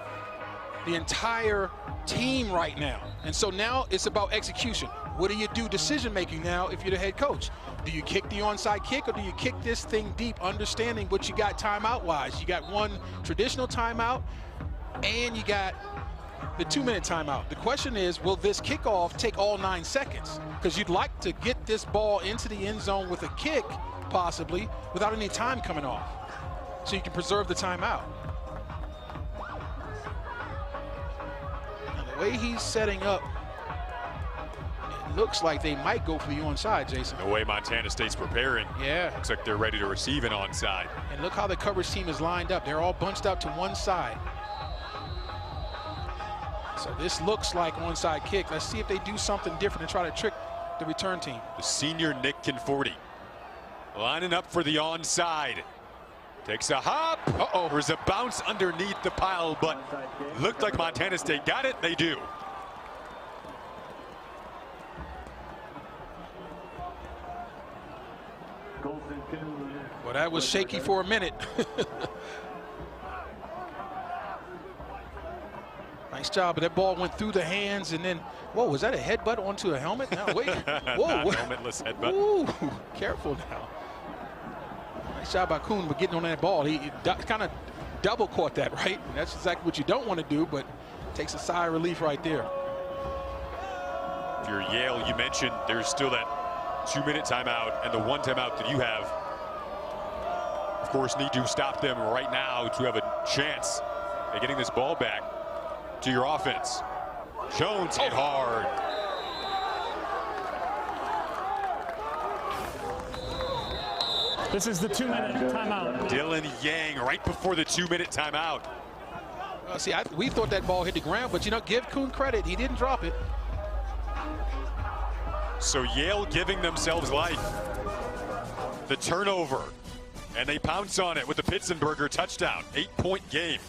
the entire team right now. And so now it's about execution. What do you do decision-making now if you're the head coach? Do you kick the onside kick, or do you kick this thing deep, understanding what you got timeout-wise? You got one traditional timeout, and you got the 2-minute timeout. The question is, will this kickoff take all 9 seconds? Because you'd like to get this ball into the end zone with a kick, possibly, without any time coming off, so you can preserve the timeout. The way he's setting up, it looks like they might go for the onside, Jason. The way Montana State's preparing, looks like they're ready to receive an onside. And look how the coverage team is lined up. They're all bunched out to one side. So this looks like onside kick. Let's see if they do something different and try to trick the return team. The senior Nick Conforti lining up for the onside. Takes a hop. There's a bounce underneath the pile, but looked like Montana State got it. They do. Well, that was shaky for a minute. Nice job, but that ball went through the hands, and then, whoa, was that a headbutt onto a helmet? Now, wait. Whoa. Helmetless headbutt. Ooh, careful now. Nice job by Kuhn, but getting on that ball. He kind of double caught that, right? And that's exactly what you don't want to do, but takes a sigh of relief right there. If you're Yale, you mentioned there's still that 2-minute timeout and the 1 timeout that you have. Of course, need to stop them right now to have a chance at getting this ball back to your offense. Jones hit hard. This is the 2-minute timeout. Dylan Yang right before the 2-minute timeout. See, we thought that ball hit the ground, but, you know, give Kuhn credit. He didn't drop it. So Yale giving themselves life. The turnover. And they pounce on it with the Pitzenberger touchdown. 8-point game.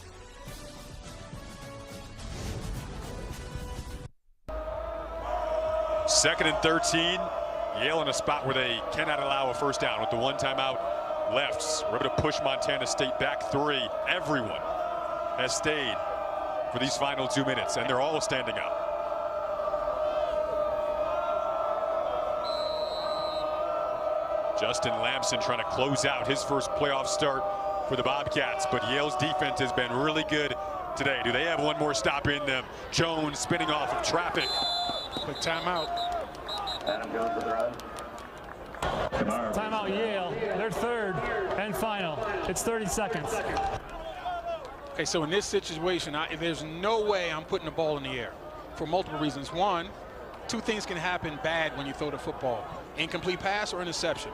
Second and 13. Yale in a spot where they cannot allow a first down with the 1 timeout left. We're able to push Montana State back 3. Everyone has stayed for these final 2 minutes, and they're all standing up. Justin Lamson trying to close out his first playoff start for the Bobcats, but Yale's defense has been really good today. Do they have one more stop in them? Jones spinning off of traffic. Quick timeout. Adam Jones with the run. Timeout Yale, their third and final. It's 30 seconds. Okay, so in this situation, there's no way I'm putting the ball in the air for multiple reasons. One, 2 things can happen bad when you throw the football. Incomplete pass or interception.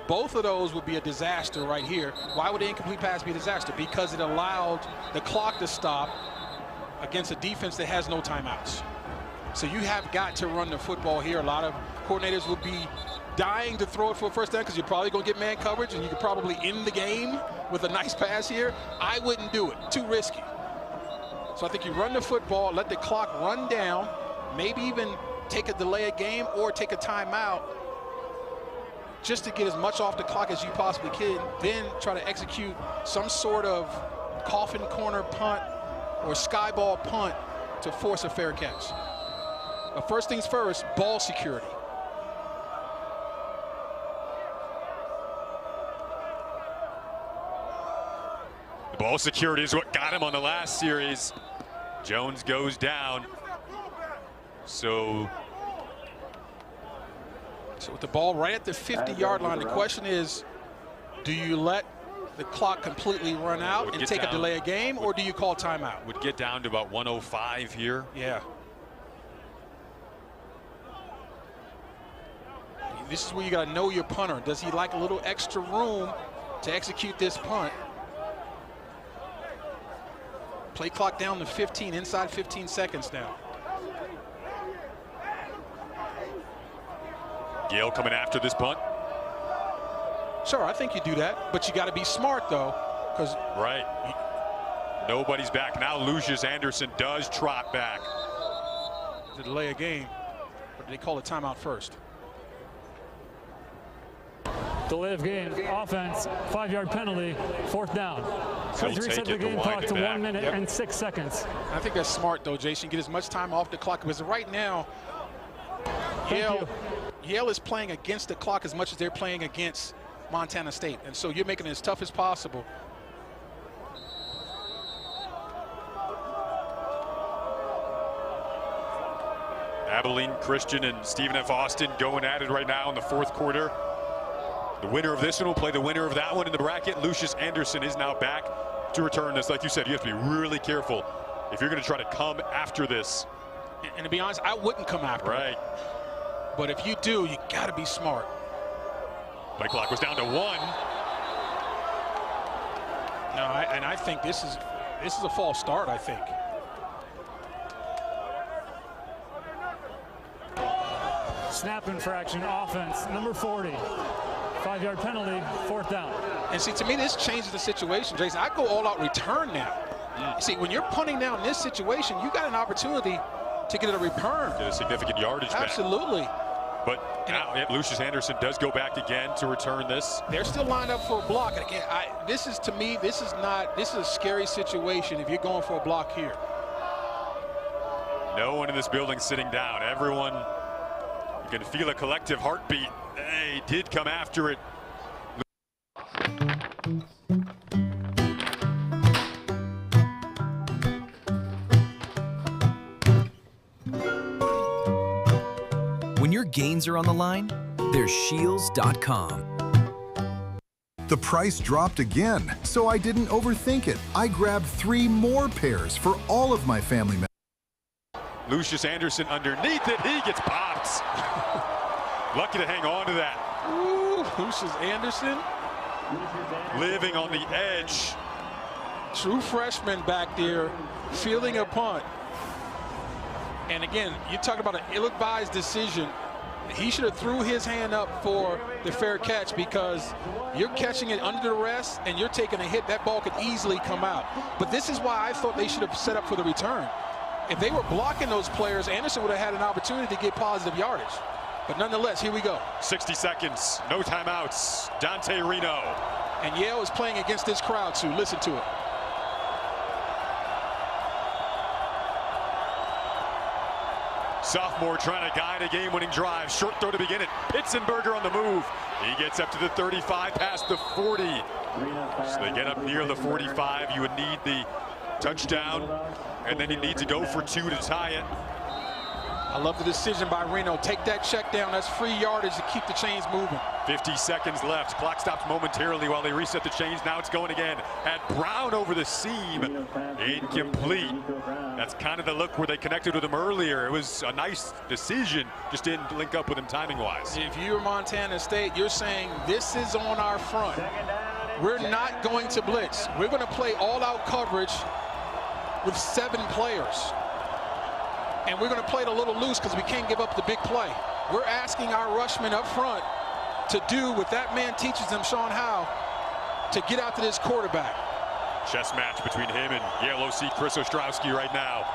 Both of those would be a disaster right here. Why would the incomplete pass be a disaster? Because it allowed the clock to stop against a defense that has no timeouts. So you have got to run the football here. A lot of coordinators will be dying to throw it for a first down because you're probably going to get man coverage and you could probably end the game with a nice pass here. I wouldn't do it. Too risky. So I think you run the football, let the clock run down, maybe even take a delay of game or take a timeout just to get as much off the clock as you possibly can, then try to execute some sort of coffin corner punt or sky ball punt to force a fair catch. But first things first, ball security. The ball security is what got him on the last series. Jones goes down. So with the ball right at the 50-yard line, the question is, do you let the clock completely run out and take a delay of game, or do you call timeout? Would get down to about 105 here. Yeah. This is where you got to know your punter. Does he like a little extra room to execute this punt? Play clock down to 15, inside 15 seconds now. Yale coming after this punt. Sure, I think you do that, but you got to be smart though, because right. Nobody's back now. Lucius Anderson does trot back. To delay a game, but they call a timeout first. Delay of game, offense, 5-yard penalty, 4th down. Reset the game clock to 1 minute and 6 seconds. I think that's smart though, Jason. Get as much time off the clock, because right now, Yale is playing against the clock as much as they're playing against Montana State. And so you're making it as tough as possible. Abilene Christian and Stephen F. Austin going at it right now in the 4th quarter. The winner of this one will play the winner of that one in the bracket. Lucius Anderson is now back to return this. Like you said, you have to be really careful if you're going to try to come after this. And to be honest, I wouldn't come after it. Right. But if you do, you got to be smart. Play clock was down to 1. No, I think this is a false start, I think. Snap infraction, offense, number 40. 5-yard penalty, 4th down. And see, to me, this changes the situation, Jason. I go all out return now. See, when you're punting down in this situation, you got an opportunity to get a return. Get a significant yardage back. Absolutely. But now Lucius Anderson does go back again to return this. They're still lined up for a block. And again, this is a scary situation if you're going for a block here. No one in this building sitting down. Everyone, you can feel a collective heartbeat. They did come after it. When your gains are on the line, There's Shields.com. The price dropped again, so I didn't overthink it. I grabbed 3 more pairs for all of my family members. Lucius Anderson underneath it. He gets popped. Lucky to hang on to that. Ooh, Lucius Anderson. Living on the edge. True freshman back there, fielding a punt. And again, you talk about an ill-advised decision. He should have threw his hand up for the fair catch, because you're catching it under duress and you're taking a hit. That ball could easily come out. But this is why I thought they should have set up for the return. If they were blocking those players, Anderson would have had an opportunity to get positive yardage. But nonetheless, here we go. 60 seconds, no timeouts. Dante Reno. And Yale is playing against this crowd too. Listen to it. Sophomore trying to guide a game-winning drive. Short throw to begin it. Pitzenberger on the move. He gets up to the 35, past the 40. So they get up near the 45. You would need the touchdown, and then you need to go for 2 to tie it. I love the decision by Reno. Take that check down. That's free yardage to keep the chains moving. 50 seconds left. Clock stops momentarily while they reset the chains. Now it's going again. At Brown over the seam. Incomplete. That's kind of the look where they connected with him earlier. It was a nice decision. Just didn't link up with him timing-wise. If you're Montana State, you're saying this is on our front. We're not going to blitz. We're going to play all-out coverage with 7 players. And we're going to play it a little loose because we can't give up the big play. We're asking our rushmen up front to do what that man teaches them, Sean Howe, to get out to this quarterback. Chess match between him and Yale OC Chris Ostrowski right now.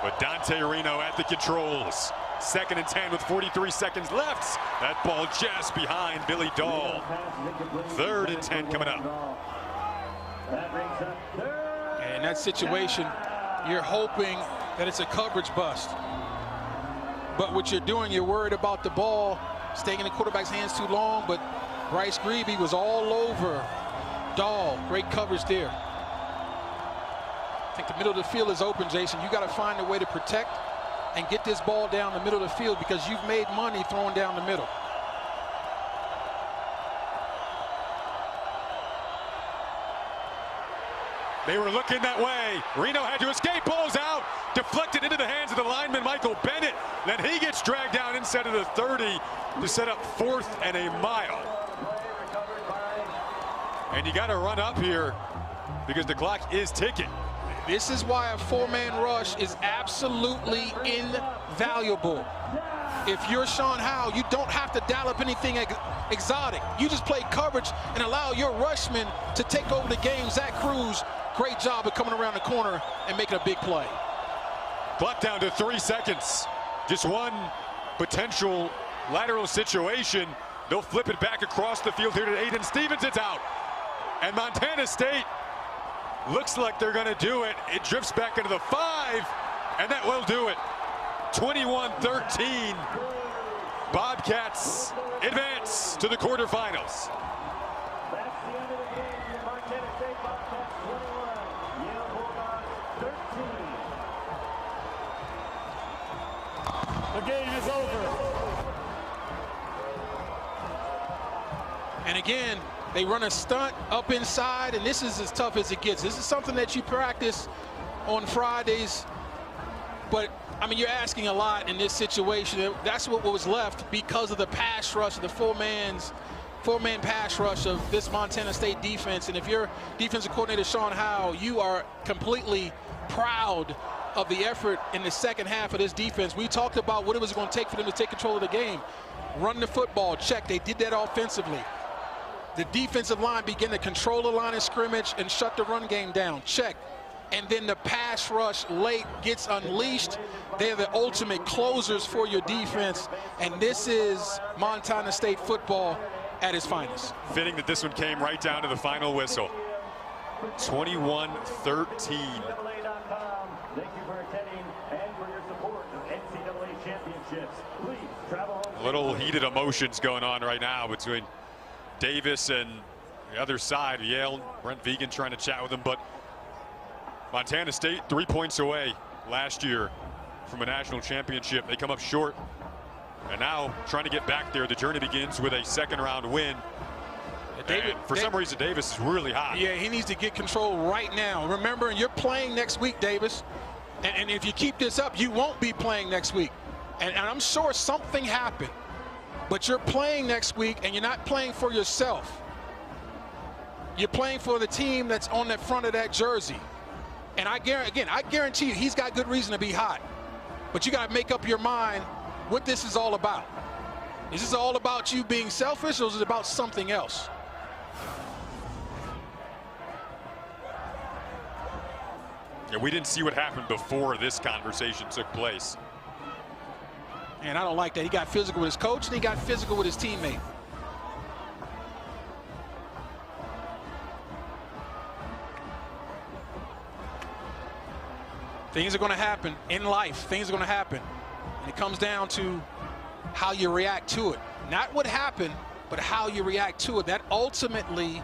But Dante Reno at the controls. 2nd and 10 with 43 seconds left. That ball just behind Billy Dahl. 3rd and 10 coming up. And in that situation, you're hoping that it's a coverage bust. But what you're doing, you're worried about the ball staying in the quarterback's hands too long, but Bryce Grebe was all over Dahl. Great coverage there. I think the middle of the field is open, Jason. You got to find a way to protect and get this ball down the middle of the field, because you've made money throwing down the middle. They were looking that way. Reno had to escape. Ball's out. Deflected into the hands of the lineman, Michael Bennett. Then he gets dragged down inside of the 30 to set up 4th and a mile. And you got to run up here because the clock is ticking. This is why a 4-man rush is absolutely invaluable. If you're Sean Howe, you don't have to dial up anything exotic. You just play coverage and allow your rushmen to take over the game. Zach Cruz, great job of coming around the corner and making a big play. Clock down to 3 seconds. Just one potential lateral situation. They'll flip it back across the field here to Aiden Stevens. It's out. And Montana State looks like they're going to do it. It drifts back into the 5, and that will do it. 21-13. Bobcats advance to the quarterfinals. The game is over. And again, they run a stunt up inside, and this is as tough as it gets. This is something that you practice on Fridays, but I mean, you're asking a lot in this situation. That's what was left because of the pass rush, the four-man pass rush of this Montana State defense. And if you're defensive coordinator Sean Howe, you are completely proud of the effort in the second half of this defense. We talked about what it was going to take for them to take control of the game. Run the football, check. They did that offensively. The defensive line began to control the line of scrimmage and shut the run game down, check. And then the pass rush late gets unleashed. They're the ultimate closers for your defense. And this is Montana State football at its finest. Fitting that this one came right down to the final whistle. 21-13. Thank you for attending and for your support of NCAA championships. Please travel home. A little heated emotions going on right now between Davis and the other side. Yale, Brent Vegan trying to chat with him, but Montana State 3 points away last year from a national championship. They come up short And now trying to get back there. The journey begins with a second-round win. For some reason, Davis is really hot. Yeah, he needs to get control right now. Remember, you're playing next week, Davis. And if you keep this up, you won't be playing next week. And I'm sure something happened. But you're playing next week, and you're not playing for yourself. You're playing for the team that's on the front of that jersey. And I guarantee you, he's got good reason to be hot. But you got to make up your mind what this is all about. Is this all about you being selfish, or is it about something else? Yeah, we didn't see what happened before this conversation took place. And I don't like that. He got physical with his coach, and he got physical with his teammate. Things are going to happen in life. Things are going to happen. And it comes down to how you react to it. Not what happened, but how you react to it. That ultimately